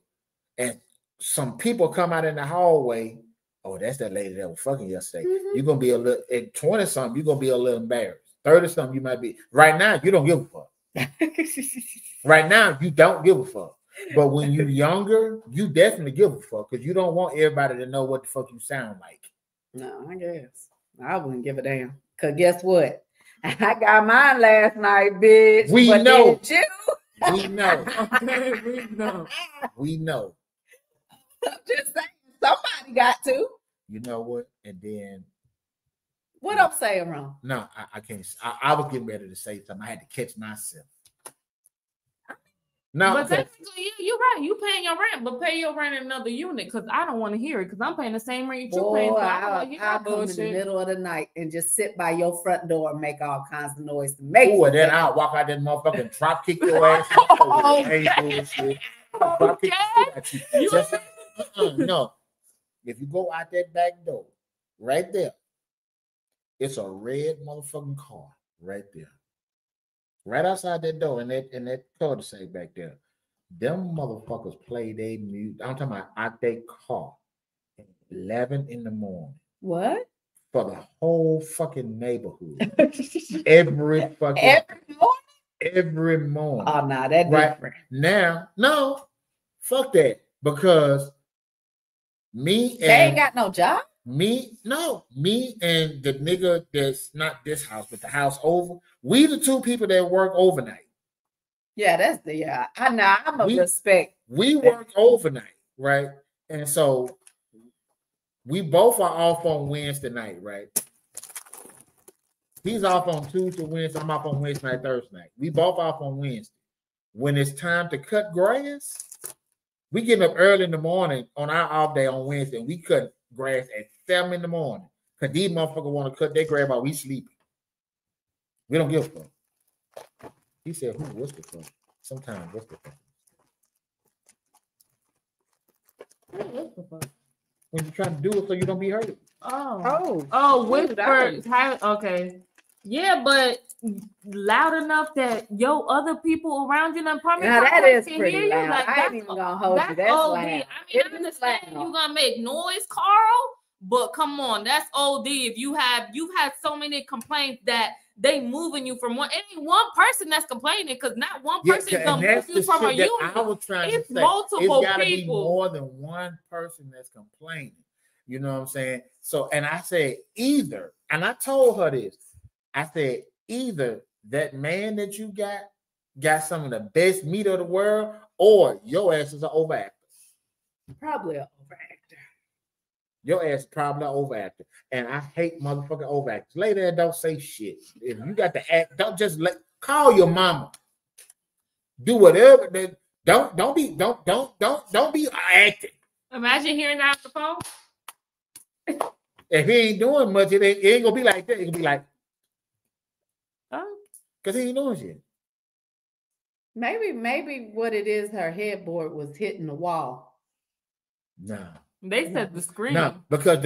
and some people come out in the hallway, oh, that's that lady that was fucking yesterday. Mm-hmm. You're gonna be a little at 20 something, you're gonna be a little embarrassed. 30 something, you might be. Right now, you don't give a fuck. Right now, you don't give a fuck. But when you're younger, you definitely give a fuck because you don't want everybody to know what the fuck you sound like. No, I guess I wouldn't give a damn. Cause guess what? I got mine last night, bitch. We know. You? We know. We know. We know. I'm just saying, somebody got to. You know what? And then what I'm saying wrong? No, I can't. I was getting ready to say something. I had to catch myself. No, but technically, you're right. You paying your rent, but pay your rent in another unit because I don't want to hear it because I'm paying the same rent you're paying. So I'll come in the middle of the night and just sit by your front door and make all kinds of noise to make. Oh, and then I'll walk out that motherfucking drop kick your ass. No, if you go out that back door, right there, it's a red motherfucking car right there. Right outside that door in that cul-de-sac back there. Them motherfuckers play their music. I'm talking about out their car at 11 in the morning. What? For the whole fucking neighborhood. Every morning. Oh, no, that's different. Now, no, fuck that. Because they ain't got no job. Me and the nigga that's not this house, but the house over. We the two people that work overnight. Yeah, I know. I'm a respect. We work overnight, right? And so we both are off on Wednesday night, right? He's off on Tuesday, Wednesday. I'm off on Wednesday night, Thursday night. We both off on Wednesday. When it's time to cut grass, we get up early in the morning on our off day on Wednesday, and we cut grass at 7 in the morning because these motherfuckers want to cut their grass while we sleeping. We don't give a fuck. He said, what's the fuck? Sometimes, what's the fuck? What's the fuck? When you're trying to do it so you don't be hurt. Whisper. Okay. Yeah, but loud enough that other people around you in the apartment that is pretty loud. Like, I ain't even gonna hold you. That's loud. I mean, I understand you're gonna make noise, Carl, but come on, that's OD. If you've had so many complaints that they moving you from one, it ain't one person that's complaining because not one person gonna move you from a unit. I was trying to say, multiple it's gotta people. Be more than one person that's complaining. You know what I'm saying? So, and I said either, and I told her this. I said, either that man that you got some of the best meat of the world, or your ass is an overactor. Probably an overactor. Your ass is probably an overactor. And I hate motherfucking overactors. Lay there and don't say shit. If you got to act, don't just call your mama. Do whatever. Don't be acting. Imagine hearing that on the phone. If he ain't doing much, it ain't gonna be like that. It gonna be like, because he ain't doing shit. Maybe what it is, her headboard was hitting the wall. No. They said the scream. No, because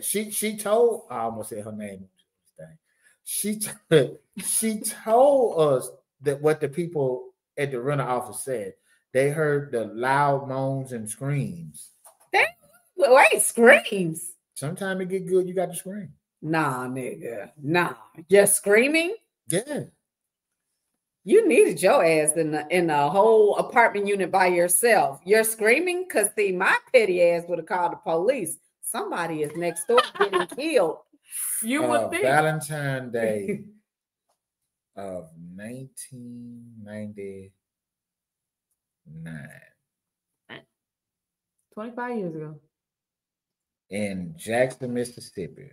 she told, I almost said her name. She told us that what the people at the rental office said. They heard the loud moans and screams. Wait, screams. Sometimes it get good, you got to scream. Nah, nigga. Nah. Just screaming? Yeah. You needed your ass in the whole apartment unit by yourself. You're screaming? Because see, my petty ass would have called the police. Somebody is next door getting killed. You would think. Valentine's Day of 1999. 25 years ago. In Jackson, Mississippi,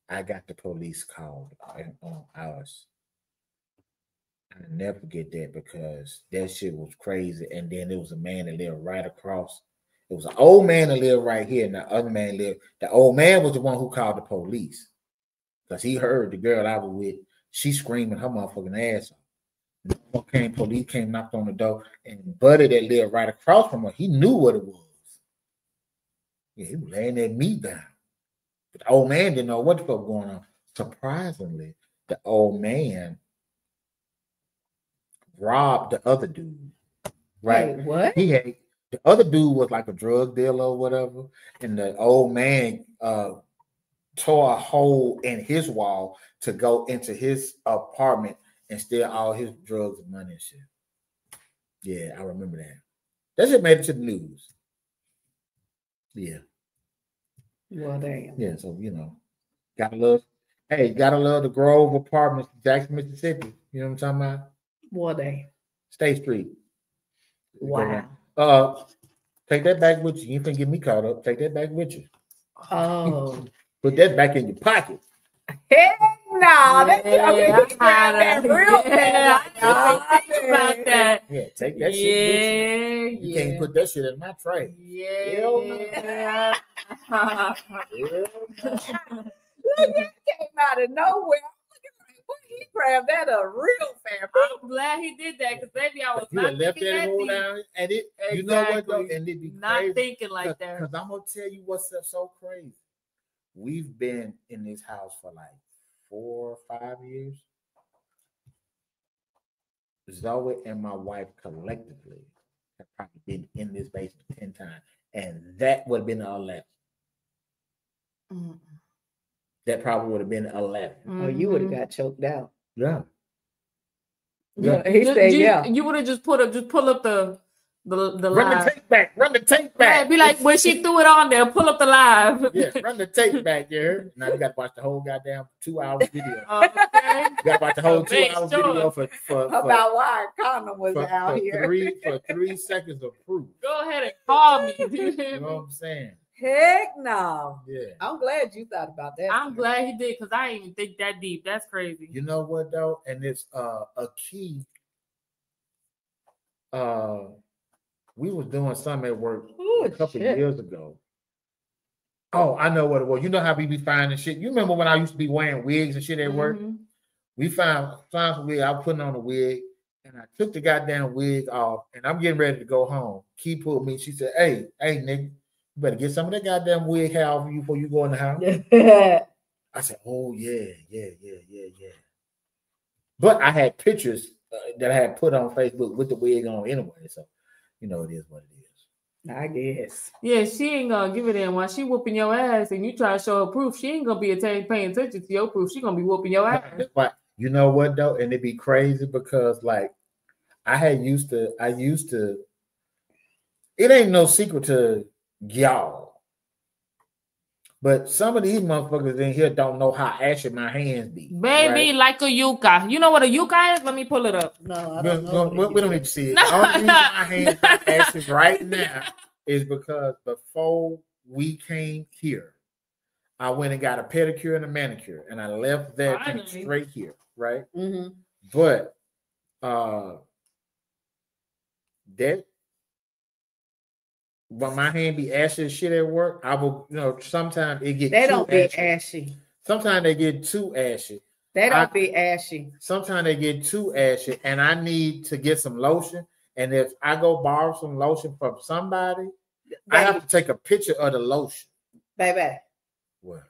I got the police called on ours. I never forget that because that shit was crazy. And then there was a man that lived right across. It was an old man that lived right here, and the other man lived. The old man was the one who called the police because he heard the girl I was with. She screaming her motherfucking ass off. Police came, knocked on the door, and Buddy that lived right across from her, he knew what it was. Yeah, he was laying that meat down. But the old man didn't know what the fuck was going on. Surprisingly, the old man robbed the other dude. Right? Wait, what? The other dude was like a drug dealer or whatever, and the old man tore a hole in his wall to go into his apartment and steal all his drugs and money and shit. Yeah, I remember that. That shit made it to the news. Yeah. Well, damn. Yeah, so gotta love the Grove Apartments, Jackson, Mississippi. You know what I'm talking about? Well, damn. State Street. Wow. Take that back with you. You ain't finna get me caught up. Take that back with you. Oh. Put that back in your pocket. Hell no. About that. Yeah, take that shit with you. You can't put that shit in my tray. Yeah. Look, that came out of nowhere. He grabbed that a real fan. I'm glad he did that because maybe I was you not left thinking that that roll deep. down and it. Exactly. You know what though? And it be not crazy thinking like that. Because I'm gonna tell you what's so crazy. We've been in this house for like 4 or 5 years. Zoe and my wife collectively have probably been in this basement 10 times, and that would have been 11. That probably would have been 11. Oh, you would have got choked out. Yeah. Yeah. He said, yeah. You would have just pull up the Run live. the tape back. Run the tape back. Yeah, be like when she threw it on there, pull up the live. Yeah, run the tape back, you heard? Now you got to watch the whole goddamn 2 hour video. Okay. You got to watch the whole 2 Make hour sure. video for About why a condom was out here. 3 seconds of proof. Go ahead and call me. You know what I'm saying? Heck no. Yeah. I'm glad you thought about that. I'm glad he did because I didn't even think that deep. That's crazy. You know what though? And it's a key. We was doing something at work a couple of years ago. Oh, I know what it was. You know how we be finding shit. You remember when I used to be wearing wigs and shit at work? We found some wig. I was putting on a wig, and I took the goddamn wig off, and I'm getting ready to go home. Key pulled me. She said, "Hey, nigga, you better get some of that goddamn wig hair off you before you go in the house." I said, "Oh yeah. But I had pictures that I had put on Facebook with the wig on anyway, so it is what it is. I guess. Yeah, she ain't gonna give it in while she whooping your ass and you try to show her proof. She ain't gonna be paying attention to your proof. She gonna be whooping your ass. But you know what though, and it'd be crazy because like I used to. It ain't no secret to y'all. But some of these motherfuckers in here don't know how ashy my hands be. Baby, right? like a yucca. You know what a yucca is? Let me pull it up. No, I don't know. We don't need to see it. The only reason my hands are ashy right now is because before we came here, I went and got a pedicure and a manicure, and I left there came straight here, right? Mm-hmm. But when my hand be ashy as shit at work, I will, sometimes it get They too don't be ashy. ashy. Sometimes they get too ashy. They don't be ashy. Sometimes they get too ashy, and I need to get some lotion. And if I go borrow some lotion from somebody, I have to take a picture of the lotion. Baby, What?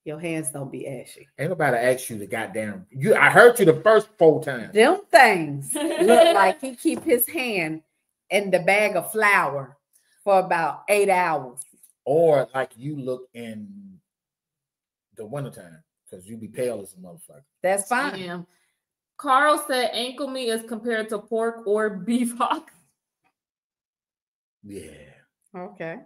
your hands don't be ashy. Ain't nobody ask you the goddamn. I heard you the first 4 times. Them things look like he keep his hand in the bag of flour for about 8 hours. Or like you look in the wintertime because you be pale as a motherfucker. That's fine. Damn. Carl said ankle meat is compared to pork or beef hock. Yeah. Okay.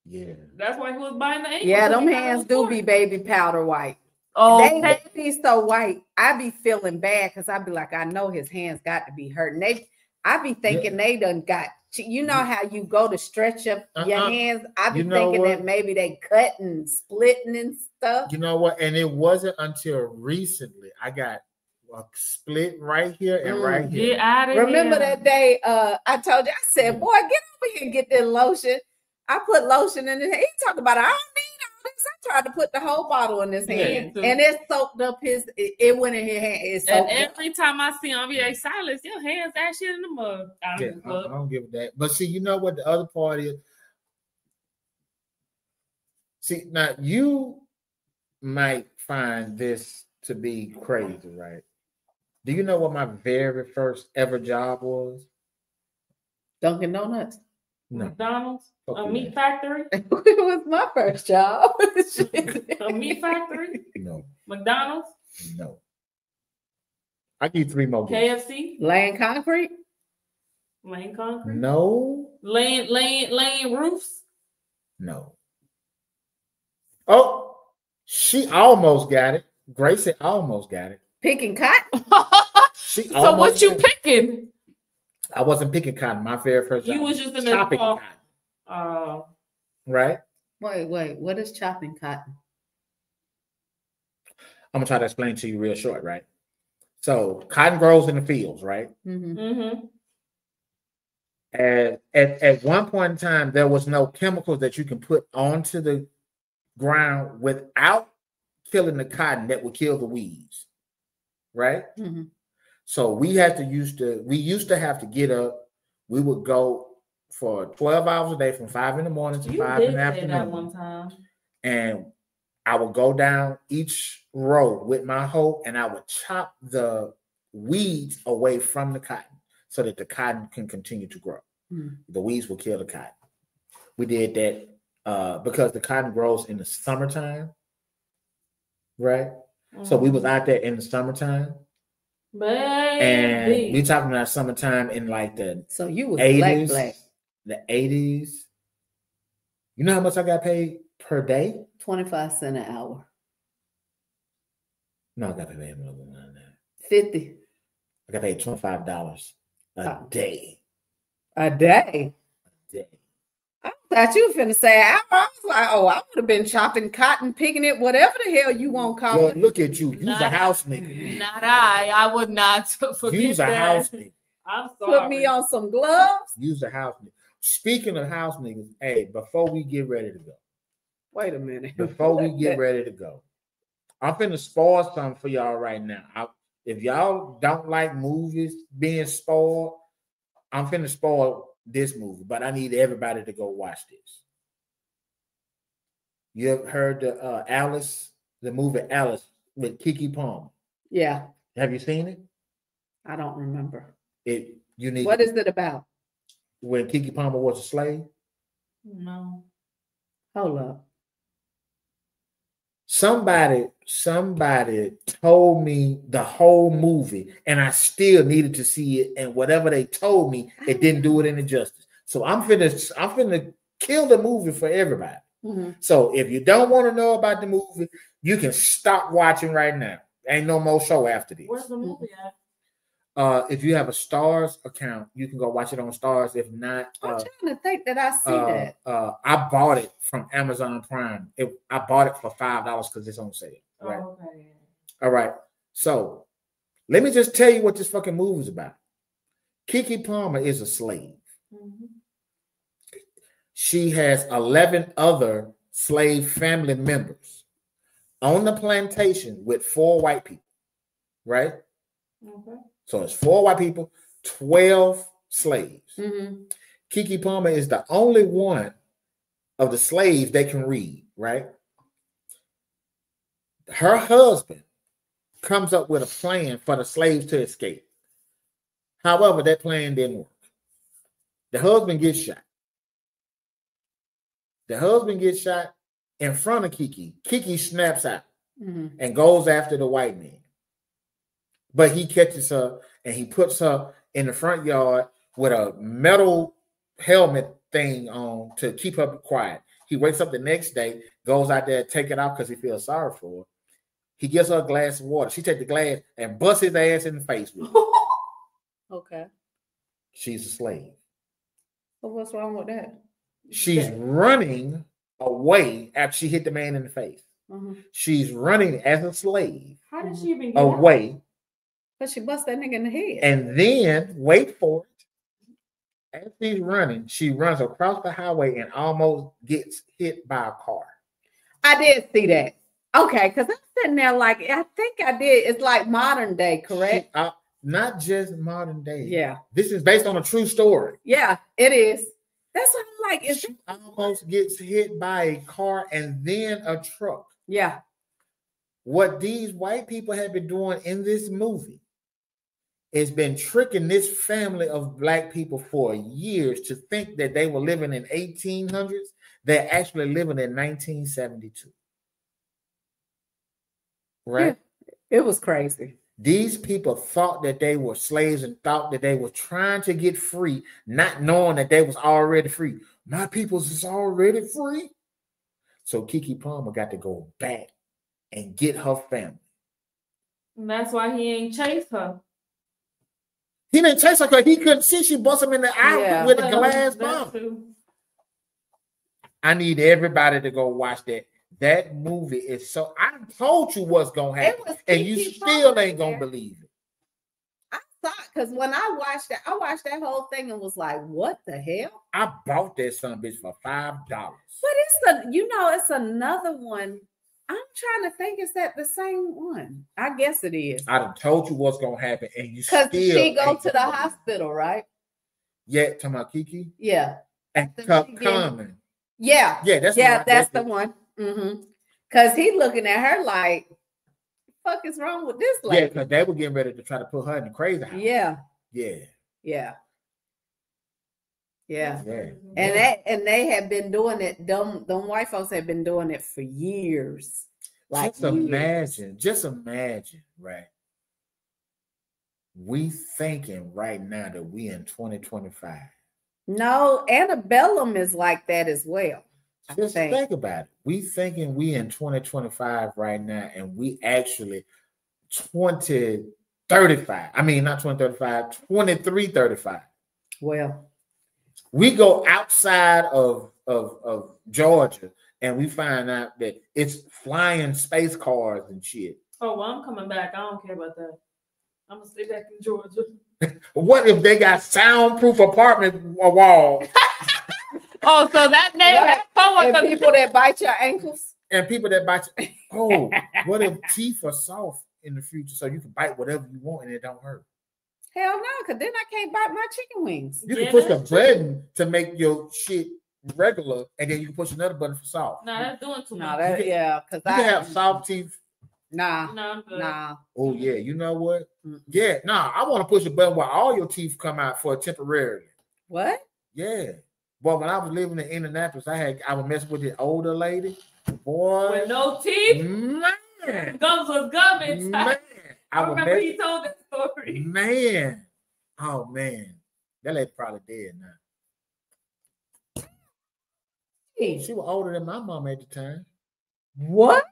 Yeah. That's why he was buying the ankle. Yeah, so them he got hands those do pork. be baby powder white. Oh, They be so white. I be feeling bad because I be like, I know his hands got to be hurting. I be thinking they done got, you know how you go to stretch up your hands? I be thinking that maybe they cut and splitting and stuff. You know what? And it wasn't until recently I got a split right here and right here. Get out of here. Remember that day I told you, I said, boy, get over here and get that lotion. I put lotion in his hand. He talked about, I don't need all this. I tried to put the whole bottle in his hand. And it soaked up it went in his hand. And every time I see him, I be like, Silas, your hands that shit in the mug. I don't give a that. But see, you know what the other part is? See, now you might find this to be crazy, right? Do you know what my very first ever job was? Dunkin' Donuts. No. McDonald's? A meat factory? It was my first job. A meat factory? No. McDonald's? No. I give you 3 more guesses. KFC? Laying concrete? Laying concrete? No. Laying roofs? No. Oh, she almost got it. Gracie almost got it. Picking cotton? So what you picking? I wasn't picking cotton. My very first job. You was just in chopping the cotton. Right? Wait. What is chopping cotton? I'm gonna try to explain to you real short, right? So cotton grows in the fields, right? Mm-hmm. Mm-hmm. And at one point in time, there was no chemicals that you can put onto the ground without killing the cotton that would kill the weeds, right? Mm-hmm. So we used to have to get up. We would go for 12 hours a day from 5 in the morning to 5 in the afternoon. That one time. And I would go down each row with my hoe and I would chop the weeds away from the cotton so that the cotton can continue to grow. Mm-hmm. The weeds will kill the cotton. We did that because the cotton grows in the summertime, right? Mm-hmm. So we was out there in the summertime. Baby. And we talking about summertime in like the so you was 80s, black. The 80s. You know how much I got paid per day? 25 cents an hour. No, I got paid more than that. 50. I got paid $25 a day. A day? A day. I thought you were finna say, I was like, I would have been chopping cotton, picking it, whatever the hell you want to call it. Look at you. You's a house nigga. Not I would not forget You's a house nigga. I'm sorry. Put me on some gloves. You's a house nigga. Speaking of house niggas, hey, before we get ready to go. Wait a minute. Before we get ready to go, I'm finna spoil something for y'all right now. If y'all don't like movies being spoiled, I'm finna spoil this movie, but I need everybody to go watch this. You ever heard the movie Alice with Keke Palmer? Yeah. Have you seen it? I don't remember. What is it about? When Keke Palmer was a slave? No. Hold up. Somebody told me the whole movie, and I still needed to see it. And whatever they told me, it didn't do it any justice. So I'm finna kill the movie for everybody. Mm-hmm. So if you don't want to know about the movie, you can stop watching right now. Ain't no more show after this. Where's the movie at? If you have a Stars account, you can go watch it on Stars. If not, I'm trying to think that I see that. I bought it from Amazon Prime. I bought it for $5 because it's on sale. Right. Oh, okay. All right. So let me just tell you what this fucking movie is about. Keke Palmer is a slave. Mm-hmm. She has 11 other slave family members on the plantation with 4 white people. Right? Okay. So it's 4 white people, 12 slaves. Mm-hmm. Keke Palmer is the only one of the slaves that can read, right? Her husband comes up with a plan for the slaves to escape. However, that plan didn't work. The husband gets shot. The husband gets shot in front of Kiki. Kiki snaps out and goes after the white man. But he catches her and he puts her in the front yard with a metal helmet thing on to keep her quiet. He wakes up the next day, goes out there, take it off because he feels sorry for her. He gives her a glass of water. She takes the glass and busts his ass in the face with it. Okay. She's a slave. So what's wrong with that? She's running away after she hit the man in the face. She's running as a slave. How did she even get away? Because she bust that nigga in the head. And then, wait for it. As she's running, she runs across the highway and almost gets hit by a car. I did see that. Okay, because I'm sitting there like, I think I did. It's like modern day, correct? Not just modern day. Yeah. This is based on a true story. Yeah, it is. That's what I'm like. She almost gets hit by a car and then a truck. Yeah. What these white people have been doing in this movie has been tricking this family of black people for years to think that they were living in 1800s. They're actually living in 1972. Right? Yeah, it was crazy. These people thought that they were slaves and thought that they were trying to get free, not knowing that they was already free. My people's is already free. So Keke Palmer got to go back and get her family. And that's why he ain't chased her. He didn't chase her because he couldn't see. She bust him in the eye with a glass bomb. I need everybody to go watch that. That movie is so. I told you what's gonna happen, and you still ain't gonna believe it. I thought because when I watched that whole thing and was like, "What the hell?" I bought that son bitch for $5. But it's another one. I'm trying to think. Is that the same one? I guess it is. I done told you what's gonna happen, and you still. Because she go to the hospital, right? Yeah, talking about Kiki. Yeah, and Common. Yeah, that's the one. Because he looking at her like, "Fuck is wrong with this lady?" Yeah, because they were getting ready to try to put her in the crazy house. Yeah. And they have been doing it. Them white folks have been doing it for years. Like just imagine, right? We thinking right now that we in 2025. No, Antebellum is like that as well. Just think about it. We thinking we in 2025 right now, and we actually 2035. I mean, not 2035, 2335. Well, we go outside of Georgia, and we find out that it's flying space cars and shit. Oh, well, I'm coming back. I don't care about that. I'm gonna stay back in Georgia. What if they got soundproof apartment walls? Oh, so that name and people that bite your ankles. And people that bite your oh, what if teeth are soft in the future so you can bite whatever you want and it don't hurt? Hell no, because then I can't bite my chicken wings. You can push a button to make your shit regular, and then you can push another button for soft. No, that's doing too much. Because you can have soft teeth. Nah. Oh yeah, you know what? Yeah, I want to push a button where all your teeth come out for temporarily. What? Yeah. Boy, when I was living in Indianapolis, I was messing with the older lady. Boy, with no teeth, man, gums was gumming. Man, I remember he told that story. Man, oh man, that lady probably dead now. She was older than my mom at the time. What?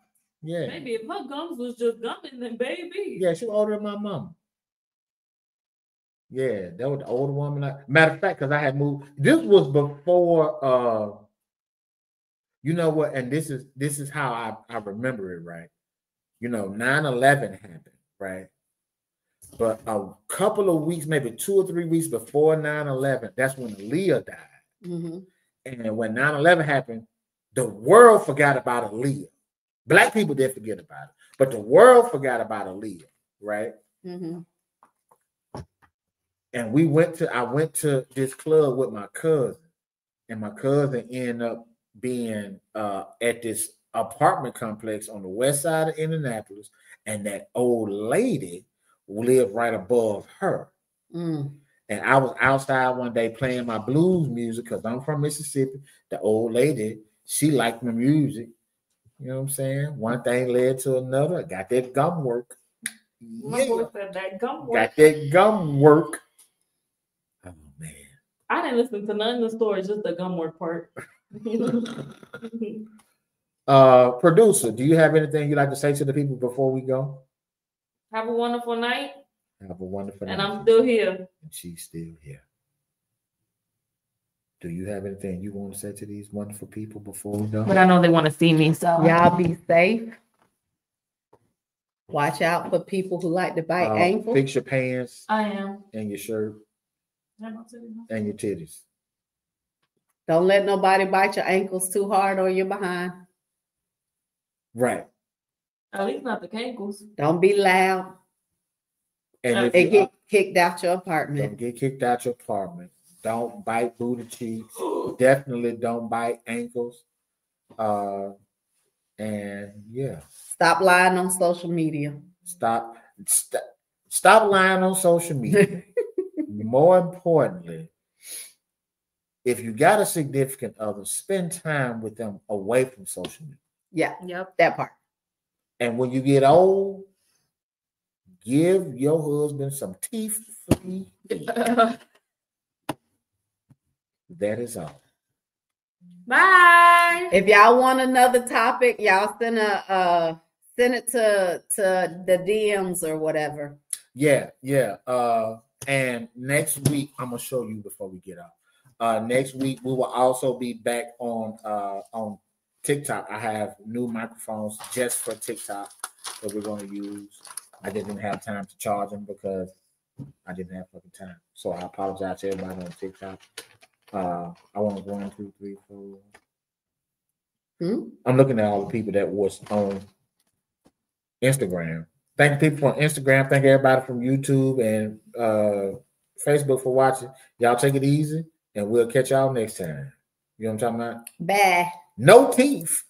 Yeah. Maybe if her gums was just gumming, then baby. Yeah, she was older than my mom. Yeah, that was the older woman. Matter of fact, because I had moved. This was before. You know what? And this is how I remember it, right? 9/11 happened, right? But a couple of weeks, maybe 2 or 3 weeks before 9/11, that's when Aaliyah died. Mm-hmm. And when 9/11 happened, the world forgot about Aaliyah. Black people did forget about it, but the world forgot about Aaliyah, right? Mm-hmm. And I went to this club with my cousin, and my cousin ended up being at this apartment complex on the west side of Indianapolis, and that old lady lived right above her. Mm. And I was outside one day playing my blues music because I'm from Mississippi. The old lady, she liked my music. You know what I'm saying? One thing led to another. I got that gum work. My boy said that gum work. Got that gum work. Oh man. I didn't listen to none of the stories, just the gum work part. Producer, do you have anything you'd like to say to the people before we go? Have a wonderful night. Have a wonderful night. And I'm still here. And she's still here. Do you have anything you want to say to these wonderful people before we go? But I know they want to see me, so Y'all be safe. Watch out for people who like to bite ankles. Fix your pants. I am. And your shirt. And your titties. Don't let nobody bite your ankles too hard or you're behind. Right. At least not the cankles. Don't be loud. And if get kicked out your apartment. Don't get kicked out your apartment. Don't bite booty cheeks. Definitely don't bite ankles. And yeah. Stop lying on social media. Stop lying on social media. More importantly, if you got a significant other, spend time with them away from social media. Yeah. Yep. That part. And when you get old, give your husband some teeth-free. That is all. Bye. If y'all want another topic, y'all send it to the DMs or whatever. Yeah. And next week, I'm gonna show you before we get out. Next week we will also be back on TikTok. I have new microphones just for TikTok that we're going to use. I didn't have time to charge them because I didn't have fucking time. So I apologize to everybody on TikTok. I want 1, 2, 3, 4. I'm looking at all the people that was on Instagram. Thank you people on Instagram. Thank everybody from YouTube and Facebook for watching. Y'all take it easy, and we'll catch y'all next time. You know what I'm talking about? Bye. No teeth.